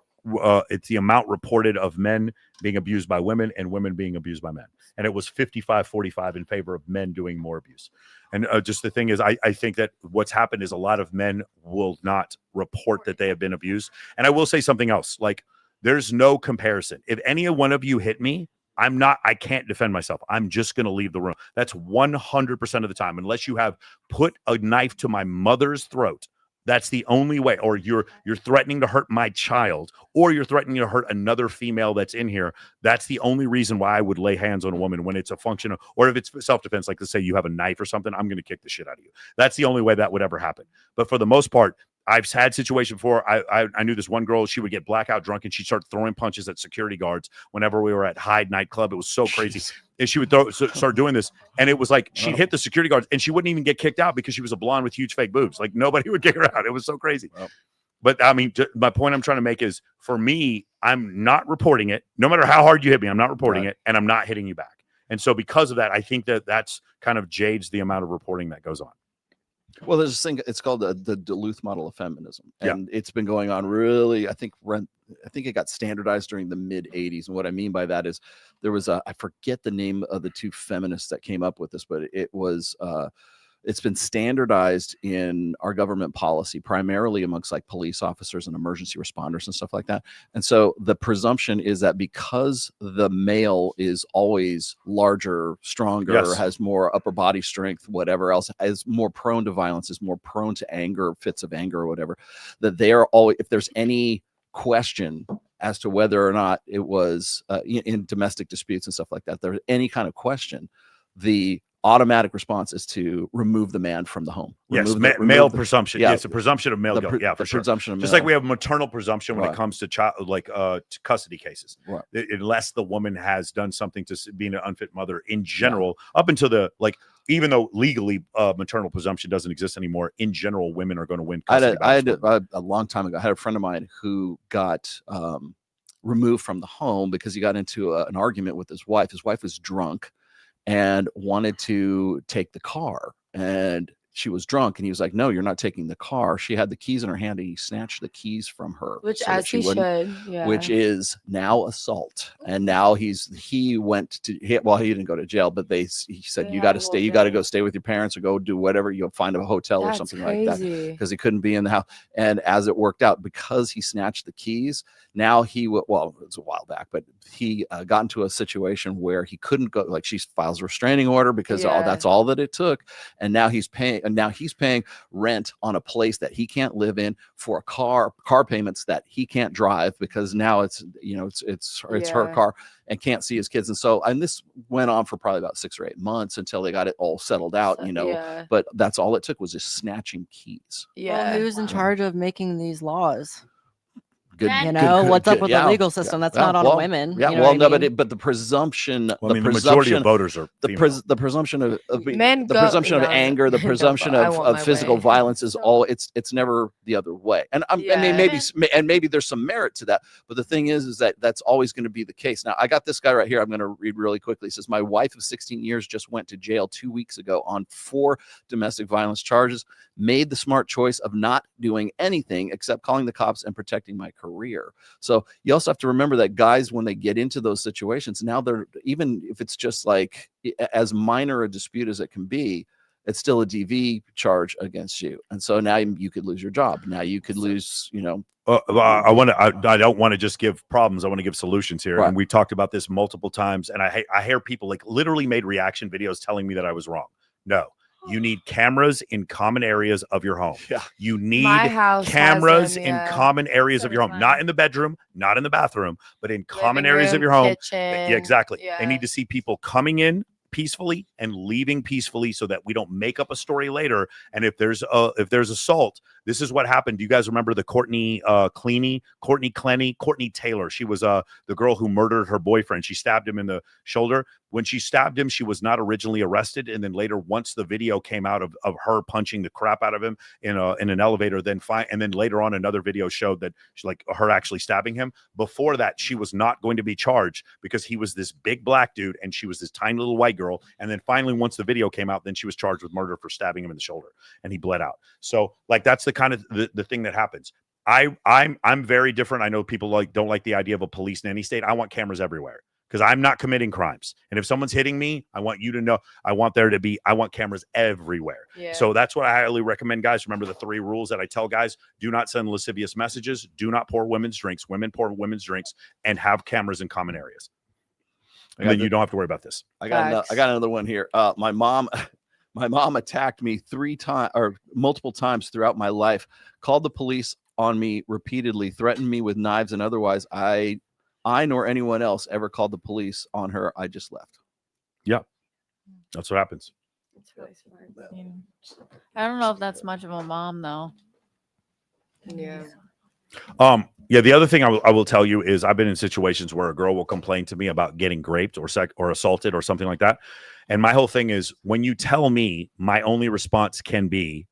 Q: it's the amount reported of men being abused by women and women being abused by men, and it was 55-45 in favor of men doing more abuse. And just the thing is, I think that what's happened is a lot of men will not report that they have been abused. And I will say something else, like there's no comparison. If any one of you hit me, I can't defend myself. I'm just going to leave the room. That's 100% of the time, unless you have put a knife to my mother's throat. That's the only way. Or you're threatening to hurt my child, or you're threatening to hurt another female that's in here. That's the only reason why I would lay hands on a woman when it's a function of, or if it's self-defense, like let's say you have a knife or something, I'm going to kick the shit out of you. That's the only way that would ever happen. But for the most part, I've had situations before. I knew this one girl, she would get blackout drunk and she'd start throwing punches at security guards whenever we were at Hyde nightclub. It was so crazy. And she would start doing this. And it was like she'd hit the security guards and she wouldn't even get kicked out because she was a blonde with huge fake boobs. Like nobody would kick her out. It was so crazy. But I mean, my point I'm trying to make is for me, I'm not reporting it. No matter how hard you hit me, I'm not reporting it and I'm not hitting you back. And so because of that, I think that's kind of jades the amount of reporting that goes on.
R: Well, there's this thing. It's called the Duluth model of feminism, and it's been going on really. I think it got standardized during the mid '80s, and what I mean by that is there was I forget the name of the two feminists that came up with this, but it was it's been standardized in our government policy, primarily amongst like police officers and emergency responders and stuff like that. And so the presumption is that because the male is always larger, stronger, has more upper body strength, whatever else, is more prone to violence, is more prone to anger, fits of anger or whatever, that they are always, if there's any question as to whether or not it was in domestic disputes and stuff like that, there's any kind of question, the automatic response is to remove the man from the home.
Q: Yes, male presumption. Yeah, it's a presumption of male guilt. Yeah, for sure.
R: Presumption of
Q: just
R: male.
Q: like we have maternal presumption when it comes to child, to custody cases.
R: Right.
Q: Unless the woman has done something to being an unfit mother in general, up until the even though legally maternal presumption doesn't exist anymore, in general, women are going to win custody.
R: I had a long time ago, I had a friend of mine who got removed from the home because he got into an argument with his wife. His wife was drunk and wanted to take the car, and she was drunk, and he was like, no, you're not taking the car. She had the keys in her hand, and he snatched the keys from her,
P: which
R: so
P: as he should, yeah.
R: Which is now assault. And now he didn't go to jail, but he said, you got to stay, you got to go stay with your parents or go do whatever, you'll find a hotel or something like that, because he couldn't be in the house. And as it worked out, because he snatched the keys, now it was a while back, but he got into a situation where he couldn't go, like she files a restraining order because that's all that it took. And now he's paying rent on a place that he can't live in, for a car payments that he can't drive because now it's her car, and can't see his kids. And this went on for probably about 6 or 8 months until they got it all settled out, but that's all it took was just snatching keys.
S: Well, who's in charge of making these laws?
R: Good,
S: what's up with the legal system? That's not on women.
R: Yeah, but the presumption.
Q: Well, I mean, the majority of voters are
R: the presumption of anger, the presumption of physical violence is all. It's never the other way. And I mean, maybe there's some merit to that. But the thing is that that's always going to be the case. Now, I got this guy right here. I'm going to read really quickly. It says, my wife of 16 years just went to jail 2 weeks ago on 4 domestic violence charges. Made the smart choice of not doing anything except calling the cops and protecting my career. So you also have to remember that guys, when they get into those situations, now they're, even if it's just like as minor a dispute as it can be, it's still a DV charge against you. And so now you could lose your job. Now you could lose, you know.
Q: I don't want to just give problems. I want to give solutions here.
R: Right.
Q: And we talked about this multiple times. And I hear people like literally made reaction videos telling me that I was wrong. No, you need cameras in common areas of your home.
R: Yeah.
Q: You need
P: My house has
Q: cameras
P: them,
Q: in
P: yeah.
Q: common areas
P: So
Q: of your
P: does
Q: home,
P: mine.
Q: not in the bedroom, not in the bathroom, but in common
P: Living
Q: areas of
P: room,
Q: your home.
P: kitchen,
Q: Yeah, exactly.
P: yeah.
Q: They need to see people coming in peacefully and leaving peacefully so that we don't make up a story later. And if there's assault, this is what happened. Do you guys remember the Courtney Taylor? She was the girl who murdered her boyfriend. She stabbed him in the shoulder. When she stabbed him, she was not originally arrested, and then later, once the video came out of her punching the crap out of him in an elevator, and then later on another video showed that she, like her actually stabbing him. Before that, she was not going to be charged because he was this big black dude and she was this tiny little white girl. And then finally, once the video came out, then she was charged with murder for stabbing him in the shoulder, and he bled out. So like that's the kind of the thing that happens. I'm very different. I know people don't like the idea of a police nanny state. I want cameras everywhere, because I'm not committing crimes. And if someone's hitting me, I want you to know, I want cameras everywhere.
P: Yeah.
Q: So that's what I highly recommend, guys. Remember the 3 rules that I tell guys: do not send lascivious messages, do not pour women's drinks, women pour women's drinks, and have cameras in common areas. And then you don't have to worry about this.
R: I got another one here. My mom attacked me 3 times or multiple times throughout my life, called the police on me repeatedly, threatened me with knives, and otherwise I nor anyone else ever called the police on her. I just left.
Q: Yeah, that's what happens.
K: It's really smart. I don't know if that's much of a mom though.
P: Yeah.
Q: Yeah. The other thing I will tell you is I've been in situations where a girl will complain to me about getting raped or assaulted or something like that. And my whole thing is, when you tell me, my only response can be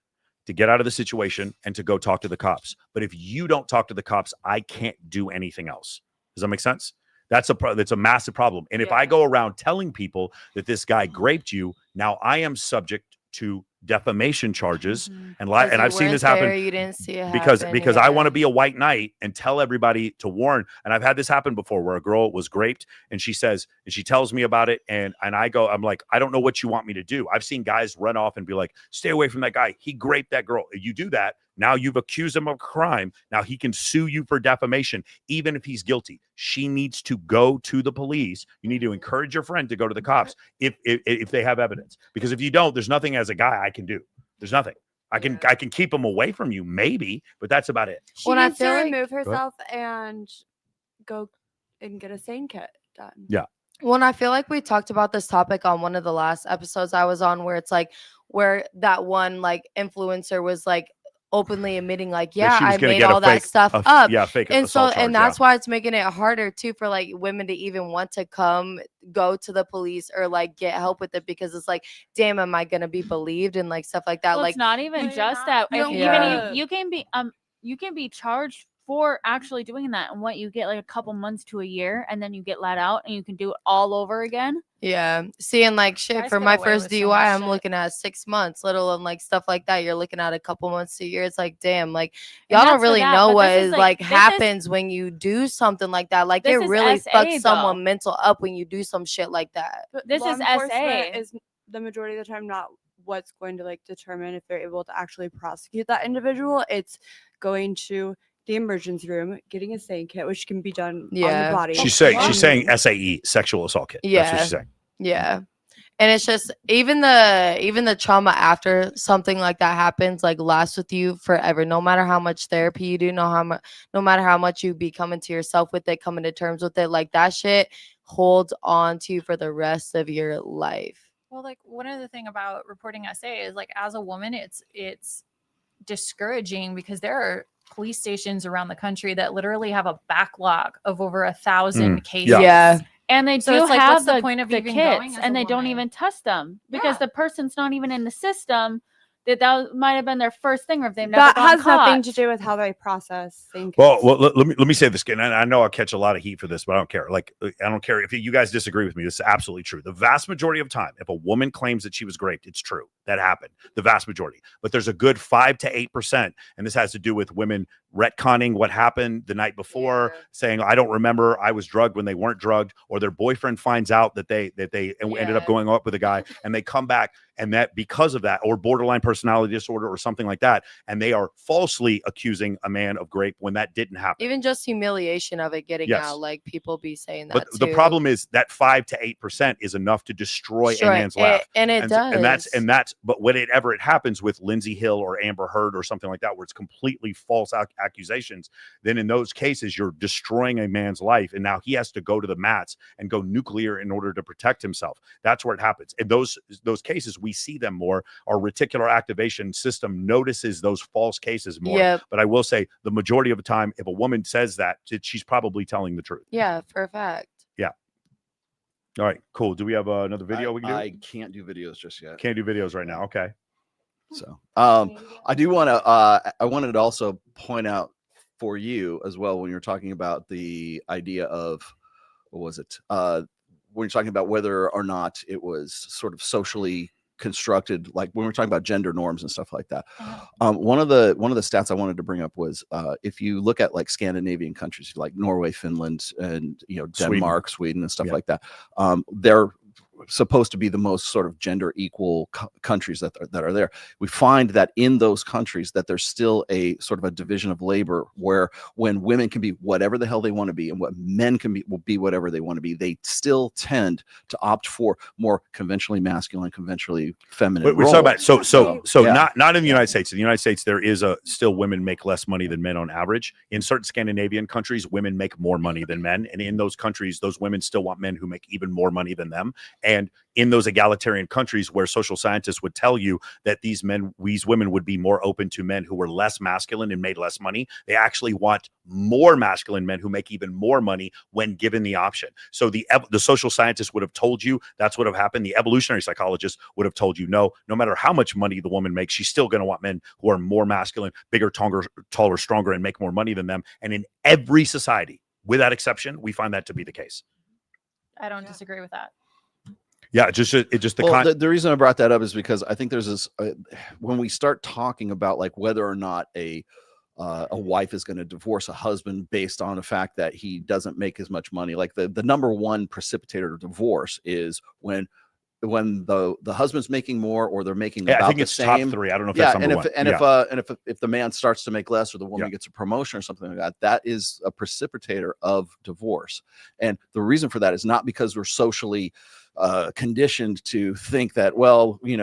Q: to get out of the situation and to go talk to the cops. But if you don't talk to the cops, I can't do anything else. Does that make sense? That's a massive problem. And if I go around telling people that this guy raped you, now I am subject to defamation charges and I've seen this happen
P: you didn't see it
Q: because
P: happen,
Q: I want to be a white knight and tell everybody to warn. And I've had this happen before where a girl was raped and she tells me about it, and I'm like, I don't know what you want me to do. I've seen guys run off and be like, stay away from that guy. He raped that girl. You do that, now you've accused him of a crime. Now he can sue you for defamation, even if he's guilty. She needs to go to the police. You need to encourage your friend to go to the cops if they have evidence. Because if you don't, there's nothing as a guy I can do. There's nothing. I can keep them away from you, maybe, but that's about it.
E: She needs to remove herself and go and get a SANE kit done.
Q: Yeah.
P: Well, I feel like we talked about this topic on one of the last episodes I was on, where it's like where that one like influencer was like openly admitting like, yeah, I made all that stuff up.
Q: Yeah, fake
P: and so
Q: assault charge,
P: and that's why it's making it harder too for like women to even want to go to the police or like get help with it, because it's like, damn, am I gonna be believed and like stuff like that.
K: Well,
P: like
K: it's not even just that. You can be charged for actually doing that, and what you get like a couple months to a year, and then you get let out and you can do it all over again.
P: Yeah. Seeing like shit for my first DUI, I'm looking at 6 months, let alone like stuff like that. You're looking at a couple months to a year. It's like, damn, like y'all don't really know what is like happens when you do something like that. Like it really fucks someone mental up when you do some shit like that.
E: But
K: this is
E: SA is the majority of the time not what's going to like determine if they're able to actually prosecute that individual. It's going to the emergency room, getting a SANE kit, which can be done on the body.
Q: She's saying SAE, sexual assault kit.
P: Yeah.
Q: That's what she's saying.
P: Yeah. And it's just even the trauma after something like that happens like lasts with you forever. No matter how much therapy you do, no matter how much you be coming to yourself with it, coming to terms with it, like that shit holds on to you for the rest of your life.
G: Well, like one of the thing about reporting SA is like as a woman, it's discouraging because there are police stations around the country that literally have a backlog of over 1,000 cases.
P: Yeah.
K: And they
G: So
K: do
G: it's like,
K: have
G: what's the point of
K: the
G: even
K: kits,
G: going as
K: and
G: a
K: they don't
G: woman?
K: even test them because the person's not even in the system. That might have been their first thing, or if they've never
E: That
K: gone
E: has nothing
K: caught.
E: to do with how they process things.
Q: Well, let me say this, and I know I'll catch a lot of heat for this, but I don't care. Like, I don't care if you guys disagree with me. This is absolutely true. The vast majority of time, if a woman claims that she was raped, it's true. That happened. The vast majority. But there's a good 5 to 8%, and this has to do with women retconning what happened the night before, saying, I don't remember, I was drugged when they weren't drugged, or their boyfriend finds out that they ended up going up with a guy, and they come back, and that because of that, or borderline personality disorder or something like that, and they are falsely accusing a man of rape when that didn't happen.
P: Even just humiliation of it getting out, like people be saying that
Q: But the problem is that 5 to 8% is enough to destroy a man's life.
P: And it does.
Q: And that's but whenever it happens with Lindsay Hill or Amber Heard or something like that, where it's completely false accusations, then in those cases you're destroying a man's life, and now he has to go to the mats and go nuclear in order to protect himself. That's where it happens. In those cases, we see them more. Our reticular activation system notices those false cases more.
P: Yep.
Q: But I will say, the majority of the time, if a woman says that, she's probably telling the truth.
P: Yeah, for a fact.
Q: Yeah. All right, cool. Do we have another video we can do?
R: I can't do videos just yet.
Q: Can't do videos right now. Okay.
R: So I do want to I wanted to also point out for you as well, when you're talking about the idea of, what was it, when you're talking about whether or not it was sort of socially constructed, like when we're talking about gender norms and stuff like that. One of the stats I wanted to bring up was if you look at like Scandinavian countries like Norway, Finland, and Denmark, Sweden and stuff like that, they're supposed to be the most sort of gender equal countries that are there. We find that in those countries that there's still a sort of a division of labor, where when women can be whatever the hell they want to be and what men will be whatever they want to be, they still tend to opt for more conventionally masculine, conventionally feminine.
Q: We're talking about
R: Yeah.
Q: not in the United States. In the United States, there is still women make less money than men on average. In certain Scandinavian countries, women make more money than men, and in those countries, those women still want men who make even more money than them. And in those egalitarian countries where social scientists would tell you that these women would be more open to men who were less masculine and made less money, they actually want more masculine men who make even more money when given the option. So the social scientists would have told you that's what have happened. The evolutionary psychologists would have told you, no matter how much money the woman makes, she's still going to want men who are more masculine, bigger, taller, stronger, and make more money than them. And in every society, without exception, we find that to be the case.
G: I don't disagree with that.
Q: Yeah, the
R: reason I brought that up is because I think there's this when we start talking about like whether or not a wife is going to divorce a husband based on the fact that he doesn't make as much money. Like the number one precipitator of divorce is when the husband's making more, or they're making about
Q: I think
R: the
Q: it's
R: same.
Q: top 3. I don't know if that's number one.
R: If the man starts to make less, or the woman gets a promotion or something like that, that is a precipitator of divorce. And the reason for that is not because we're socially conditioned to think that, well, we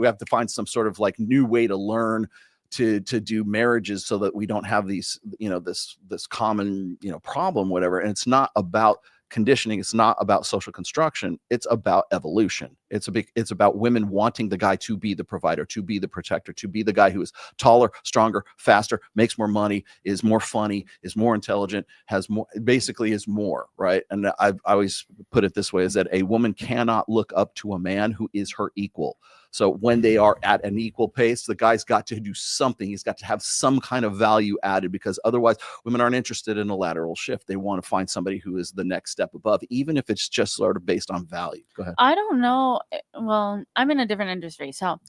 R: have to find some sort of like new way to learn to do marriages so that we don't have these, this common, problem, whatever. And it's not about conditioning. It's not about social construction. It's about evolution. It's about women wanting the guy to be the provider, to be the protector, to be the guy who is taller, stronger, faster, makes more money, is more funny, is more intelligent, has more, basically is more, right? And I always put it this way, is that a woman cannot look up to a man who is her equal. So when they are at an equal pace, the guy's got to do something. He's got to have some kind of value added, because otherwise women aren't interested in a lateral shift. They want to find somebody who is the next step above, even if it's just sort of based on value. Go ahead.
K: I don't know. Well, I'm in a different industry. So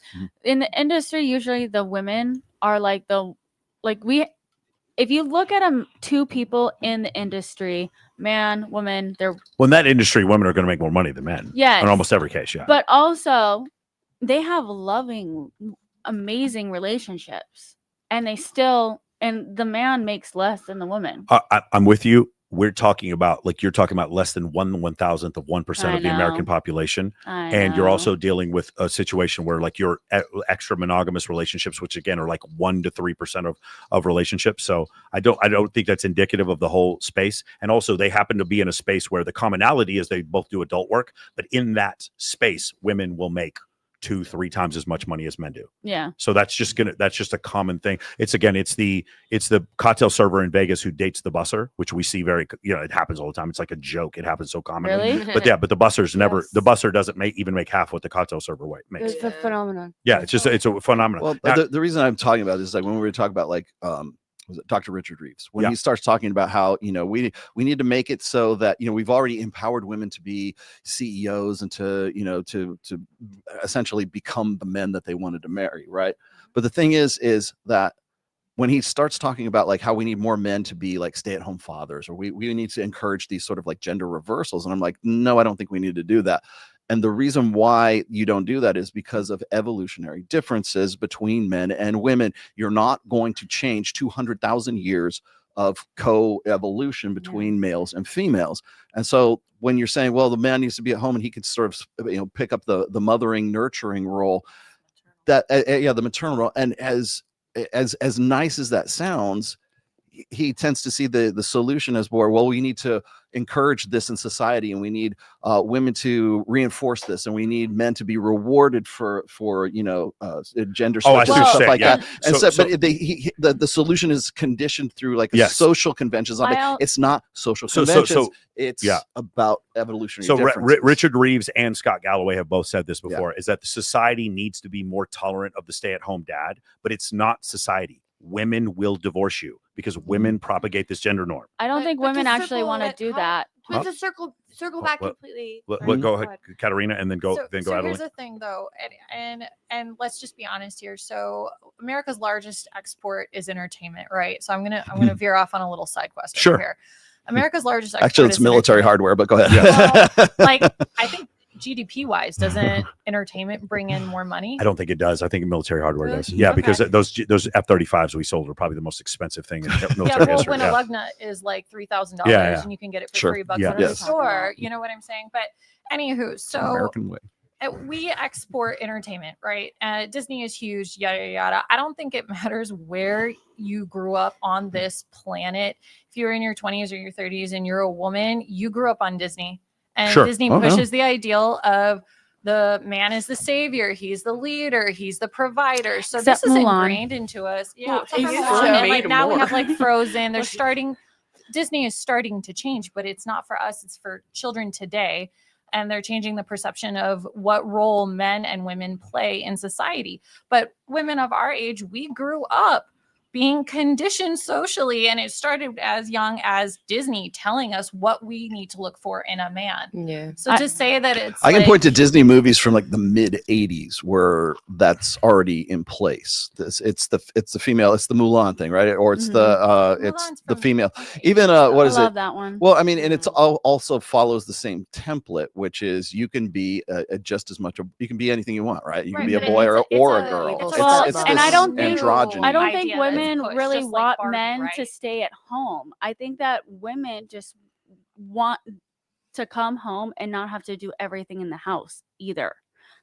K: in the industry, usually the women are like if you look at two people in the industry, man, woman,
Q: well, in that industry, women are going to make more money than men.
K: Yes.
Q: In almost every case. Yeah.
K: But also they have loving, amazing relationships, and and the man makes less than the woman.
Q: I'm with you. We're talking about, like, you're talking about less than 1/1000th of 1% of the American population. And you're also dealing with a situation where, like, your extra monogamous relationships, which again are like 1 to 3% of relationships. So I don't think that's indicative of the whole space. And also they happen to be in a space where the commonality is they both do adult work, but in that space, women will make 2-3 times as much money as men do.
K: Yeah.
Q: So that's just a common thing. It's the cocktail server in Vegas who dates the busser, which we see it happens all the time. It's like a joke. It happens so commonly.
K: Really?
Q: But the busser's the busser doesn't even make half what the cocktail server makes.
E: It's a phenomenon.
Q: Yeah, it's a phenomenon.
R: Well,
Q: now,
R: the reason I'm talking about this is like when we were talking about like was it Dr. Richard Reeves, when he starts talking about how, we need to make it so that, we've already empowered women to be CEOs and to essentially become the men that they wanted to marry. Right. But the thing is that when he starts talking about like how we need more men to be like stay-at-home fathers, or we need to encourage these sort of like gender reversals, and I'm like, no, I don't think we need to do that. And the reason why you don't do that is because of evolutionary differences between men and women. You're not going to change 200,000 years of co-evolution between males and females. And so when you're saying, well, the man needs to be at home and he could sort of, pick up the mothering, nurturing role, that the maternal role, and as nice as that sounds, he tends to see the solution as more, well, we need to encourage this in society, and we need women to reinforce this, and we need men to be rewarded for gender stuff like that. And but the solution is conditioned through like social conventions. It's not social conventions. It's about evolutionary differences.
Q: Richard Reeves and Scott Galloway have both said this before, is that the society needs to be more tolerant of the stay-at-home dad, but it's not society. Women will divorce you because women propagate this gender norm.
K: I don't think women actually want to do that.
P: But to circle back completely.
Q: Go ahead, Katarina, and then go Adeline.
G: Here's the thing, though, and let's just be honest here. So America's largest export is entertainment, right? So I'm gonna veer off on a little side quest here. America's largest export
R: actually, it's military hardware, but go ahead.
G: Well, I think GDP wise, doesn't entertainment bring in more money?
Q: I don't think it does. I think military hardware does. Yeah, because those F-35s we sold were probably the most expensive thing in military history.
G: When a lug nut is like $3,000 and you can get it for $3 at a store, you know what I'm saying? But anywho, so
R: American way.
G: We export entertainment, right? Disney is huge, yada yada. I don't think it matters where you grew up on this planet. If you're in your 20s or your 30s and you're a woman, you grew up on Disney. And Disney pushes the ideal of the man is the savior. He's the leader. He's the provider. So this is ingrained into us. Yeah. And like now we have like Frozen. Disney is starting to change, but it's not for us. It's for children today. And they're changing the perception of what role men and women play in society. But women of our age, we grew up being conditioned socially, and it started as young as Disney telling us what we need to look for in a man. Yeah. So to say that
R: I can point to Disney movies from like the mid '80s where that's already in place. It's the female, it's the Mulan thing, right? Or it's the female. Even what is it? I love
K: that one.
R: Well, I mean, and it's also follows the same template, which is you can be just as much. You can be anything you want, right? You can be a boy or a girl.
K: And I don't think
R: androgyny.
K: Women really want men to stay at home. I think that women just want to come home and not have to do everything in the house either.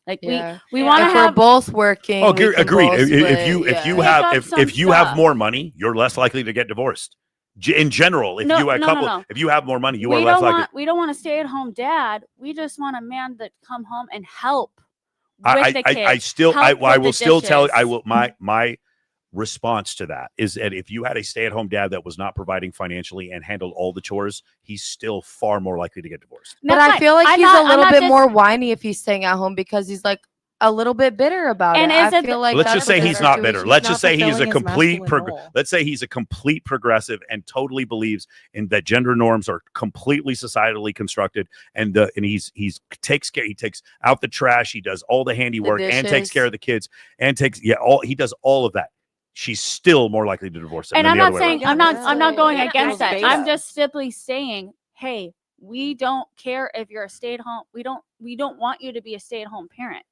K: Like we want to have,
P: we're both working.
Q: Oh, agreed. If you have more money, you're less likely to get divorced. In general, if you have more money, you are less likely.
K: We don't want a stay-at-home dad. We just want a man that come home and help with the kids.
Q: I will still tell you. My response to that is that if you had a stay-at-home dad that was not providing financially and handled all the chores, he's still far more likely to get divorced.
P: But I feel like he's a little bit more whiny if he's staying at home because he's like a little bit bitter about it. I feel like
Q: let's just say he's not bitter. Let's just say he's a complete let's say he's a complete progressive and totally believes in that gender norms are completely societally constructed, and he takes out the trash, he does all the handiwork and takes care of the kids and he does all of that. She's still more likely to divorce him.
K: And I'm not saying I'm not going against that. I'm just simply saying, hey, we don't care if you're a stay-at-home. We don't want you to be a stay-at-home parent.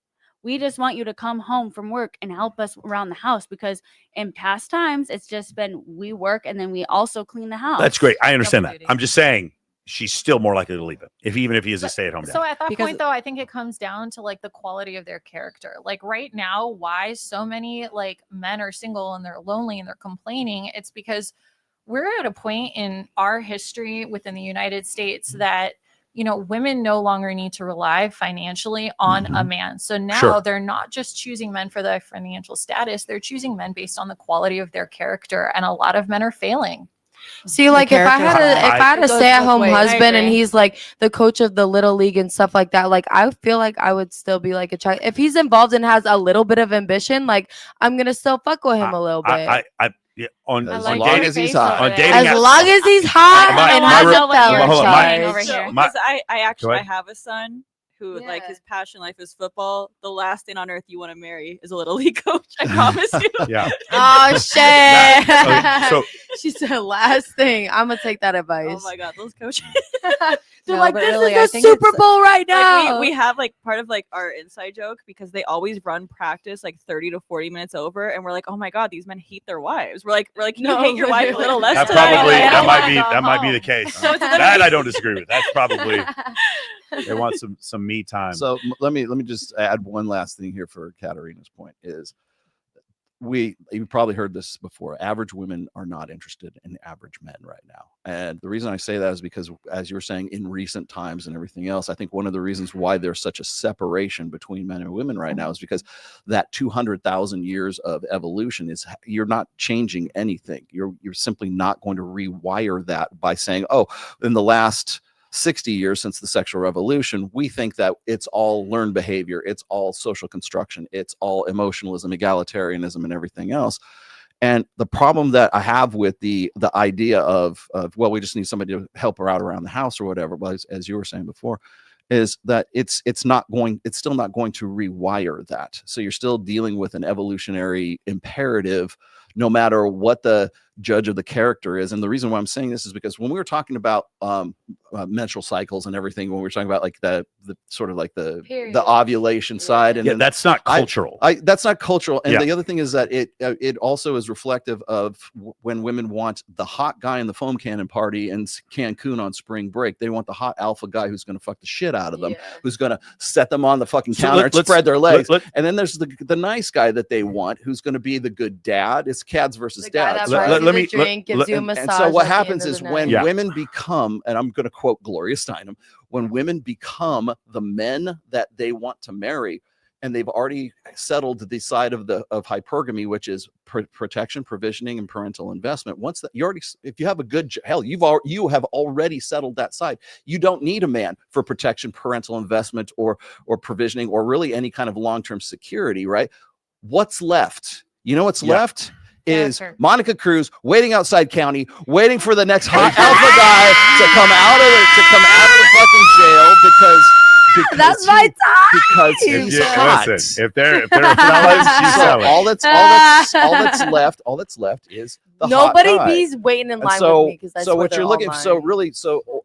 K: We just want you to come home from work and help us around the house, because in past times it's just been we work and then we also clean the house.
Q: That's great. I understand that. I'm just saying she's still more likely to leave him even if he is a stay-at-home dad.
G: So at that point, though, I think it comes down to like the quality of their character. Like right now, why so many like men are single and they're lonely and they're complaining? It's because we're at a point in our history within the United States that women no longer need to rely financially on a man. So now they're not just choosing men for their financial status. They're choosing men based on the quality of their character. And a lot of men are failing.
P: See, like if I had a stay-at-home husband and he's like the coach of the little league and stuff like that, like I feel like I would still be like a child. If he's involved and has a little bit of ambition, like I'm gonna still fuck with him a little bit.
R: As long as he's hot.
P: As long as he's hot and has a fella charge.
A: Because I actually have a son who like his passion life is football, the last thing on earth you want to marry is a little league coach. I promise you.
Q: Yeah.
P: Oh shit.
Q: So
P: She said last thing. I'm gonna take that advice.
A: Oh my god, those coaches.
U: No,
A: like,
U: but
A: this
U: really,
A: is
U: I
A: the
U: think
A: Super
U: it's-
A: Bowl right
P: now.
A: Like, we have like part of like our inside joke because they always run practice like 30 to 40 minutes over, and we're like, oh my god, these men hate their wives. We're like, can you hate your wife a little less?
Q: that
A: tonight?
Q: probably
A: Like,
Q: that might be the case.
A: So it's literally-
Q: That I don't disagree with. That's probably they want some me time.
R: So let me just add one last thing here for Katarina's point is you probably heard this before. Average women are not interested in average men right now. And the reason I say that is because, as you were saying, in recent times and everything else, I think one of the reasons why there's such a separation between men and women right now is because that 200,000 years of evolution is, you're not changing anything. You're simply not going to rewire that by saying, oh, in the last 60 years since the sexual revolution, we think that it's all learned behavior, it's all social construction, it's all emotionalism, egalitarianism, and everything else. And the problem that I have with the idea of well, we just need somebody to help her out around the house or whatever, but as you were saying before, is that it's still not going to rewire that. So you're still dealing with an evolutionary imperative, no matter what the judge of the character is. And the reason why I'm saying this is because when we were talking about menstrual cycles and everything, when we were talking about like the sort of like the ovulation side, and
Q: yeah,
R: then
Q: that's not cultural.
R: That's not cultural. And
Q: Yeah.
R: the other thing is that it also is reflective of when women want the hot guy in the foam cannon party in Cancun on spring break. They want the hot alpha guy who's going to fuck the shit out of them, who's going to set them on the fucking counter and spread their legs. And then there's the nice guy that they want, who's going to be the good dad. It's cads versus dads.
P: Let me drink, gives you a massage.
R: And so what
P: at the
R: happens
P: end of
R: is
P: the
R: when
P: night.
R: women become, and I'm going to quote Gloria Steinem, when women become the men that they want to marry, and they've already settled the side of hypergamy, which is protection, provisioning, and parental investment. Once that if you have a good you have already settled that side. You don't need a man for protection, parental investment, or provisioning, or really any kind of long-term security, right? What's left? You know what's left? Is Monica Cruz waiting outside county, waiting for the next hot alpha guy to come out of the fucking jail because
P: That's my time.
R: Because he's hot.
Q: Listen, if they're fellas, she's selling.
R: all that's left is the
P: nobody
R: hot guy.
P: be's waiting in line
R: so,
P: with me because I
R: so what
P: they're
R: you're looking
P: all
R: so
P: mine.
R: really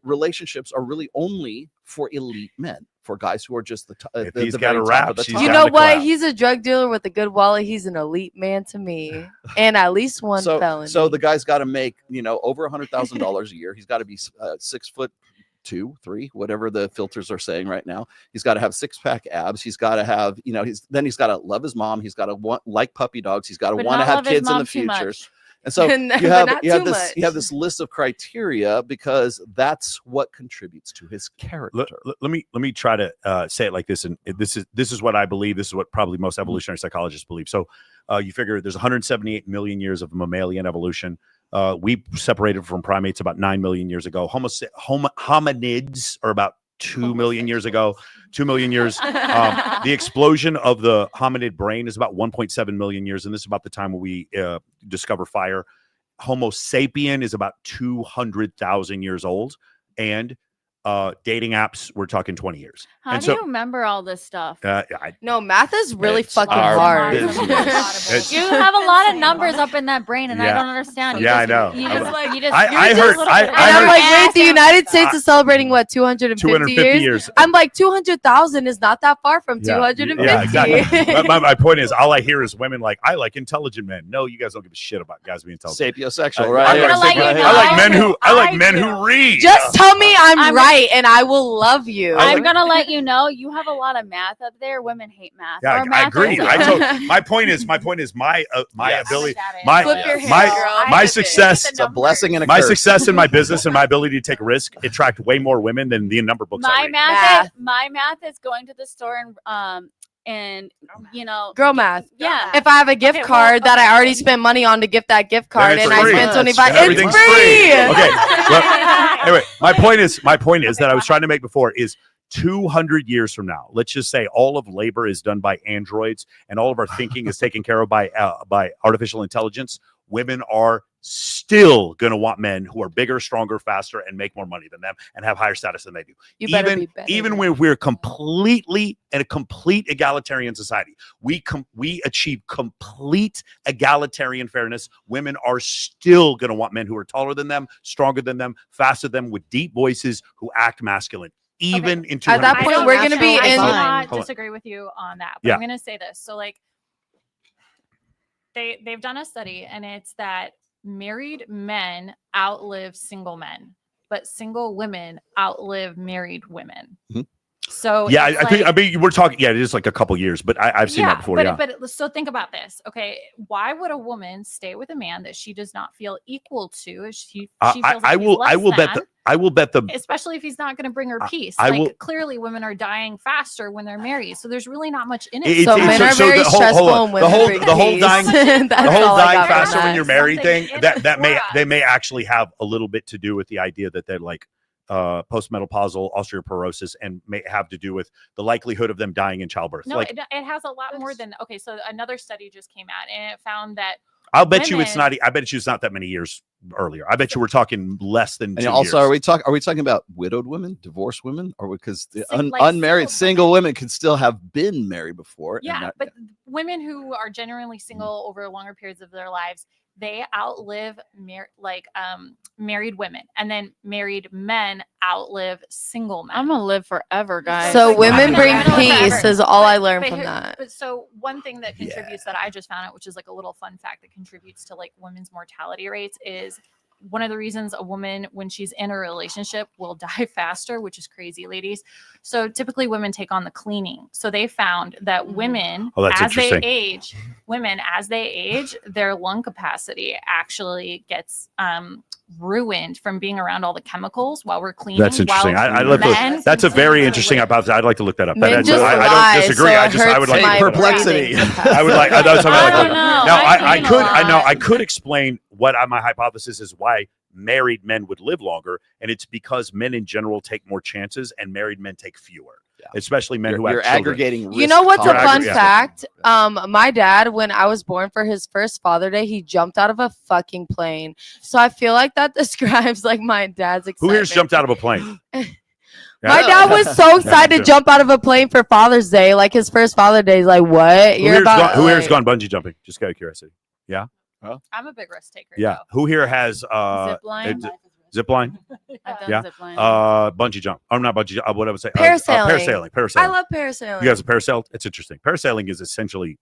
R: relationships are really only for elite men, for guys who are just
Q: If he's
R: the
Q: got
R: very
Q: a
R: top
Q: rap,
R: of the
Q: she's
R: top.
P: You
Q: down
P: know
Q: to
P: what?
Q: clap.
P: He's a drug dealer with a good wallet. He's an elite man to me, and at least one felony.
R: So the guy's got to make over $100,000 a year. He's got to be 6'2", 3", whatever the filters are saying right now. He's got to have six-pack abs. He's got to have he's got to love his mom. He's got to like puppy dogs. He's got to want to have kids in the future. And so you have this list of criteria because that's what contributes to his character.
Q: Let me try to say it like this, and this is what I believe. This is what probably most evolutionary psychologists believe. So you figure there's 178 million years of mammalian evolution. We separated from primates about 9 million years ago. Hominids are about 2 million years ago. 2 million years. The explosion of the hominid brain is about 1.7 million years, and this is about the time when we discover fire. Homo sapien is about 200,000 years old, and dating apps, we're talking 20 years.
K: How do you remember all this stuff?
P: No, math is really
Q: It's
P: fucking
Q: our
P: hard.
Q: business.
K: You have a lot of numbers up in that brain, and I
Q: Yeah.
K: don't understand.
Q: Yeah, I know.
K: You just like you just.
Q: I heard.
P: And I'm like, wait, the United States is celebrating what 250 years? I'm like 200,000 is not that far from 250.
Q: Yeah, exactly. my point is, all I hear is women like, I like intelligent men. No, you guys don't give a shit about guys being intelligent.
R: Sapiosexual, right?
Q: I like men who read.
P: Just tell me I'm right, and I will love you.
K: I'm gonna let you know you have a lot of math up there. Women hate math.
Q: Yeah,
K: Our
Q: I
K: math
Q: agree.
K: is-
Q: My point is my ability,
K: Flip your hair, girl.
Q: my success.
R: It's a blessing and a
Q: My
R: curse.
Q: success in my business and my ability to take a risk attract way more women than the number books. I read.
K: My math is going to the store and
P: Girl math.
K: Yeah.
P: If I have a gift card that I already spent money on to gift that gift card,
Q: Then
P: and
Q: it's
P: I
Q: free.
P: spent 25,
Q: And
P: it's
Q: everything's
P: free.
Q: Okay. Well, anyway, my point is that I was trying to make before is 200 years from now, let's just say all of labor is done by androids and all of our thinking is taken care of by artificial intelligence. Women are still going to want men who are bigger, stronger, faster, and make more money than them and have higher status than they do.
P: You better be better
Q: even
P: than
Q: when we're completely in a complete egalitarian society, we achieve complete egalitarian fairness. Women are still going to want men who are taller than them, stronger than them, faster than them, with deep voices, who act masculine. Even in 200
P: At that point, we're going to be
G: I
P: in.
G: do not disagree with you on that, but
Q: Yeah.
G: I'm going to say this. So like they've done a study, and it's that married men outlive single men, but single women outlive married women.
Q: Mhm.
G: So
Q: yeah,
G: it's
Q: I mean, we're talking. Yeah, it is like a couple years, but I've seen that before.
G: But so think about this. Okay, why would a woman stay with a man that she does not feel equal to? If she feels like
Q: I will bet the
G: especially if he's not going to bring her peace.
Q: I
G: like
Q: will-
G: clearly, women are dying faster when they're married, so there's really not much in it.
Q: It's- it's-
P: men are very
Q: the whole- hold
P: stressful
Q: on.
P: and women
Q: the whole
P: bring
Q: the whole
P: peace.
Q: dying
P: That's
Q: the whole
P: all I
Q: dying
P: got from
Q: faster when
P: that.
Q: you're married thing
G: Something in
Q: that
G: it
Q: they may actually have a little bit to do with the idea that they're like postmenopausal osteoporosis and may have to do with the likelihood of them dying in childbirth.
G: No,
Q: like
G: it has a lot more than okay. So another study just came out, and it found that
Q: I'll bet you it's
G: women-
Q: not. I bet you it's not that many years earlier. I bet you we're talking less than.
R: And
Q: 2
R: also,
Q: years.
R: are we talking about widowed women, divorced women, or because the
G: Like
R: unmarried single women could still have been married before? and
G: Yeah,
R: not-
G: but women who are genuinely single over longer periods of their lives, they outlive married women, and then married men outlive single men.
K: I'm gonna live forever, guys.
P: So
K: Like,
P: women bring
G: I'm gonna live
P: peace
G: forever.
P: is all I
G: But-
P: learned
G: but
P: from
G: here-
P: that.
G: But so one thing that contributes that I just found out, which is like a little fun fact that contributes to like women's mortality rates, is one of the reasons a woman, when she's in a relationship, will die faster, which is crazy, ladies. So typically women take on the cleaning. So they found that women,
Q: Oh, that's
G: as they
Q: interesting.
G: age, their lung capacity actually gets ruined from being around all the chemicals while we're cleaning.
Q: That's interesting.
G: while
Q: I love
G: men
Q: those. That's a very
G: continue to
Q: interesting
G: live.
Q: hypothesis. I'd like to look that up.
P: Men
Q: That's,
P: just
Q: I
P: lie,
Q: don't disagree.
P: so
Q: I
P: it
Q: just I would
P: hurts
Q: like
P: my
Q: to look that up.
R: perplexity.
Q: I would like. That's what I would like to look.
K: know.
Q: Now
K: I
Q: I
K: clean a
Q: could. I know.
K: lot.
Q: I could explain what my hypothesis is why married men would live longer, and it's because men in general take more chances, and married men take fewer. Especially men who have
R: you're
Q: children.
R: aggregating.
P: You know what's a
Q: You're
P: fun
Q: aggregating-
P: fact? My dad, when I was born for his first Father Day, he jumped out of a fucking plane. So I feel like that describes like my dad's
Q: Who
P: excitement.
Q: here's jumped out of a plane?
P: My dad was so excited to jump out of a plane for Father's Day, like his first Father Day. He's like, "What?
Q: Who
P: You're
Q: here's
P: about
Q: gone, who here's
P: like-
Q: gone bungee jumping? Just out of curiosity. Yeah.
G: I'm a big risk taker.
Q: Yeah. Who here has
K: Zip line?
Q: zip line?
K: I've done
Q: Yeah.
K: zip line.
Q: Bungee jump. Or not bungee. What I would say.
P: Parasailing.
Q: Parasailing.
P: I love parasailing.
Q: You guys have parasailed? It's interesting. Parasailing is essentially,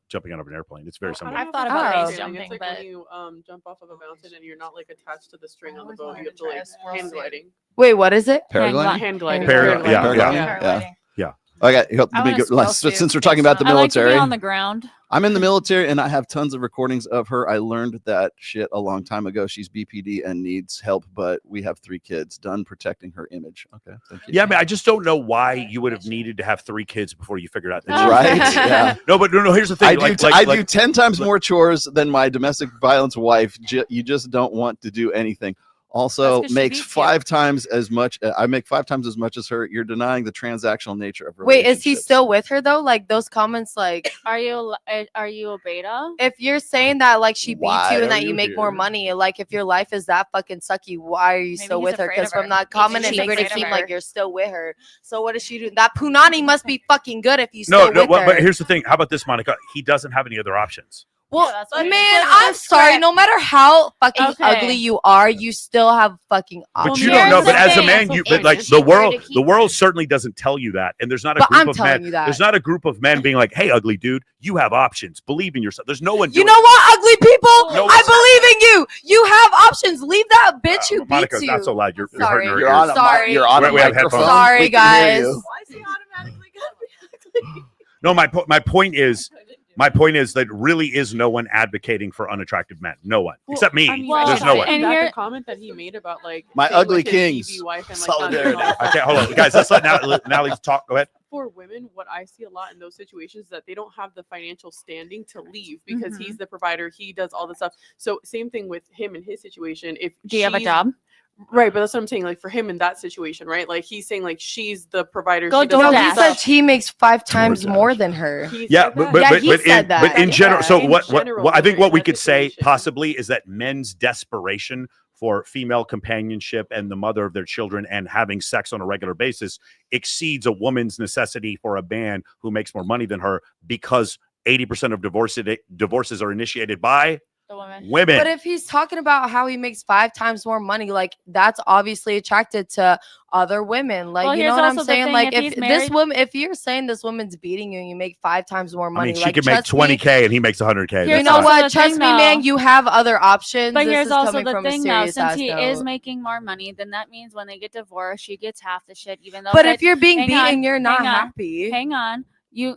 Q: jumping out of an airplane. It's very similar.
G: I've thought about
P: Oh.
G: base jumping,
N: It's like
G: but
N: when you jump off of a mountain and you're not like attached to the string on the boat.
G: wanted
N: You have
G: to
N: to
G: try
N: like
G: a swirl
N: hand
G: suit.
N: gliding.
P: Wait, what is it?
R: Paragliding?
N: Hand gliding.
Q: Paragliding. Yeah.
R: Paragliding? Yeah. Okay,
G: I want a swirl suit.
R: since we're talking about the
K: I like to
R: military,
K: be on the ground.
R: I'm in the military and I have tons of recordings of her. I learned that shit a long time ago. She's BPD and needs help, but we have 3 kids. Done protecting her image. Okay, thank you.
Q: Yeah, I mean, I just don't know why you would have needed to have 3 kids before you figured out that.
R: Right? Yeah.
Q: No, but no. Here's the thing.
R: I do 10 times more chores than my domestic violence wife. You just don't want to do anything. Also
G: That's 'cause she
R: makes
G: beats you.
R: 5 times as much. I make 5 times as much as her. You're denying the transactional nature of
P: Wait, is he
R: relationships.
P: still with her though? Like those comments, like
K: Are you a beta?
P: if you're saying that like she beats
R: Why
P: you and
R: are
P: that you
R: you
P: make more
R: here?
P: money, like if your life is that fucking sucky, why are you
G: Maybe
P: still
G: he's
P: with her?
G: afraid
P: Because
G: of her.
P: from that
G: He's
P: comment, it
G: cheaper
P: makes it
G: to
P: seem
G: her.
P: like you're still with her. So what is she doing? That punani must be fucking good if you
Q: No,
P: still
Q: no.
P: with her.
Q: But here's the thing. How about this, Monica? He doesn't have any other options.
P: Well,
G: that's what
P: man,
G: it is.
P: I'm sorry. No matter how fucking
K: Okay.
P: ugly you are, you still have fucking
Q: But
P: options.
Q: you don't know.
K: here's
Q: But
K: the
Q: as a
K: thing.
Q: man, you
K: It's
Q: but like
K: cheaper
Q: the world,
K: to keep
Q: the world certainly doesn't tell you that. And there's not a
P: But
Q: group
P: I'm
Q: of
P: telling
Q: men.
P: you that.
Q: There's not a group of men being like, "Hey, ugly dude, you have options. Believe in yourself." There's no one.
P: You
Q: doing
P: know what, ugly people?
Q: No,
P: I believe in you. You have options. Leave that bitch who
Q: Monica,
P: beats you.
Q: not so loud. You're
P: Sorry.
Q: hurting her
R: You're
Q: ears.
R: on a,
P: Sorry.
R: you're on a
Q: We have
R: microphone.
Q: headphones.
P: Sorry,
R: We can hear
P: guys.
R: you.
A: Why is he automatically gonna be
Q: No, my point is. My point is that really is no one advocating for unattractive men. No one, except me.
N: I mean,
Q: There's no one.
N: And
K: And here-
N: the comment that he made about like
R: My
N: saying,
R: ugly
N: like, his
R: kings.
N: DV wife and, like,
R: Solidarity.
Q: Okay, hold on, guys. Let's let Natalie talk. Go ahead.
N: For women, what I see a lot in those situations is that they don't have the financial standing to leave because he's the provider. He does all the stuff. So same thing with him in his situation. If
K: Do you have a
N: she's-
K: job?
N: Right, but that's what I'm saying. Like for him in that situation, right? Like he's saying like she's the provider.
P: No,
N: she doesn't
P: he
N: have
P: said
N: stuff.
P: he makes 5 times more than her.
Q: Yeah, but in general, so
N: In
Q: what
N: general,
Q: I think
N: when
Q: what
N: they're
Q: we
N: in that
Q: could say
N: situation.
Q: possibly is that men's desperation for female companionship and the mother of their children and having sex on a regular basis exceeds a woman's necessity for a man who makes more money than her, because 80% of divorces are initiated by women.
P: But if he's talking about how he makes 5 times more money, like that's obviously attracted to other women. Like,
K: Well,
P: you know
K: here's
P: what
K: also
P: I'm
K: the
P: saying?
K: thing,
P: Like
K: if
P: if
K: he's
P: this
K: married-
P: woman, if you're saying this woman's beating you and you make 5 times more
Q: I
P: money,
Q: mean, she
P: like
Q: could make
P: trust me-
Q: 20K and he makes 100K.
P: You know what? Trust me, man. You have other options.
K: But
P: This
K: here's
P: is
K: also
P: coming
K: the
P: from a
K: thing, though.
P: serious
K: Since
P: ass
K: he
P: note.
K: is making more money, then that means when they get divorced, she gets half the shit. Even though,
P: But if you're being
K: hang
P: beaten,
K: on,
P: you're not
K: hang on,
P: happy.
K: Hang on. You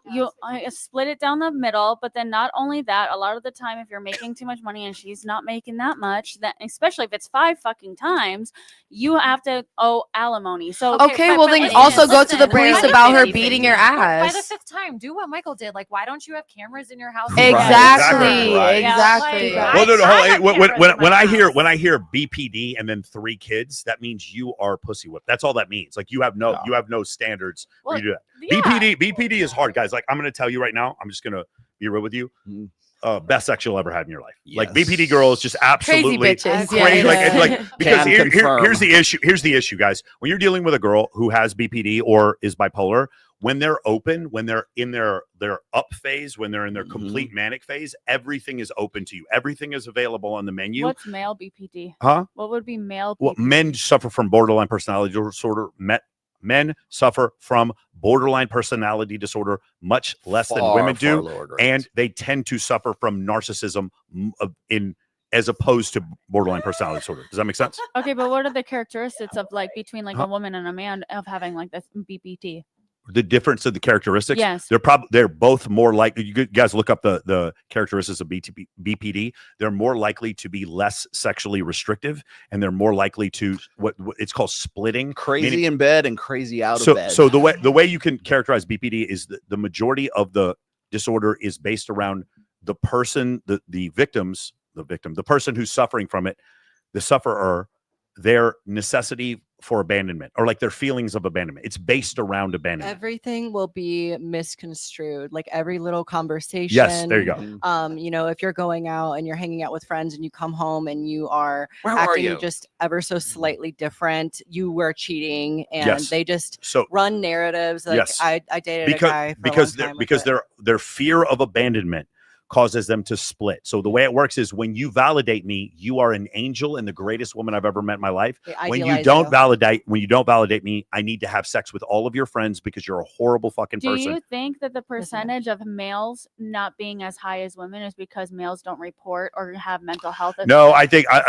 K: split it down the middle, but then not only that, a lot of the time, if you're making too much money and she's not making that much, that especially if it's 5 fucking times, you have to owe alimony. So
P: Okay, well then also go to the police about her beating your
G: By the
P: ass.
G: 5th time, do what Michael did. Like, why don't you have cameras in your house?
P: Exactly,
Q: Right.
P: exactly.
Q: Well, no. When I hear BPD and then 3 kids, that means you are pussy whipped. That's all that means. Like you have no standards for you to do that. BPD is hard, guys. Like I'm going to tell you right now. I'm just going to be real with you. Best sex you'll ever have in your life. Like BPD girl is just absolutely
P: Crazy bitches.
Q: crazy.
P: Yeah.
Q: Like because
R: Can confirm.
Q: here's the issue. Here's the issue, guys. When you're dealing with a girl who has BPD or is bipolar, when they're open, when they're in their up phase, when they're in their complete manic phase, everything is open to you. Everything is available on the menu.
K: What's male BPD?
Q: Huh?
K: What would be male BPD?
Q: Well, men suffer from borderline personality disorder. Men suffer from borderline personality disorder much less than
R: Far,
Q: women do,
R: far lower grades.
Q: and they tend to suffer from narcissism as opposed to borderline personality disorder. Does that make sense?
K: Okay, but what are the characteristics of like between like
Q: Huh?
K: a woman and a man of having like this BPD?
Q: The difference of the characteristics.
K: Yes.
Q: They're both more likely. You guys look up the characteristics of BPD. They're more likely to be less sexually restrictive, and they're more likely to what it's called splitting.
R: Crazy
Q: meaning-
R: in bed and crazy out
Q: so,
R: of bed.
Q: So the way you can characterize BPD is the majority of the disorder is based around the person, the person who's suffering from it, the sufferer, their necessity for abandonment or like their feelings of abandonment. It's based around abandonment.
U: Everything will be misconstrued, like every little conversation.
Q: Yes, there you go.
U: You know, if you're going out and you're hanging out with friends and you come home and you are
R: Where are
U: acting
R: you?
U: just ever so slightly different, you were cheating, and
Q: Yes.
U: they just
Q: So-
U: run narratives. Like
Q: Yes.
U: I dated a guy for
Q: because
U: a long time with
Q: their fear of abandonment causes them to split. So the way it works is when you validate me, you are an angel and the greatest woman I've ever met in my life.
U: They
Q: When you
U: idealize
Q: don't
U: you.
Q: validate me, I need to have sex with all of your friends because you're a horrible fucking
K: Do
Q: person.
K: you think that the percentage of males not being as high as women is because males don't report or have mental health?
Q: No, I think so.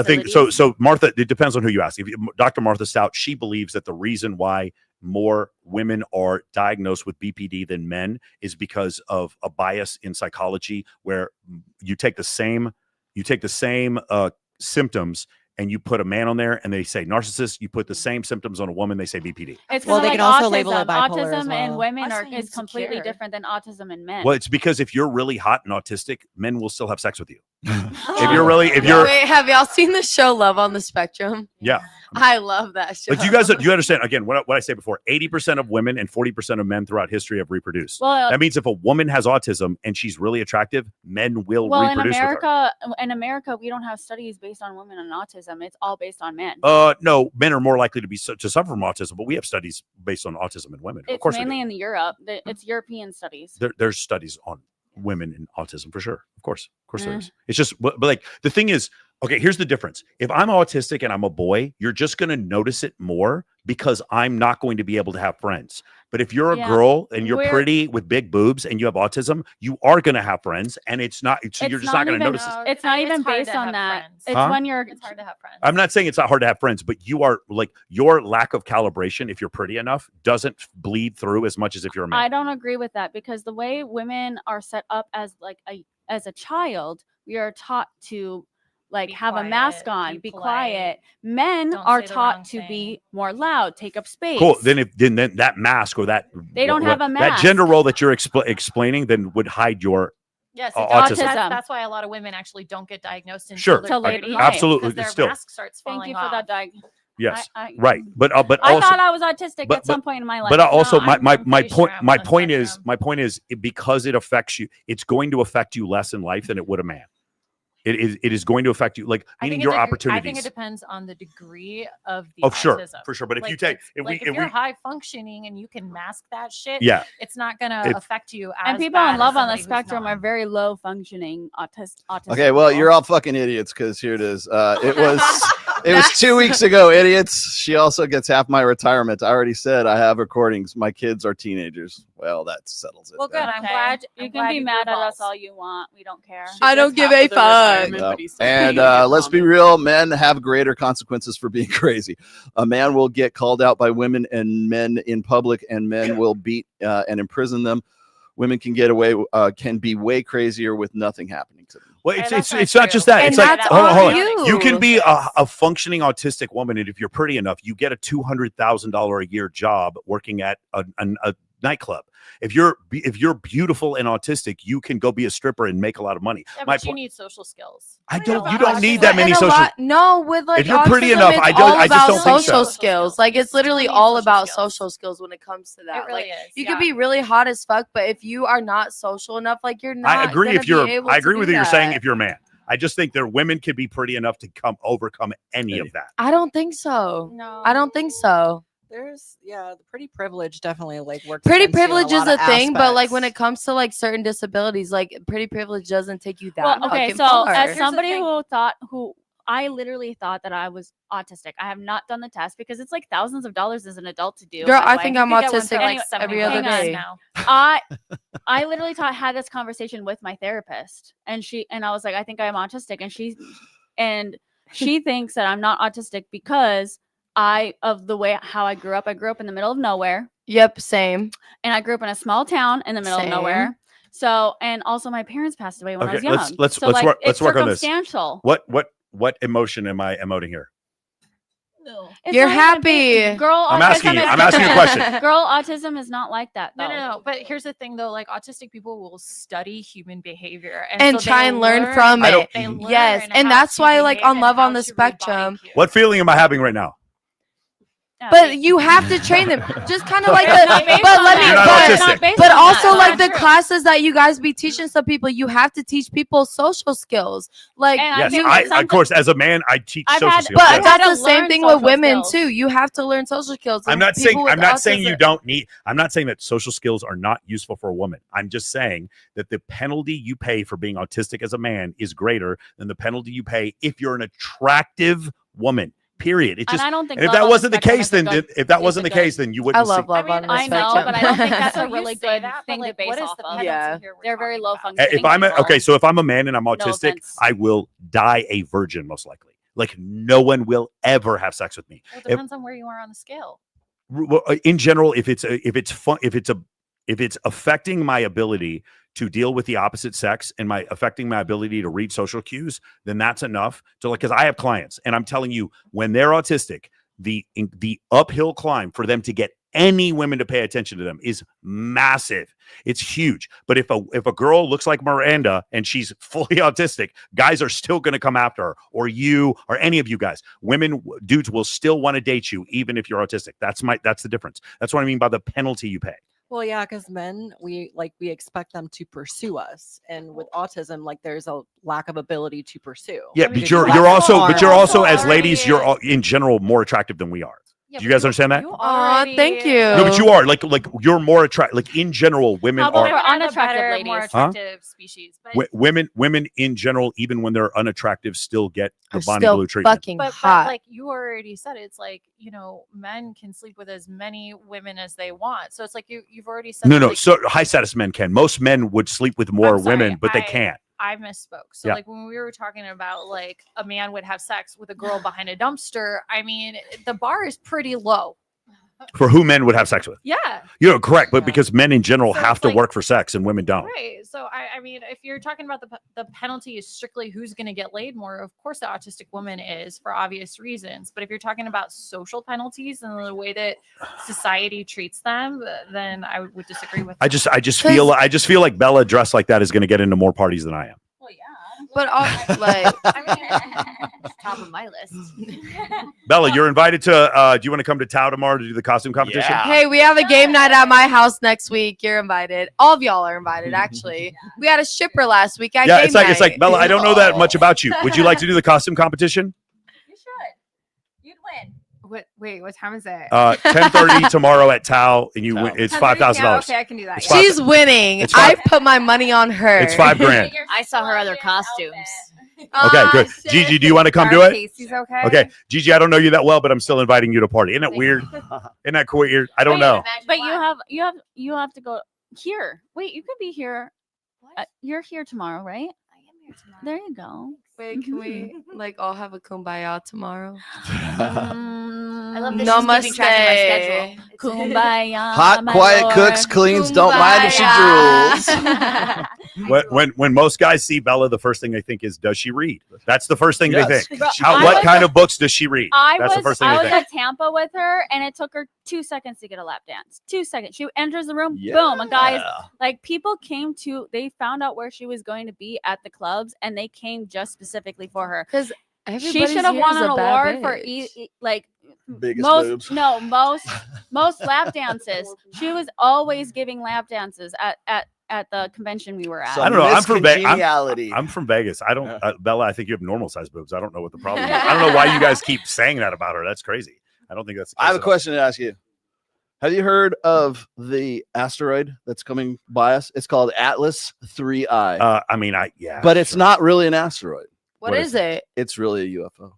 K: facilities?
Q: So Martha, it depends on who you ask. Dr. Martha Stout, she believes that the reason why more women are diagnosed with BPD than men is because of a bias in psychology where you take the same symptoms and you put a man on there and they say narcissist, you put the same symptoms on a woman, they say BPD.
K: It's
U: Well,
K: kinda
U: they can
K: like
U: also
K: autism.
U: label it bipolar as
K: Autism in
U: well.
K: women
U: Also
K: is completely
U: insecure.
K: different than autism in men.
Q: Well, it's because if you're really hot and autistic, men will still have sex with you.
K: Oh.
Q: if you're
P: Wait, have y'all seen the show Love on the Spectrum?
Q: yeah.
P: I love that show.
Q: But you understand again what I say before. 80% of women and 40% of men throughout history have reproduced.
K: Well,
Q: that means if a woman has autism and she's really attractive, men will
K: well, in
Q: reproduce with her.
K: America, we don't have studies based on women and autism. It's all based on men.
Q: No, men are more likely to suffer from autism, but we have studies based on autism in women. Of
K: It's
Q: course,
K: mainly in Europe. It's European studies.
Q: there's studies on women and autism for sure. Of course, there
K: Mm.
Q: is. It's just, but like the thing is, okay, here's the difference. If I'm autistic and I'm a boy, you're just going to notice it more because I'm not going to be able to have friends. But if you're a
K: Yeah.
Q: girl and you're
K: We're-
Q: pretty with big boobs and you have autism, you are going to have friends, and it's not. So you're just not going to
K: even-
Q: notice this.
K: It's not even
G: It's hard
K: based
G: to
K: on
G: have
K: that.
G: friends.
K: It's
Q: Huh?
K: when you're.
G: It's hard to have friends.
Q: I'm not saying it's not hard to have friends, but you are like your lack of calibration, if you're pretty enough, doesn't bleed through as much as if you're a man.
K: I don't agree with that because the way women are set up as as a child, we are taught to have a mask on, be quiet. Men
G: Don't
K: are
G: say the
K: taught
G: wrong
K: to
G: thing.
K: be more loud, take up space.
Q: Cool. Then that mask or that
K: They don't have a
Q: that
K: mask.
Q: gender role that you're explaining then would hide your
G: Yes,
Q: autism.
G: That's why a lot of women actually don't get diagnosed until
Q: Sure,
G: their
K: Till later
G: 30s,
K: life.
Q: absolutely,
G: because their
Q: still.
G: mask starts
K: Thank
G: falling
K: you for
G: off.
K: that
Q: Yes,
K: I-
Q: right. But
K: I
Q: also,
K: thought I was autistic at some point in my life.
Q: But also,
K: No,
Q: my
K: pretty
Q: point
K: sure I'm
Q: my
K: on the
Q: point is because it affects you. It's going to affect you less in life than it would a man. It is going to affect you, like meaning your opportunities.
G: I think it depends on the degree of the
Q: Oh, sure,
G: autism.
Q: for sure. But if
G: Like,
Q: you take,
G: if you're high functioning and you can mask that shit,
Q: Yeah.
G: it's not gonna affect you.
K: And
G: As
K: people
G: bad
K: in
G: as
K: love on the
G: somebody who's
K: spectrum are very low functioning autistic.
R: Okay, well, you're all fucking idiots because here it is. It was 2 weeks ago, idiots. She also gets half my retirement. I already said I have recordings. My kids are teenagers. Well, that settles it.
K: Well, good. I'm glad you can be mad at us all you want. We don't care.
P: I don't give a fuck.
R: No. And let's be real, men have greater consequences for being crazy. A man will get called out by women and men in public, and men will beat and imprison them. Women can get away, can be way crazier with nothing happening to them.
Q: Well, it's not just that.
R: And
Q: It's like
R: that's
Q: hold
R: on
Q: on.
R: you.
Q: You can be a functioning autistic woman, and if you're pretty enough, you get a $200,000 a year job working at a nightclub. If you're beautiful and autistic, you can go be a stripper and make a lot of money.
G: Yeah,
Q: My
G: but you
Q: point,
G: need social skills.
Q: you don't need that many social.
P: No, with like
Q: If you're pretty
P: autism,
Q: enough,
P: it's
Q: I
P: all
Q: just
P: about
Q: don't think so.
P: social skills. Like it's literally all about social skills when it comes to that.
G: It really
P: like
G: is,
P: you could be really hot as fuck, but if you are not social enough, like you're not.
Q: I agree.
P: gonna
Q: If you're,
P: be able
Q: I
P: to
Q: agree
P: do
Q: with you. You're saying
P: that.
Q: if you're a man. I just think that women can be pretty enough to overcome any of that.
P: I don't think so.
U: No.
P: I don't think so.
U: There's the pretty privilege definitely like works.
P: Pretty
U: against you in
P: privilege is
U: lot
P: a
U: of
P: thing, but like
U: aspects.
P: when it comes to like certain disabilities, like pretty privilege doesn't take you that
K: Well, okay,
P: fucking
K: so
P: far.
K: as somebody who I literally thought that I was autistic. I have not done the test because it's like thousands of dollars as an adult to do.
P: Girl,
K: by the
P: I
K: way.
P: think
K: You
P: I'm
K: could get one
P: autistic
K: for,
P: like every other
K: hang on
P: day.
K: now. I literally had this conversation with my therapist, and I was like, I think I am autistic, and she thinks that I'm not autistic because of the way how I grew up. I grew up in the middle of nowhere.
P: Yep, same.
K: And I grew up in a small town in the middle of nowhere. So, and also my parents passed away when I was young.
Q: Let's work on this.
K: Circumstantial.
Q: What emotion am I emoting here?
K: It's
P: You're
K: not even big.
P: happy.
K: Girl,
Q: I'm asking you.
K: autism
Q: I'm
K: is-
Q: asking you a question.
K: Girl, autism is not like that though.
G: No. But here's the thing, though. Like autistic people will study human behavior
P: And
G: so
P: try
G: they
P: and learn from
Q: I
P: it.
Q: don't-
G: They learn
P: Yes, and
G: how
P: that's
G: to
P: why like
G: behave
P: on
G: and
P: Love
G: how
P: on the
G: to read body
P: Spectrum.
Q: What feeling am I having right now?
P: But you have to train them, just kind of like
K: It's
P: the.
K: not based
P: But
K: on
P: let me.
K: that.
Q: You're not
P: But,
Q: autistic.
K: based
P: but
K: on
P: also
K: that.
P: like
K: That's
P: the
K: true.
P: classes that you guys be teaching some people, you have to teach people social skills. Like
K: And
Q: Yes,
K: think
Q: of course. As a man, I teach
K: I've
Q: social
K: had-
Q: skills.
P: But
Q: yes.
K: had
P: that's
K: to
P: the same
K: learn
P: thing with
K: social
P: women
K: skills.
P: too. You have to learn social skills.
Q: I'm
P: and
Q: not saying
P: people with
Q: I'm not saying you
P: autism-
Q: don't need. I'm not saying that social skills are not useful for a woman. I'm just saying that the penalty you pay for being autistic as a man is greater than the penalty you pay if you're an attractive woman. Period. It's
K: And
Q: just.
K: I don't think
Q: and if
K: Love
Q: that
K: on the
Q: wasn't the
K: Spectrum
Q: case,
K: is a
Q: then
K: good-
Q: if that
K: is
Q: wasn't
K: a
Q: the
K: good-
Q: case, then you
P: I
Q: wouldn't.
P: love
Q: see,
P: Love on the
K: I know,
P: Spectrum.
K: but I don't think that's
G: So
K: a
G: you
K: really
G: say
K: good
G: that, but,
K: thing
G: like,
K: to base
G: what is
K: off
G: the
K: of.
G: penalty
P: Yeah.
G: here we're
K: They're very
G: talking
K: low
G: about?
K: functioning.
Q: If I'm
K: people.
Q: okay, so if I'm a man and I'm
K: No
Q: autistic,
K: offense.
Q: I will die a virgin most likely. Like no one will ever have sex with me.
G: Well, it depends on where you are on the scale.
Q: In general, if it's affecting my ability to deal with the opposite sex and affecting my ability to read social cues, then that's enough to because I have clients and I'm telling you when they're autistic, the uphill climb for them to get any women to pay attention to them is massive. It's huge. But if a girl looks like Miranda and she's fully autistic, guys are still going to come after her, or you, or any of you guys. Dudes will still want to date you even if you're autistic. That's the difference. That's what I mean by the penalty you pay.
U: Well, yeah, because men, we expect them to pursue us, and with autism, like there's a lack of ability to pursue.
Q: Yeah,
U: Because
Q: but you're
U: you
Q: also
U: are-
Q: as ladies, you're in general more attractive than we are. Do you guys understand that?
P: Aw, thank you.
Q: No, but you are like you're more attractive. Like in general, women
K: How about for
Q: are
K: unattractive
G: more
K: ladies?
G: attractive species. But
Q: women in general, even when they're unattractive, still get the
P: Are
Q: Bonnie
P: still
Q: Blue treatment.
P: fucking
G: but
P: hot.
G: like you already said, it's like men can sleep with as many women as they want. So it's like you've already said.
Q: No,
G: that,
Q: no.
G: like,
Q: So high status men can. Most men would sleep with more
G: I'm sorry,
Q: women, but they can't.
G: I misspoke. So
Q: Yeah.
G: like when we were talking about like a man would have sex with a girl behind a dumpster, I mean the bar is pretty low.
Q: For who men would have sex with.
G: Yeah.
Q: You're correct, but because men in general
G: So
Q: have
G: it's
Q: to
G: like-
Q: work for sex and women don't.
G: Right. So I mean, if you're talking about the penalty is strictly who's going to get laid more, of course the autistic woman is for obvious reasons. But if you're talking about social penalties and the way that society treats them, then I would disagree with.
Q: I just feel like Bella dressed like that is going to get into more parties than I am.
P: But like,
F: it's top of my list.
Q: Bella, you're invited to. Do you want to come to Tao tomorrow to do the costume competition?
R: Yeah.
P: hey, we have a game night at my house next week. You're invited. All of y'all are invited. Actually, we had a shipper last week at
Q: Yeah,
P: game
Q: it's like Bella. I don't know that much about you. Would you like to do the costume competition?
B: You should. You'd win. Wait, what time is it?
Q: 10:30 tomorrow at Tao, and you win. It's
B: 10:30
Q: $5,000.
B: now? Okay, I can do that.
P: She's winning.
Q: It's five-
P: I put my money on her.
Q: It's $5,000.
F: I saw her other costumes.
Q: Okay, good. Gigi, do you want to come do it?
B: Casey's okay.
Q: Okay, Gigi, I don't know you that well, but I'm still inviting you to party. Isn't that weird? Isn't that weird? I don't know.
K: But you have to go here. Wait, you could be here. You're here tomorrow, right? I am here tomorrow. There you go.
P: Wait, can we like all have a kumbaya tomorrow?
F: I love that
P: Namaste.
F: she's keeping track of my schedule.
K: Kumbaya.
R: Hot,
K: my
R: quiet
K: lord.
R: cooks, cleans, don't mind if she drools.
Q: When most guys see Bella, the first thing they think is, does she read? That's the first thing
R: Yes.
Q: they think.
K: Bro,
Q: What kind of books does she read? That's the first thing
K: I
Q: they
K: was
Q: think.
K: at Tampa with her, and it took her 2 seconds to get a lap dance. 2 seconds. She enters the room, boom. And guys, like people came to, they found out where she was going to be at the clubs, and they came just specifically for her.
P: Because
K: she should have won an award for like
R: Biggest
K: most
R: boobs.
K: no most lap dances. She was always giving lap dances at the convention we were at.
Q: I don't know. I'm from Vegas.
R: Congeniality.
Q: I'm from Vegas. I don't, Bella. I think you have normal size boobs. I don't know what the problem is. I don't know why you guys keep saying that about her. That's crazy. I don't think that's. The case
R: I have a
Q: at all.
R: question to ask you. Have you heard of the asteroid that's coming by us? It's called Atlas 3I.
Q: I mean, yeah.
R: But it's not really an asteroid.
P: What is it?
R: It's really a UFO.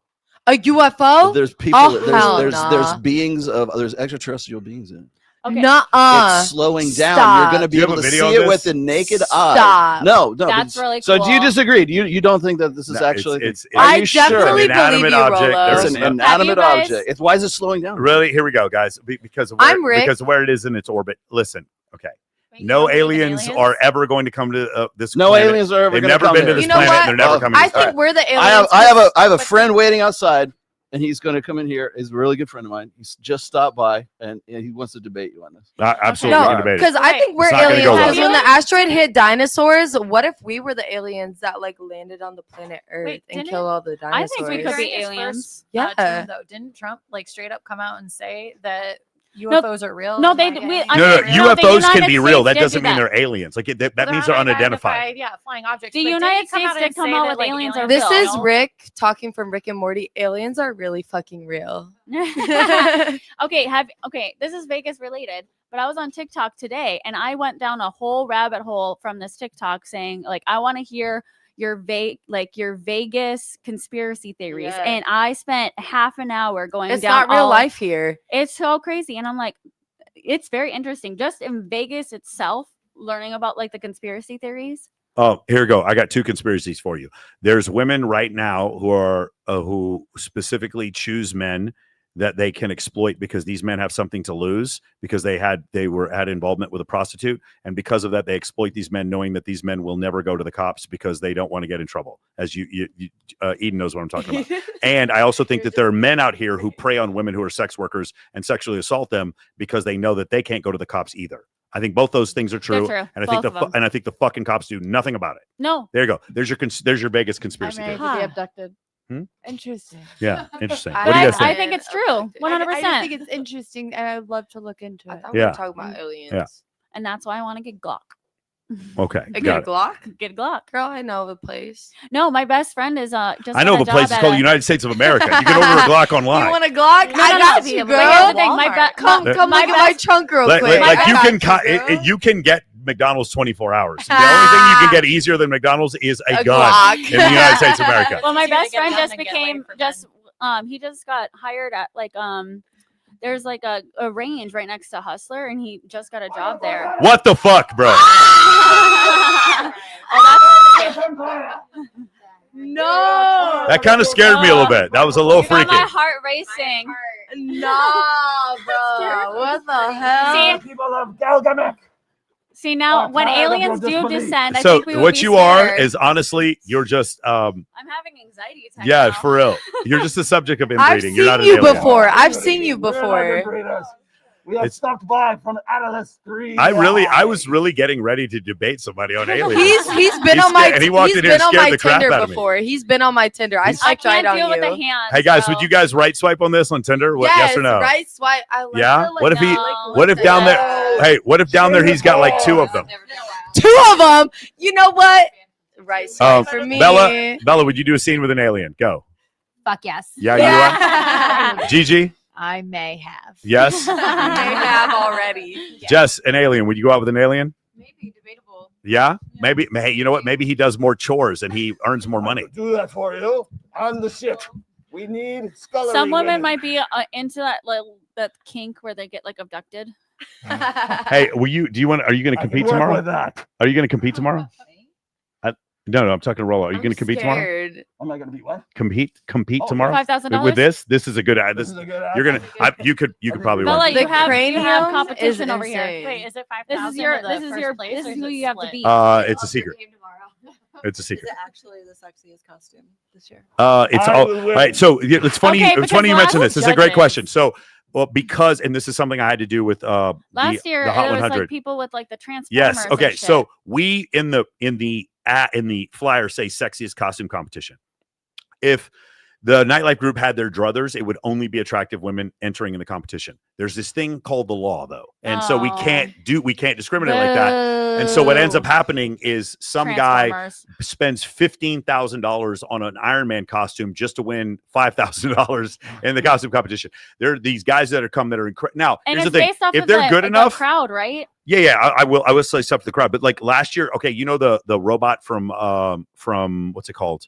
P: A UFO?
R: There's people.
P: Oh,
R: there's beings there's extraterrestrial beings in it.
K: Okay.
P: Nuh-uh.
R: It's slowing down.
P: Stop.
R: You're going to be
Q: Do you have
R: able
Q: a
R: to
Q: video
R: see
Q: of
R: it with
Q: this?
R: the naked
P: Stop.
R: eye. No.
K: That's
R: but-
K: really
R: So do you
K: cool.
R: disagree? Do you don't think that this is
Q: No,
R: actually?
Q: it's
R: Are
P: I
R: you sure?
P: definitely believe you,
Q: object.
P: Rollo.
Q: There's
R: It's an
Q: no-
R: inanimate
K: guys-
R: object. Why is it slowing down?
Q: Really, here we go, guys. Because of
P: I'm Rick.
Q: because of where it is in its orbit. Listen, okay.
K: Wait, you
Q: No
K: don't believe in
Q: aliens
K: aliens?
Q: are ever going to come to this.
R: No
Q: planet.
R: aliens are ever
Q: They've
R: gonna
Q: never
R: come
Q: been to
R: here.
Q: this
P: You know
Q: planet,
P: what?
Q: and they're never coming.
P: I
Q: to this
P: think we're the aliens.
R: I have a friend waiting outside, and he's going to come in here. He's a really good friend of mine. He's just stopped by, and he wants to debate you on this.
Q: Absolutely, we can debate it.
P: Because I think we're
Q: It's not gonna
P: aliens.
Q: go well.
P: Because when the asteroid hit dinosaurs, what if we were the aliens that like landed on the planet Earth
G: Wait,
P: and
G: didn't-
P: killed all the
K: I
P: dinosaurs?
K: think we could be
G: During his
K: aliens.
G: first,
P: Yeah.
G: term, though, didn't Trump like straight up come out and say that UFOs are real?
K: No,
G: and
K: they
G: not
K: we,
G: getting-
K: I
Q: No,
K: think-
Q: UFOs
K: the
Q: can
K: United
Q: be real.
K: States
Q: That
K: did
Q: doesn't
K: do
Q: mean they're aliens. Like that
G: They're
Q: means they're unidentified.
G: Yeah, flying objects.
K: The
G: but didn't
K: United
G: he come
K: States
G: out
K: did
G: and
K: come
G: say
K: out
G: that,
K: with
G: like,
K: aliens are
P: This
K: real.
P: is Rick talking from Rick and Morty. Aliens are really fucking real.
K: Okay, this is Vegas related, but I was on TikTok today and I went down a whole rabbit hole from this TikTok saying like I want to hear your Vegas conspiracy theories.
P: Yeah.
K: And I spent half an hour going
P: It's
K: down
P: not real
K: all-
P: life here.
K: It's so crazy. And I'm like, it's very interesting. Just in Vegas itself, learning about like the conspiracy theories.
Q: Oh, here we go. I got two conspiracies for you. There's women right now who are who specifically choose men that they can exploit because these men have something to lose because they had involvement with a prostitute, and because of that they exploit these men, knowing that these men will never go to the cops because they don't want to get in trouble. As Eden knows what I'm talking about. And I also think that there are men out here who prey on women who are sex workers and sexually assault them because they know that they can't go to the cops either. I think both those things are true,
K: true.
Q: and I think
K: Both of them.
Q: I think the fucking cops do nothing about it.
K: No.
Q: There you go. There's your Vegas conspiracy
S: I'm ready
Q: theory.
S: to be abducted.
Q: Hmm?
S: Interesting.
Q: Yeah, interesting.
P: I-
Q: What do you guys
K: I
Q: think?
K: think it's true. 100%.
E: I think it's interesting, and I'd love to look into it.
P: We
Q: Yeah.
P: were talking about aliens.
Q: Yeah.
K: And that's why I want to get Glock.
Q: Okay,
P: Get
Q: got
P: a
Q: it.
P: Glock?
K: Get a Glock.
P: Girl, I know of a place.
K: No, my best friend is just
Q: I know of a place. It's called the United States of America. You can order a Glock online.
P: You want a Glock?
K: No,
P: I
K: no,
P: got
K: no.
P: you,
K: But here's
P: girl.
K: the thing,
P: Come
Q: There-
P: look at my trunk real
Q: Like,
P: quick.
Q: like
P: I
Q: you
P: got
Q: can
P: girl.
Q: you can get McDonald's 24 hours. The only thing you can get easier than McDonald's is a gun
P: Glock.
Q: in the United States of America.
K: Well, my
G: Easier to
K: best
G: get
K: friend
G: gun
K: just
G: than get
K: became
G: laid for
K: just he just got hired at like there's like a range right next to Hustler, and he just got a job there.
Q: What the fuck, bro?
E: No.
Q: That kind of scared me a little bit. That was a little
K: You got
Q: freaky.
K: my heart racing.
P: Nah, bro. What the hell?
K: People love Galgamech. See now, when aliens do descend, I
Q: So
K: think we would
Q: what
K: be
Q: you are
K: scared.
Q: is honestly, you're just
K: I'm having anxiety attacks.
Q: yeah,
K: now.
Q: for real. You're just the subject of
P: I've
Q: inbreeding. You're not
P: seen
Q: an
P: you
Q: alien.
P: before. I've seen you before.
O: We have
Q: It's-
O: stopped by from Atlas 3.
Q: I was really getting ready to debate somebody on Alien.
P: He's been on my
Q: and he walked
P: he's
Q: in here and
P: been on
Q: scared
P: my
Q: the crap
P: Tinder
Q: out of me.
P: before. He's been on my Tinder. I
Q: He's-
P: swiped right on
K: deal with the
P: you.
K: hands.
Q: Hey guys,
K: so-
Q: would you guys right swipe on this on Tinder? What, yes or no?
P: Right swipe. I like
Q: Yeah.
P: the, like,
Q: What if he?
K: no.
Q: What if down there? Hey, what if down there he's got like 2 of them?
P: 2 of them. You know what? Right swipe for me.
Q: Bella, would you do a scene with an alien? Go.
B: Fuck yes.
Q: Yeah, you are. Gigi.
F: I may have.
Q: Yes.
F: I may have already.
Q: Jess, an alien. Would you go out with an alien?
B: Maybe debatable.
Q: Yeah. Maybe. Hey, you know what? Maybe he does more chores and he earns more money.
O: Do that for you on the ship. We need scullery
K: Some women might be into that that kink where they get like abducted.
Q: Hey, are you going to compete
O: work
Q: tomorrow?
O: with that.
Q: Are you going to compete tomorrow? No, I'm talking to Rollo. Are you going to compete tomorrow?
O: Am I going to be what?
Q: Compete
O: Oh,
Q: tomorrow
K: $5,000?
Q: with this. This is a good ad.
O: This is a good
Q: You're gonna. You could probably
K: Bella,
Q: win.
K: you have
P: cranium
K: competition
P: is
K: over here.
P: insane.
K: Wait, is it 5,000?
G: This is your
K: place,
G: this
K: or
G: is
K: is
G: who
K: it
G: you have to
K: split?
G: beat.
Q: It's a secret. It's a secret.
U: Is it actually the sexiest costume this year?
Q: It's
O: I
Q: all
O: will win.
Q: right. So it's funny.
K: Okay,
Q: it's funny you
K: because
Q: mention this.
K: last-
Q: This is a great
K: Judges.
Q: question. So, well, because and this is something I had to do with
K: Last year
Q: the Hot
K: it was
Q: 100.
K: like people with like the Transformers.
Q: Yes.
K: and
Q: Okay.
K: shit.
Q: So we in the flyer say sexiest costume competition. If the nightlife group had their druthers, it would only be attractive women entering in the competition. There's this thing called the law, though, and so we can't discriminate like that. And so what ends up happening is some guy
K: Transformers.
Q: spends $15,000 on an Iron Man costume just to win $5,000 in the costume competition. There are these guys that are incredible. Now,
K: And
Q: here's
K: it's
Q: the thing:
K: based off
Q: if
K: of
Q: they're good
K: the
Q: enough,
K: crowd, right?
Q: yeah, I will say stuff to the crowd. But like last year, okay, you know the robot from what's it called?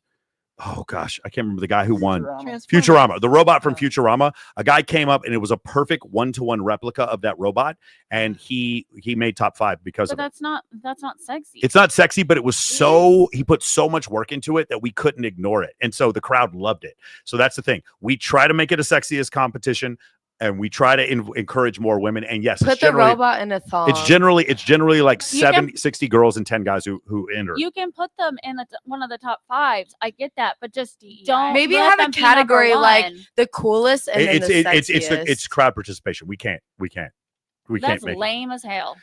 Q: Oh gosh, I can't remember the guy who won. Futurama. The robot from Futurama. A guy came up and it was a perfect 1-to-1 replica of that robot, and he made top 5 because
K: But
Q: of it.
K: that's not sexy.
Q: It's not sexy, but it was so he put so much work into it that we couldn't ignore it, and so the crowd loved it. So that's the thing. We try to make it a sexiest competition. And we try to encourage more women. And yes,
P: Put the robot in a thong.
Q: It's generally like
K: You can-
Q: 60 girls and 10 guys who enter.
K: You can put them in one of the top 5s. I get that, but just don't
P: Maybe
K: let
P: have
K: them
P: a
K: be number
P: category like
K: one.
P: the coolest and then the sexiest.
Q: It's crowd participation. We can't
K: That's
Q: make it.
K: lame as hell.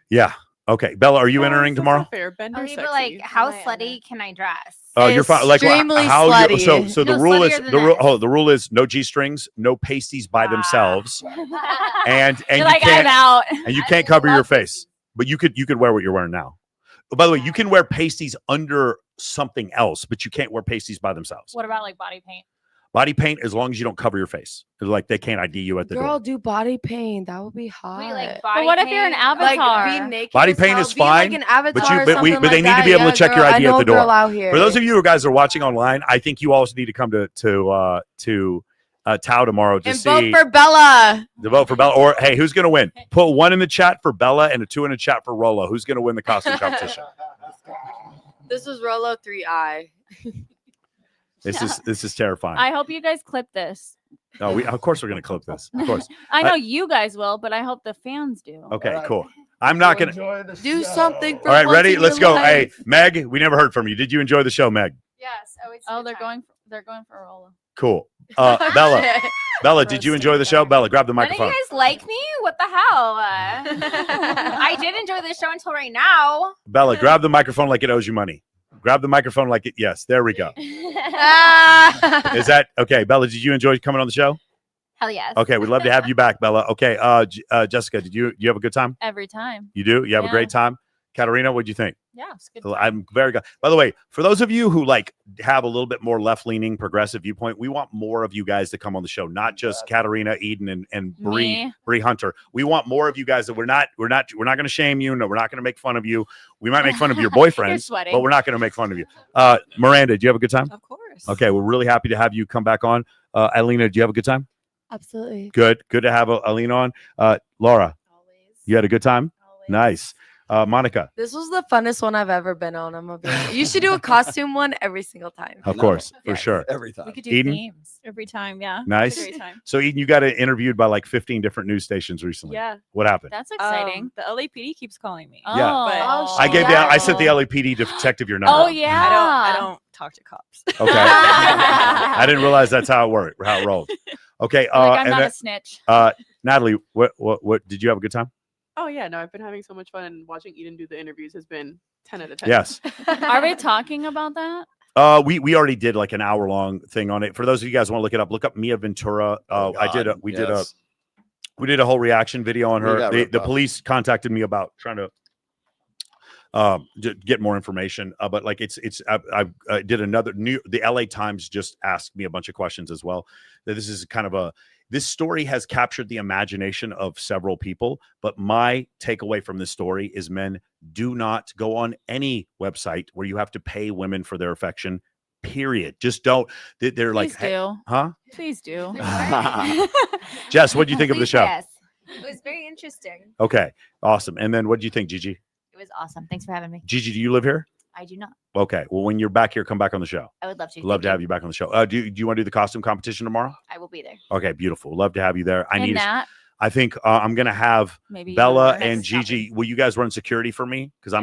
Q: Yeah. Okay. Bella, are you entering tomorrow?
B: Okay, but like, how slutty can I dress?
Q: You're fine. Like
P: Extremely
Q: how you,
P: slutty.
Q: so the
B: No
Q: rule is
B: sluttier than
Q: the rule is no G strings, no pasties by themselves, and
K: You're
Q: you
K: like,
Q: can't
K: I'm out.
Q: and you can't cover your face. But you could wear what you're wearing now. Oh, by the way, you can wear pasties under something else, but you can't wear pasties by themselves.
K: What about like body paint?
Q: Body paint, as long as you don't cover your face. Like they can't ID you at the
P: Girl,
Q: door.
P: do body paint. That would be hot.
K: But what if you're an avatar?
P: Like, be naked
Q: Body
P: as
Q: paint
P: hell.
Q: is
P: Be like
Q: fine,
P: an avatar
Q: but
P: or something
Q: they need
P: like
Q: to be able
P: that.
Q: to check
P: Yeah,
Q: your
P: girl,
Q: ID
P: I know
Q: at the
P: a girl
Q: door.
P: out here.
Q: For those of you who guys are watching online, I think you also need to come to Tao tomorrow to
P: And
Q: see
P: vote for Bella.
Q: the vote for Bella. Or hey, who's going to win? Put 1 in the chat for Bella and a 2 in the chat for Rollo. Who's going to win the costume competition?
P: This was Rollo 3I.
Q: This is terrifying.
K: I hope you guys clip this.
Q: Oh, of course we're going to clip this. Of course.
K: I know you guys will, but I hope the fans do.
Q: Okay, cool. I'm not going to.
P: Do something for
Q: All right,
P: once
Q: ready?
P: in
Q: Let's
P: your
Q: go.
P: life.
Q: Hey, Meg, we never heard from you. Did you enjoy the show, Meg?
B: Yes.
K: They're going for Rollo.
Q: Cool. Bella, did you enjoy the show? Bella, grab the
B: None of
Q: microphone.
B: you guys like me? What the hell? I did enjoy this show until right now.
Q: Bella, grab the microphone like it owes you money. Grab the microphone like it. Yes, there we go. Is that okay? Bella, did you enjoy coming on the show?
B: Hell yes.
Q: Okay, we'd love to have you back, Bella. Okay, Jessica, did you have a good time?
K: Every time.
Q: You do? You have a
K: Yeah.
Q: great time? Katarina, what'd you think?
K: Yeah, it's good.
Q: I'm very good. By the way, for those of you who like have a little bit more left-leaning progressive viewpoint, we want more of you guys to come on the show, not just Katarina, Eden, and
K: Me.
Q: Bree Hunter. We want more of you guys that we're not going to shame you. No, we're not going to make fun of you. We might make fun of your boyfriend,
K: sweating.
Q: but we're not going to make fun of you. Miranda, did you have a good time?
U: Of course.
Q: Okay, we're really happy to have you come back on. Alina, did you have a good time?
P: Absolutely.
Q: Good to have Alina on. Laura, you had a good time? Nice. Monica,
P: This was the funnest one I've ever been on. I'm gonna be honest. You should do a costume one every single time.
Q: of course, for sure.
R: Every time.
K: We could do
Q: Eden?
K: themes
A: every time. Yeah.
Q: Nice.
A: It's a great time.
Q: So Eden, you got interviewed by like 15 different news stations recently.
A: Yeah.
Q: What happened?
K: That's exciting.
A: The LAPD keeps calling me.
Q: Yeah.
K: Oh.
Q: I sent the LAPD detective your number.
K: Oh yeah.
A: I don't talk to cops.
Q: Okay. I didn't realize that's how it worked, how it rolled. Okay.
K: Like, I'm
Q: and
K: not
Q: then,
K: a snitch.
Q: Natalie, what did you have a good time?
N: Oh yeah, no, I've been having so much fun, and watching Eden do the interviews has been 10 out of 10.
Q: Yes.
K: Are we talking about that?
Q: We already did like an hour-long thing on it. For those of you guys who want to look it up, look up Mia Ventura. We did a whole reaction video on her. The police contacted me about trying to get more information. But like I did another the LA Times just asked me a bunch of questions as well. This is kind of this story has captured the imagination of several people, but my takeaway from this story is men do not go on any website where you have to pay women for their affection. Period. Just don't. They're
K: Please
Q: like, hey,
K: do.
Q: huh?
K: Please do.
Q: Jess, what do you think of the show?
D: Yes. It was very interesting.
Q: Okay, awesome. And then what do you think, Gigi?
F: It was awesome. Thanks for having me.
Q: Gigi, do you live here?
F: I do not.
Q: Okay. Well, when you're back here, come back on the show.
F: I would love to.
Q: Love to have you back on the show. Do you want to do the costume competition tomorrow?
F: I will be there.
Q: Okay, beautiful. Love to have you there.
F: And Nat?
Q: I think I'm gonna have
F: Maybe
Q: Bella and Gigi. Will you guys run security for me? Because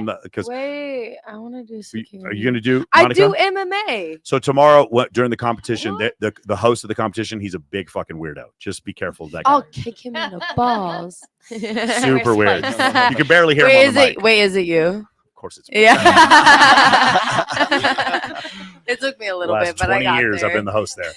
P: Wait, I want to do security.
Q: are you gonna do?
P: I
Q: Monica?
P: do MMA.
Q: So tomorrow, during the competition, the host of the competition, he's a big fucking weirdo. Just be careful of that guy.
P: I'll kick him in the balls.
Q: Super weird. You can barely hear him on the mic.
P: Wait, is it you?
Q: Of course it's me.
P: Yeah. It took me a little bit, but I got
Q: 20 years
P: there.
Q: I've been the host there.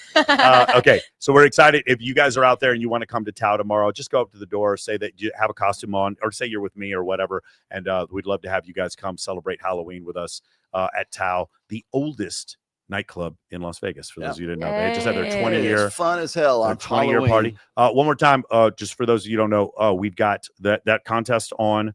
Q: Okay, so we're excited. If you guys are out there and you want to come to Tao tomorrow, just go up to the door, say that you have a costume on, or say you're with me or whatever, and we'd love to have you guys come celebrate Halloween with us at Tao, the oldest nightclub in Las Vegas. For those of you who didn't know, they just had their 20-year
R: It's fun as hell on
Q: 20-year party. One more time, just for those of you who don't know, we've got that contest on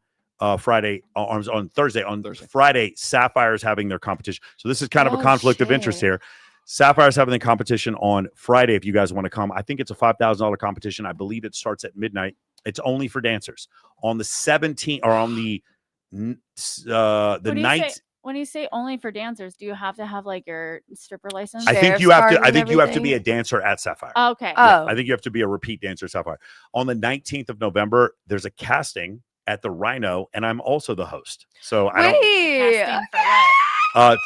Q: Friday, on Thursday. On Friday, Sapphire's having their competition. So this is kind of a conflict of interest here. Sapphire's having the competition on Friday. If you guys want to come, I think it's a $5,000 competition. I believe it starts at midnight. It's only for dancers. On the 17th or on the night.
K: When you say only for dancers, do you have to have like your stripper license?
Q: I think you have to. I think you have to be a dancer at Sapphire.
K: Okay.
Q: Yeah, I think you have to be a repeat dancer at Sapphire. On the 19th of November, there's a casting at the Rhino, and I'm also the host. So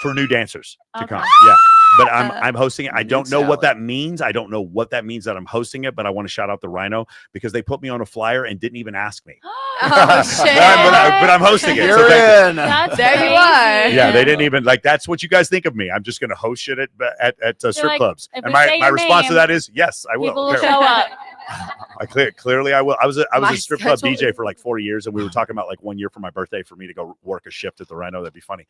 Q: for new dancers to come. Yeah. But I'm hosting it. I don't know what that means. I don't know what that means that I'm hosting it, but I want to shout out the Rhino because they put me on a flyer and didn't even ask me.
P: Oh, shit.
Q: but I'm hosting it.
R: You're in.
P: There you are.
Q: Yeah, they didn't even that's what you guys think of me. I'm just going to host shit at strip clubs. And my response to that is yes, I will.
K: People will show up.
Q: Clearly I will. I was a strip club DJ for like 4 years, and we were talking about like 1 year for my birthday for me to go work a shift at the Rhino. That'd be funny.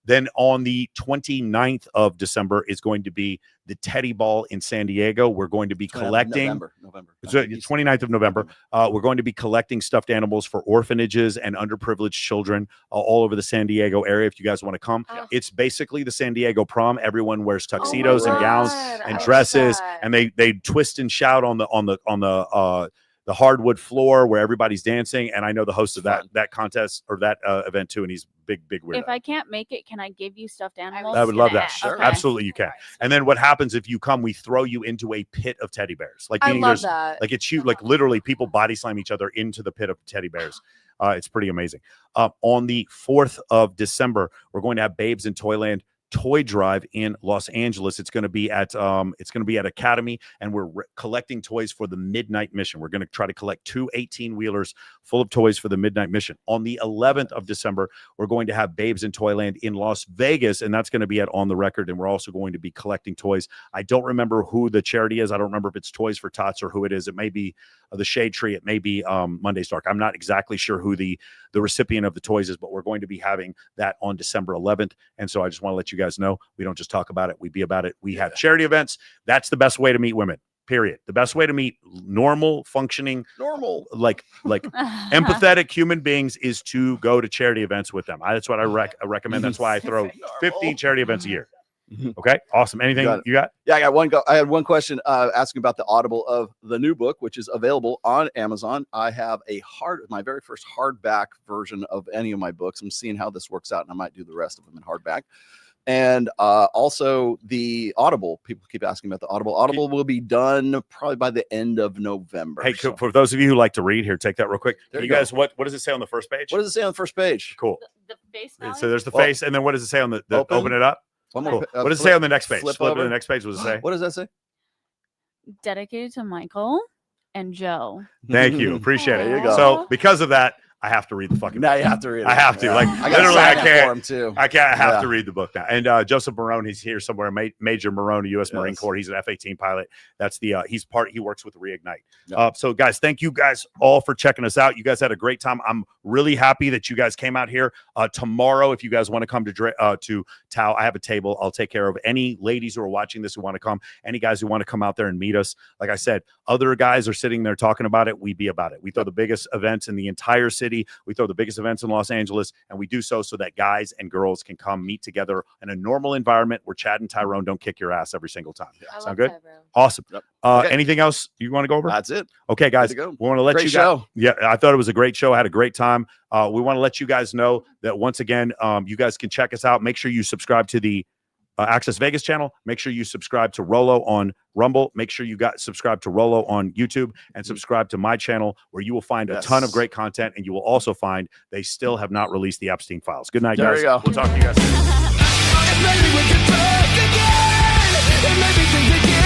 Q: Then on the 29th of December is going to be the Teddy Ball in San Diego. We're going to be collecting
R: November.
Q: So 29th of November. We're going to be collecting stuffed animals for orphanages and underprivileged children all over the San Diego area. If you guys want to come, it's basically the San Diego prom. Everyone wears tuxedos and gowns and dresses, and they twist and shout on the hardwood floor where everybody's dancing. And I know the host of that contest or that event too, and he's big weirdo.
K: If I can't make it, can I give you stuffed animals?
Q: I would love that.
K: Sure.
Q: Absolutely, you can. And then what happens if you come? We throw you into a pit of teddy bears. Like
P: I
Q: meaning
P: love
Q: there's
P: that.
Q: like it's huge. Like literally, people body slam each other into the pit of teddy bears. It's pretty amazing. On the 4th of December, we're going to have Babes in Toyland toy drive in Los Angeles. It's going to be at Academy, and we're collecting toys for the Midnight Mission. We're going to try to collect 2 18-wheelers full of toys for the Midnight Mission. On the 11th of December, we're going to have Babes in Toyland in Las Vegas, and that's going to be at On the Record, and we're also going to be collecting toys. I don't remember who the charity is. I don't remember if it's Toys for Tots or who it is. It may be the Shade Tree. It may be Monday's Dark. I'm not exactly sure who the recipient of the toys is, but we're going to be having that on December 11th. And so I just want to let you guys know, we don't just talk about it, we be about it. We have charity events. That's the best way to meet women, period. The best way to meet normal functioning, like empathetic human beings is to go to charity events with them. That's what I recommend. That's why I throw 15 charity events a year. Okay, awesome. Anything you got?
R: Yeah, I got one. I had one question asking about the Audible of the new book, which is available on Amazon. I have my very first hardback version of any of my books. I'm seeing how this works out, and I might do the rest of them in hardback. And also the Audible. People keep asking about the Audible. Audible will be done probably by the end of November.
Q: Hey, for those of you who like to read, here, take that real quick. You guys, what does it say on the first page?
R: What does it say on the first page?
Q: Cool.
K: The face.
Q: So there's the face, and then what does it say on the open it up?
R: One
Q: Cool.
R: more,
Q: What does it say on the next page?
R: flip
Q: Flip to
R: over.
Q: the next page. What does it say?
R: What does that say?
K: Dedicated to Michael and Joe.
Q: Thank you. Appreciate it.
R: There you go.
Q: So because of that, I have to read the fucking
R: Now
Q: book.
R: you have to read it.
Q: I have to.
R: Yeah.
Q: Like
R: I gotta
Q: literally, I
R: sign it
Q: can't.
R: for him, too.
Q: I can't. I have
R: Yeah.
Q: to read the book now. And Joseph Marone, he's here somewhere. Major Marone, U.S. Marine Corps. He's an F-18 pilot. That's the he works with Reignite. So guys, thank you guys all for checking us out. You guys had a great time. I'm really happy that you guys came out here. Tomorrow, if you guys want to come to Tao, I have a table. I'll take care of any ladies who are watching this who want to come. Any guys who want to come out there and meet us. Like I said, other guys are sitting there talking about it. We be about it. We throw the biggest events in the entire city. We throw the biggest events in Los Angeles, and we do so that guys and girls can come meet together in a normal environment where Chad and Tyrone don't kick your ass every single time. Sound good? Awesome.
R: Okay.
Q: Anything else you want to go over?
R: That's it.
Q: Okay, guys.
R: Good to go.
Q: We want to let
R: Great
Q: you guys.
R: show.
Q: Yeah, I thought it was a great show. I had a great time. We want to let you guys know that once again, you guys can check us out. Make sure you subscribe to the Access Vegas channel. Make sure you subscribe to Rollo on Rumble. Make sure you subscribe to Rollo on YouTube and subscribe to my channel, where you will find a ton of great content, and you will also find they still have not released the Epstein files. Good night,
R: There
Q: guys.
R: you go.
Q: We'll talk to you guys soon.
J: Maybe we can talk again. And maybe things again.